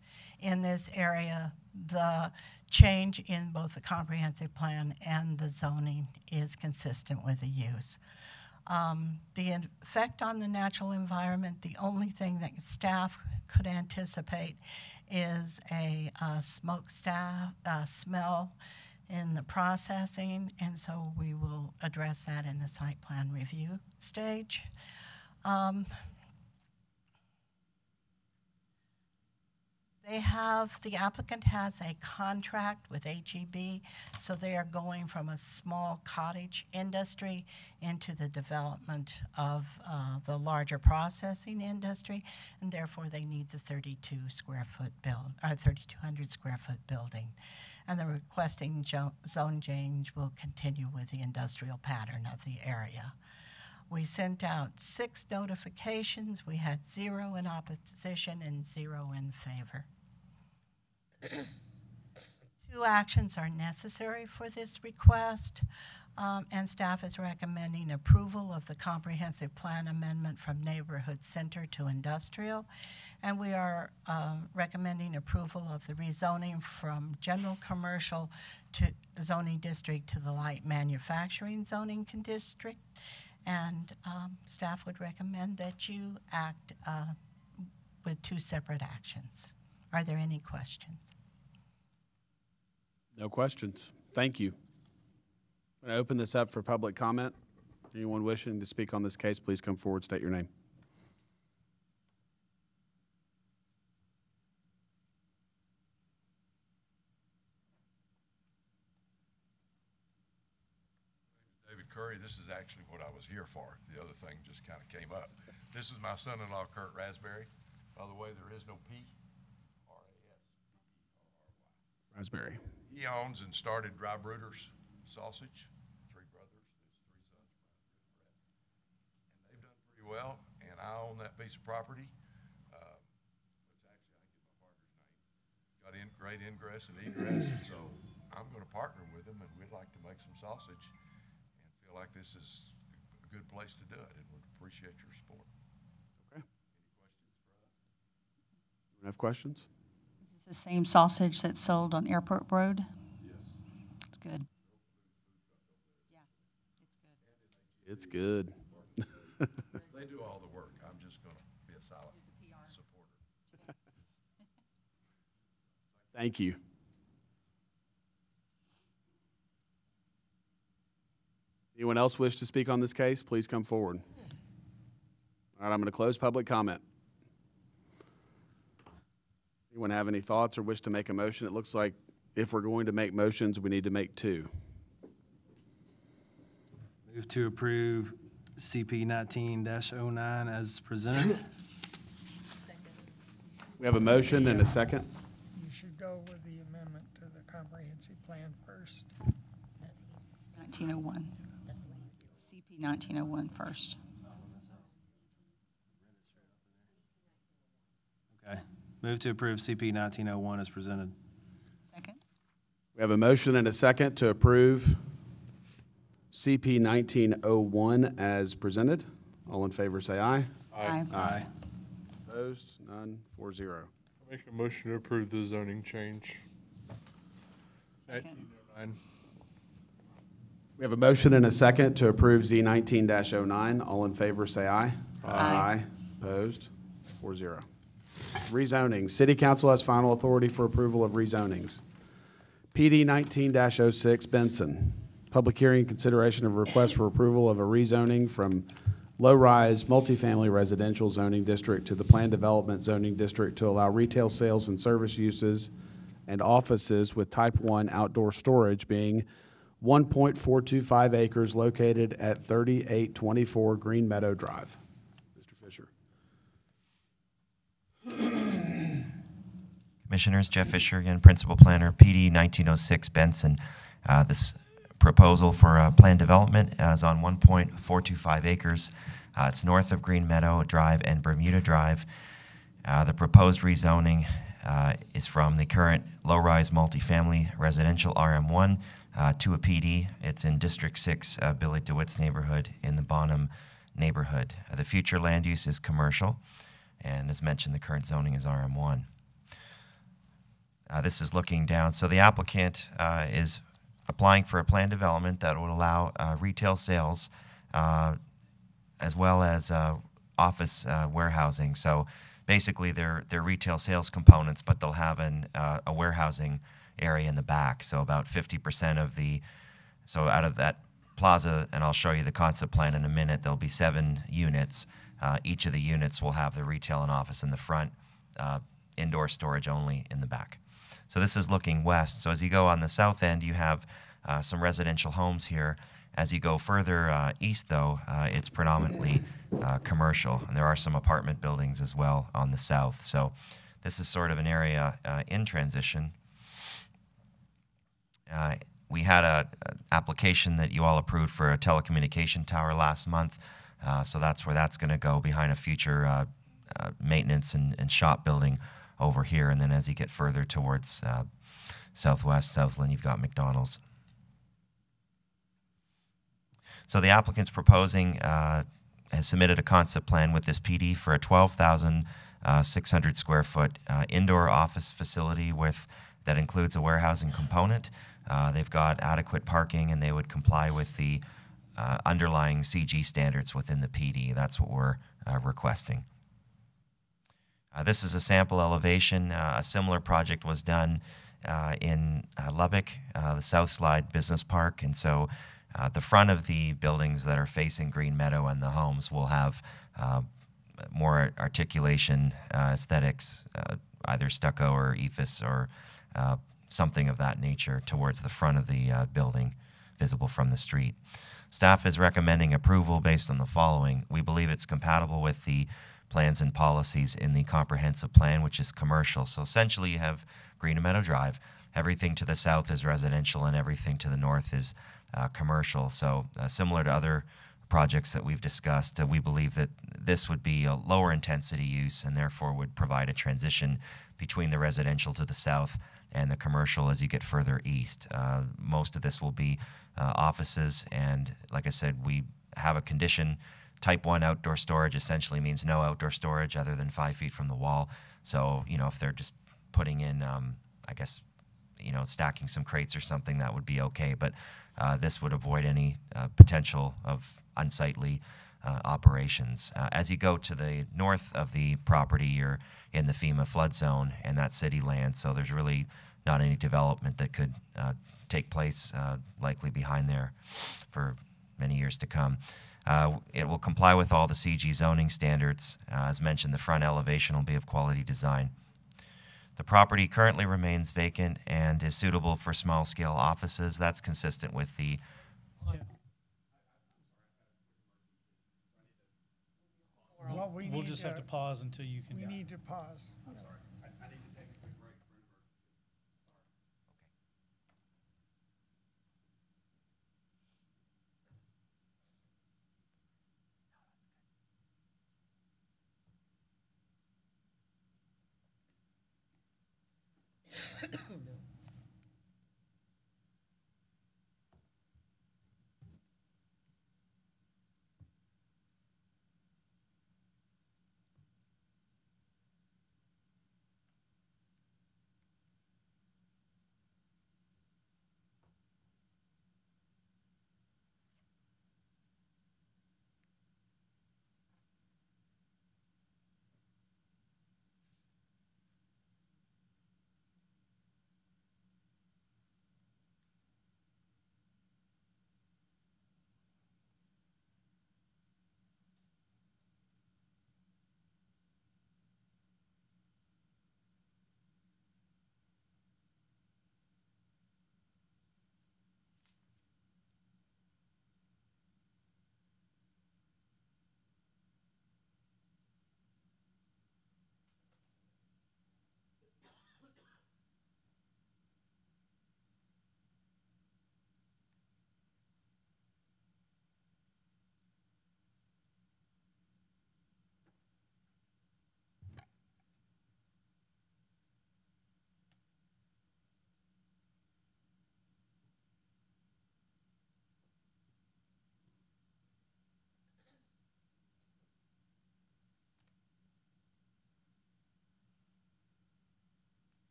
in this area, the change in both the comprehensive plan and the zoning is consistent with the use. The effect on the natural environment, the only thing that staff could anticipate is a smoke smell in the processing, and so we will address that in the site plan review stage. The applicant has a contract with HEB, so they are going from a small cottage industry into the development of the larger processing industry, and therefore they need the 3,200 square foot building. And the requesting zone change will continue with the industrial pattern of the area. We sent out 6 notifications. We had 0 in opposition and 0 in favor. 2 actions are necessary for this request, and staff is recommending approval of the comprehensive plan amendment from neighborhood center to industrial, and we are recommending approval of the rezoning from general commercial to zoning district to the light manufacturing zoning district. And staff would recommend that you act with 2 separate actions. Are there any questions? No questions. Thank you. I'm going to open this up for public comment. Anyone wishing to speak on this case, please come forward, state your name. Curry, this is actually what I was here for. The other thing just kind of came up. This is my son-in-law, Kurt Raspberry. By the way, there is no P, R-A-S. Raspberry. He owns and started Dry Brooders Sausage, 3 brothers, his 3 sons, and they've done pretty well, and I own that piece of property, which actually I can get my partner's name. Got great ingress and egress, so I'm going to partner with him, and we'd like to make some sausage. Like this is a good place to do it, and would appreciate your support. Okay. Any questions for us? Is this the same sausage that's sold on Airport Road? Yes. It's good. Yeah, it's good. They do all the work. I'm just going to be a silent supporter. Thank you. Anyone else wish to speak on this case? Please come forward. All right, I'm going to close public comment. Anyone have any thoughts or wish to make a motion? It looks like if we're going to make motions, we need to make 2. Move to approve CP 19-09 as presented. We have a motion and a second. You should go with the amendment to the comprehensive plan first. 1901. CP 1901 first. Okay. Move to approve CP 1901 as presented. Second. We have a motion and a second to approve CP 1901 as presented. All in favor say aye. Aye. Aye. Opposed? None. 4-0. I make a motion to approve the zoning change. Second. 1909. We have a motion and a second to approve Z19-09. All in favor say aye. Aye. Opposed? 4-0. Rezoning. City Council has final authority for approval of rezonings. PD 19-06 Benson. Public hearing consideration of request for approval of a rezoning from low-rise multifamily residential zoning district to the planned development zoning district to allow retail sales and service uses and offices with type 1 outdoor storage being 1.425 acres located at 3824 Green Meadow Drive. Mr. Fisher. Commissioners, Jeff Fisher again, Principal Planner, PD 1906 Benson. This proposal for planned development is on 1.425 acres. It's north of Green Meadow Drive and Bermuda Drive. The proposed rezoning is from the current low-rise multifamily residential RM1 to a PD. It's in District 6, Billy DeWitt's neighborhood in the Bonham neighborhood. The future land use is commercial, and as mentioned, the current zoning is RM1. This is looking down. So the applicant is applying for a plan development that would allow retail sales as well as office warehousing. So basically, they're retail sales components, but they'll have a warehousing area in the back. So about 50% of so out of that plaza, and I'll show you the concept plan in a minute, there'll be 7 units. Each of the units will have the retail and office in the front, indoor storage only in the back. So this is looking west. So as you go on the south end, you have some residential homes here. As you go further east, though, it's predominantly commercial, and there are some apartment buildings as well on the south. So this is sort of an area in transition. We had an application that you all approved for a telecommunication tower last month, so that's where that's going to go, behind a future maintenance and shop building over here. And then as you get further towards southwest, Southland, you've got McDonald's. So the applicant's proposing, has submitted a concept plan with this PD for a 12,600 square foot indoor office facility that includes a warehousing component. They've got adequate parking, and they would comply with the underlying CG standards within the PD. That's what we're requesting. This is a sample elevation. A similar project was done in Lubbock, the South Slide Business Park, and so the front of the buildings that are facing Green Meadow and the homes will have more articulation, aesthetics, either stucco or ephes or something of that nature towards the front of the building, visible from the street. Staff is recommending approval based on the following. We believe it's compatible with the plans and policies in the comprehensive plan, which is commercial. So essentially you have Green Meadow Drive. Everything to the south is residential, and everything to the north is commercial. So similar to other projects that we've discussed, we believe that this would be a lower intensity use and therefore would provide a transition between the residential to the south and the commercial as you get further east. Most of this will be offices, and like I said, we have a condition. Type 1 outdoor storage essentially means no outdoor storage other than 5 feet from the wall. So, if they're just putting in, I guess, stacking some crates or something, that would be okay. But this would avoid any potential of unsightly operations. As you go to the north of the property, you're in the FEMA flood zone, and that's city land, so there's really not any development that could take place likely behind there for many years to come. It will comply with all the CG zoning standards. As mentioned, the front elevation will be of quality design. The property currently remains vacant and is suitable for small-scale offices. That's consistent with the... We'll just have to pause until you can... We need to pause. I'm sorry. I need to take a quick break for an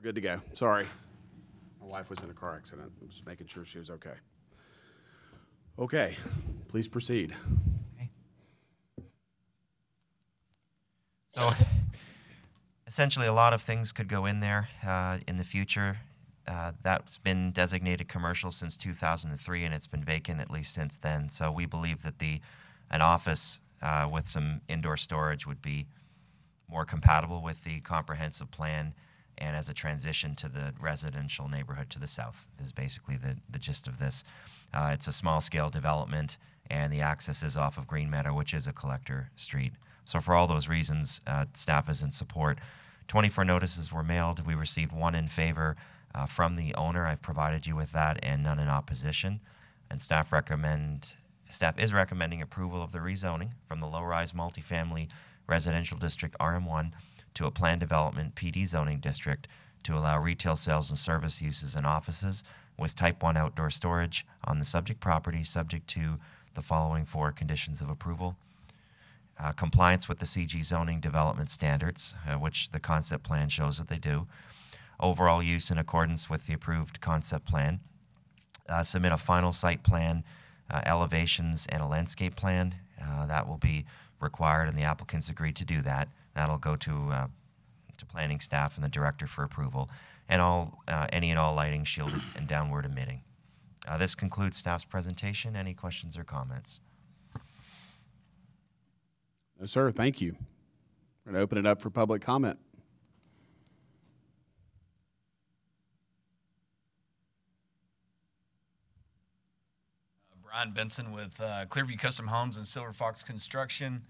We're good to go. Sorry. My wife was in a car accident. I'm just making sure she was okay. Okay, please proceed. So essentially, a lot of things could go in there in the future. That's been designated commercial since 2003, and it's been vacant at least since then. So we believe that an office with some indoor storage would be more compatible with the comprehensive plan and as a transition to the residential neighborhood to the south. This is basically the gist of this. It's a small-scale development, and the access is off of Green Meadow, which is a collector street. So for all those reasons, staff is in support. 24 notices were mailed. We received one in favor from the owner. I've provided you with that, and none in opposition. And staff is recommending approval of the rezoning from the low-rise multifamily residential district RM1 to a planned development PD zoning district to allow retail sales and service uses and offices with type 1 outdoor storage on the subject property, subject to the following 4 conditions of approval. Compliance with the CG zoning development standards, which the concept plan shows that they do. Overall use in accordance with the approved concept plan. Submit a final site plan, elevations, and a landscape plan. That will be required, and the applicants agreed to do that. That'll go to planning staff and the director for approval, and any and all lighting shielded and downward emitting. This concludes staff's presentation. Any questions or comments? No, sir. Thank you. We're going to open it up for public comment. Brian Benson with Clearview Custom Homes and Silver Fox Construction.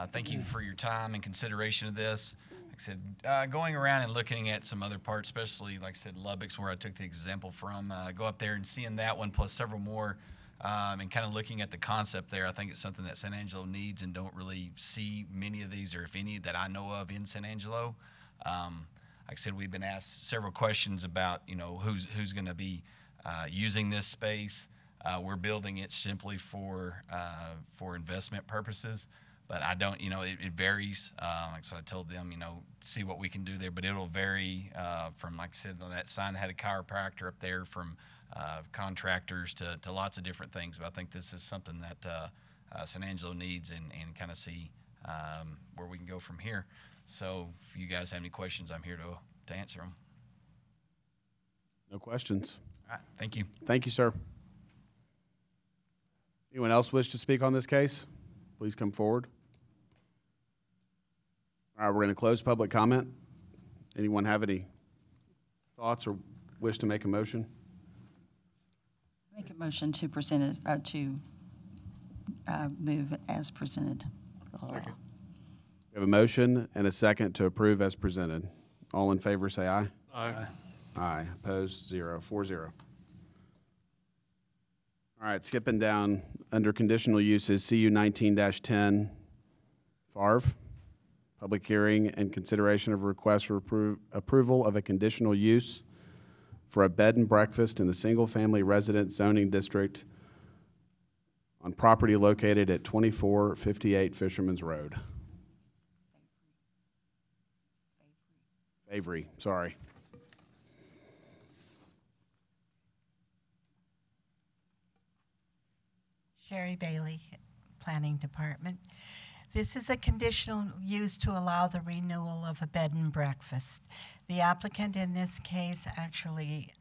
Thank you for your time and consideration of this. Like I said, going around and looking at some other parts, especially, like I said, Lubbock's where I took the example from, go up there and seeing that one plus several more, and kind of looking at the concept there. I think it's something that San Angelo needs and don't really see many of these, or if any, that I know of in San Angelo. Like I said, we've been asked several questions about, who's going to be using this space. We're building it simply for investment purposes, but I don't, it varies. So I told them, see what we can do there, but it'll vary from, like I said, on that sign had a chiropractor up there, from contractors to lots of different things. But I think this is something that San Angelo needs, and kind of see where we can go from here. So if you guys have any questions, I'm here to answer them. No questions. All right, thank you. Thank you, sir. Anyone else wish to speak on this case? Please come forward. All right, we're going to close public comment. Anyone have any thoughts or wish to make a motion? Make a motion to present it, move as presented. Second. We have a motion and a second to approve as presented. All in favor say aye. Aye. Aye. Opposed, 0. 4-0. All right, skipping down under conditional uses, CU 19-10, FARV. Public hearing and consideration of a request for approval of a conditional use for a bed and breakfast in the single-family residence zoning district on property located at 2458 Fisherman's Road. Avery, sorry. Sherry Bailey, Planning Department. This is a conditional use to allow the renewal of a bed and breakfast. The applicant in this case actually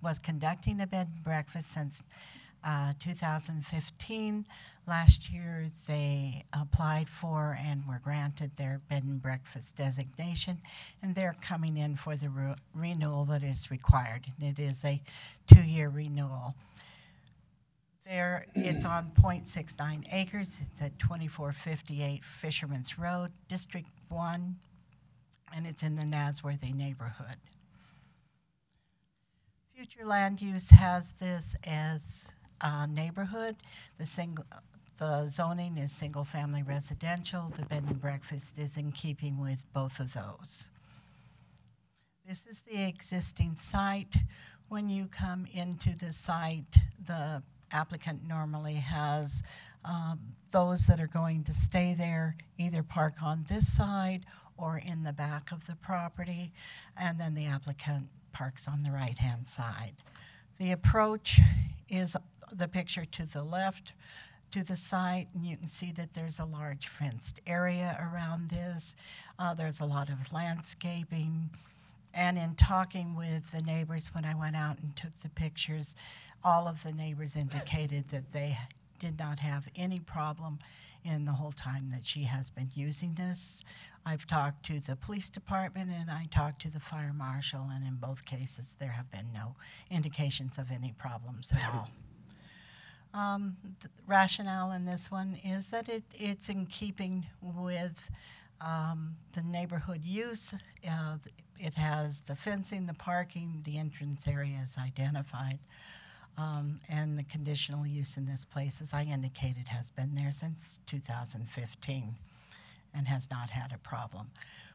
was conducting a bed and breakfast since 2015. Last year they applied for and were granted their bed and breakfast designation, and they're coming in for the renewal that is required, and it is a 2-year renewal. It's on 0.69 acres. It's at 2458 Fisherman's Road, District 1, and it's in the Nasworthy neighborhood. Future land use has this as a neighborhood. The zoning is single-family residential. The bed and breakfast is in keeping with both of those. This is the existing site. When you come into the site, the applicant normally has those that are going to stay there either park on this side or in the back of the property, and then the applicant parks on the right-hand side. The approach is the picture to the left to the site, and you can see that there's a large fenced area around this. There's a lot of landscaping. And in talking with the neighbors when I went out and took the pictures, all of the neighbors indicated that they did not have any problem in the whole time that she has been using this. I've talked to the police department and I talked to the fire marshal, and in both cases there have been no indications of any problems at all. The rationale in this one is that it's in keeping with the neighborhood use. It has the fencing, the parking, the entrance area is identified, and the conditional use in this place, as I indicated, has been there since 2015 and has not had a problem.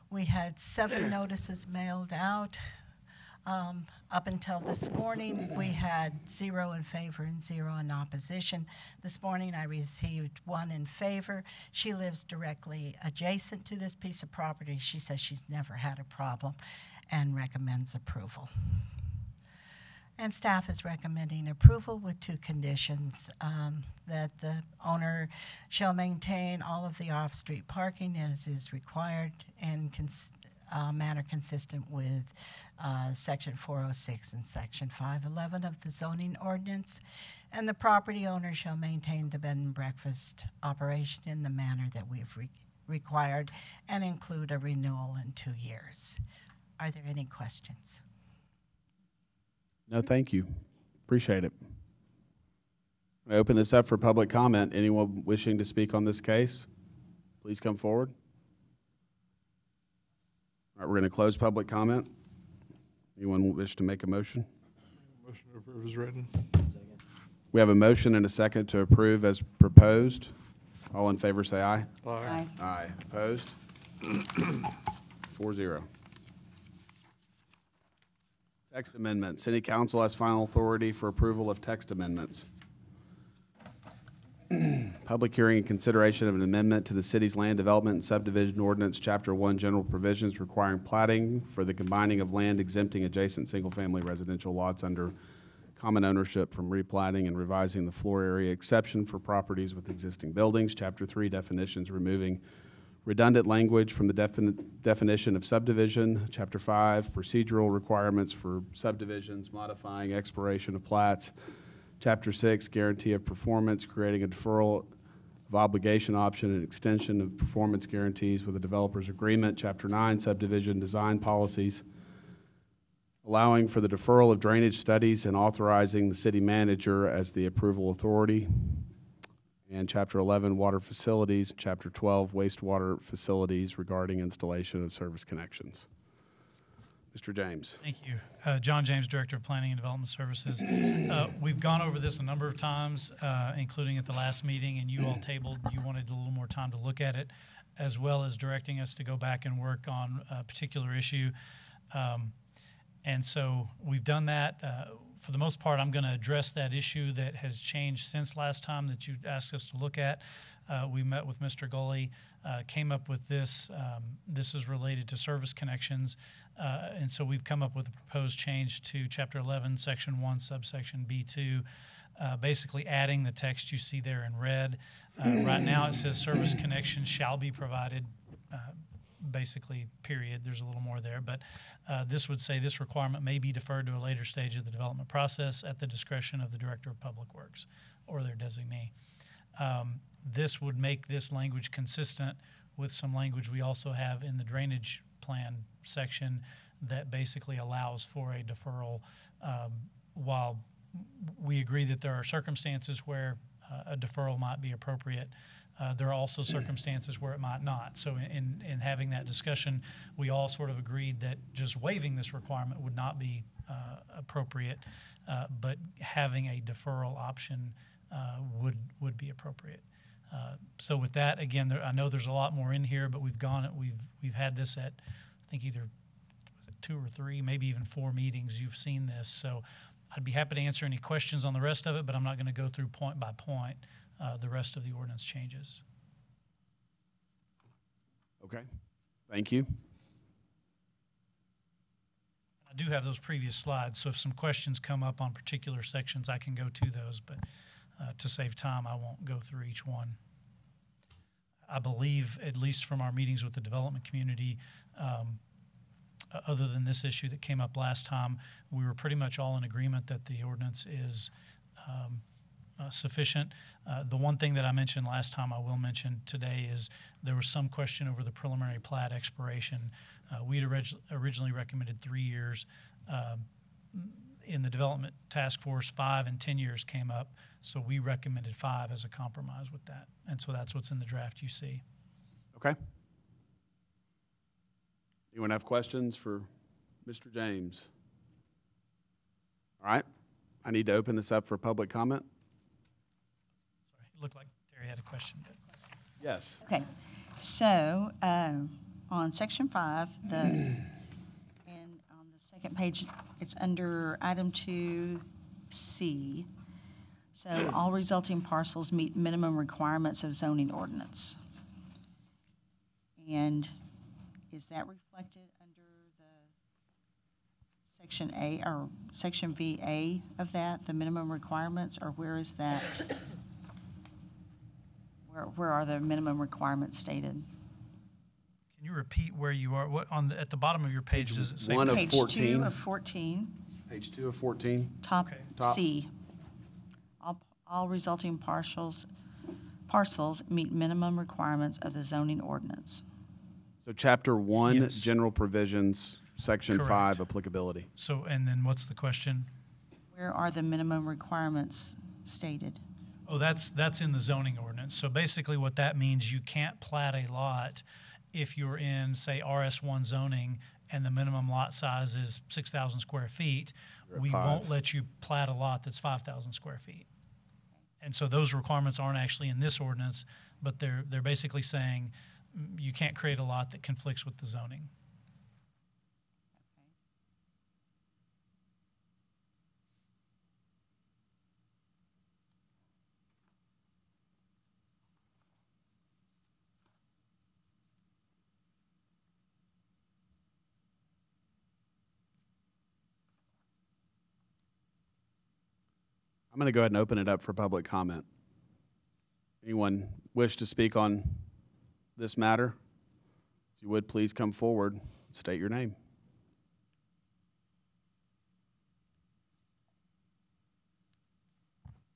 We had 7 notices mailed out. Up until this morning, we had 0 in favor and 0 in opposition. This morning, I received 1 in favor. She lives directly adjacent to this piece of property. She says she's never had a problem and recommends approval. And staff is recommending approval with 2 conditions, that the owner shall maintain all of the off-street parking as is required and manner consistent with Section 406 and Section 511 of the zoning ordinance, and the property owner shall maintain the bed and breakfast operation in the manner that we've required and include a renewal in 2 years. Are there any questions? No, thank you. Appreciate it. I open this up for public comment. Anyone wishing to speak on this case, please come forward. All right, we're going to close public comment. Anyone wish to make a motion? Motion to approve is written. We have a motion and a second to approve as proposed. All in favor say aye. Aye. Aye. Opposed? 4-0. Text amendment. City Council has final authority for approval of text amendments. Public hearing and consideration of an amendment to the city's land development and subdivision ordinance, Chapter 1, general provisions requiring platting for the combining of land exempting adjacent single-family residential lots under common ownership from replatting and revising the floor area exception for properties with existing buildings. Chapter 3, definitions, removing redundant language from the definition of subdivision. Chapter 5, procedural requirements for subdivisions, modifying expiration of plats. Chapter 6, guarantee of performance, creating a deferral of obligation option and extension of performance guarantees with a developer's agreement. Chapter 9, subdivision design policies, allowing for the deferral of drainage studies and authorizing the city manager as the approval authority. And Chapter 11, water facilities. Chapter 12, wastewater facilities regarding installation of service connections. Mr. James. Thank you. John James, Director of Planning and Development Services. We've gone over this a number of times, including at the last meeting, and you all tabled, you wanted a little more time to look at it, as well as directing us to go back and work on a particular issue. And so we've done that. For the most part, I'm going to address that issue that has changed since last time that you asked us to look at. We met with Mr. Gully, came up with this. This is related to service connections. And so we've come up with a proposed change to Chapter 11, Section 1, subsection B2, basically adding the text you see there in red. Right now it says service connection shall be provided, basically, period. There's a little more there. But this would say this requirement may be deferred to a later stage of the development process at the discretion of the Director of Public Works or their designee. This would make this language consistent with some language we also have in the drainage plan section that basically allows for a deferral. While we agree that there are circumstances where a deferral might be appropriate, there are also circumstances where it might not. So in having that discussion, we all sort of agreed that just waiving this requirement would not be appropriate, but having a deferral option would be appropriate. So with that, again, I know there's a lot more in here, but we've had this at, I think either was it 2 or 3, maybe even 4 meetings. You've seen this, so I'd be happy to answer any questions on the rest of it, but I'm not going to go through point by point the rest of the ordinance changes. Okay. Thank you. I do have those previous slides, so if some questions come up on particular sections, I can go to those, but to save time, I won't go through each one. I believe, at least from our meetings with the development community, other than this issue that came up last time, we were pretty much all in agreement that the ordinance is sufficient. The one thing that I mentioned last time I will mention today is there was some question over the preliminary plat expiration. We had originally recommended 3 years. In the development task force, 5 and 10 years came up, so we recommended 5 as a compromise with that. And so that's what's in the draft you see. Okay. Anyone have questions for Mr. James? All right. I need to open this up for public comment. Sorry, it looked like Terry had a question. Yes. Okay, so on section 5, and on the second page, it's under item 2C. So all resulting parcels meet minimum requirements of zoning ordinance. And is that reflected under the section A or section VA of that, the minimum requirements, or where is that? Where are the minimum requirements stated? Can you repeat where you are? What at the bottom of your page does it say? One of Page 14. 2 of 14. Page 2 of 14. Top Top. C. All resulting parcels meet minimum requirements of the zoning ordinance. So chapter 1, Yes. general provisions, section Correct. 5, applicability. So, and then what's the question? Where are the minimum requirements stated? Oh, that's in the zoning ordinance. So basically what that means, you can't plat a lot if you're in, say, RS1 zoning and the minimum lot size is 6,000 square feet. Or We 5. won't let you plat a lot that's 5,000 square feet. And so those requirements aren't actually in this ordinance, but they're basically saying you can't create a lot that conflicts with the zoning. I'm going to go ahead and open it up for public comment. Anyone wish to speak on this matter? If you would, please come forward, state your name.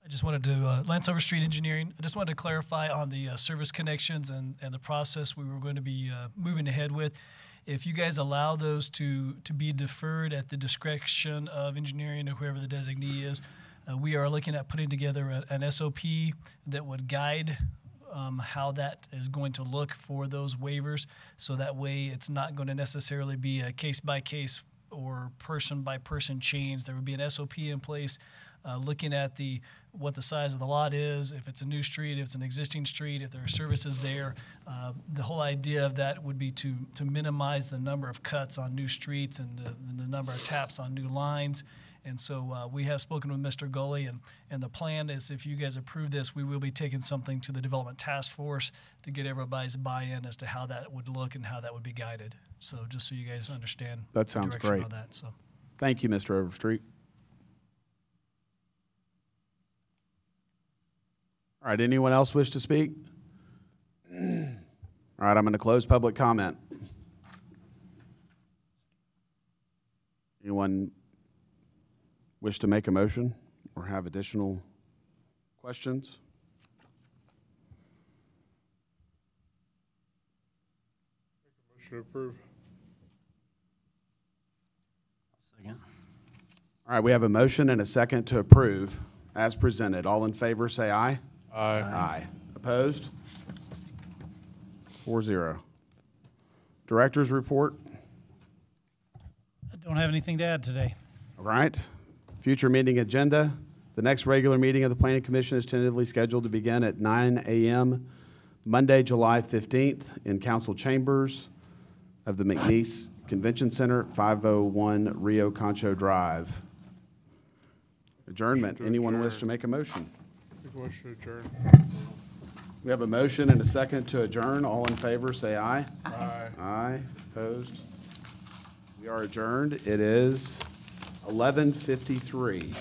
I just wanted to, Lance Overstreet Engineering, I just wanted to clarify on the service connections and the process we were going to be moving ahead with. If you guys allow those to be deferred at the discretion of engineering or whoever the designee is, we are looking at putting together an SOP that would guide how that is going to look for those waivers. So that way it's not going to necessarily be a case-by-case or person-by-person change. There would be an SOP in place looking at what the size of the lot is, if it's a new street, if it's an existing street, if there are services there. The whole idea of that would be to minimize the number of cuts on new streets and the number of taps on new lines. And so we have spoken with Mr. Gully, and the plan is if you guys approve this, we will be taking something to the development task force to get everybody's buy-in as to how that would look and how that would be guided. So just so you guys understand That the sounds direction great. of that. So. Thank you, Mr. Overstreet. All right, anyone else wish to speak? All right, I'm going to close public comment. Anyone wish to make a motion or have additional questions? Motion to approve. Second. All right, we have a motion and a second to approve as presented. All in favor, say aye. Aye. Aye. Opposed? 4-0. Director's report. I don't have anything to add today. All right. Future meeting agenda. The next regular meeting of the Planning Commission is tentatively scheduled to begin at 9 a.m. Monday, July 15th in council chambers of the McNeese Convention Center, 501 Rio Concho Drive. Adjournment. Motion to Anyone adjourn. wish to make a motion? Make a motion to adjourn. We have a motion and a second to adjourn. All in favor, say aye. Aye. Aye. Opposed? We are adjourned. It is 11:53.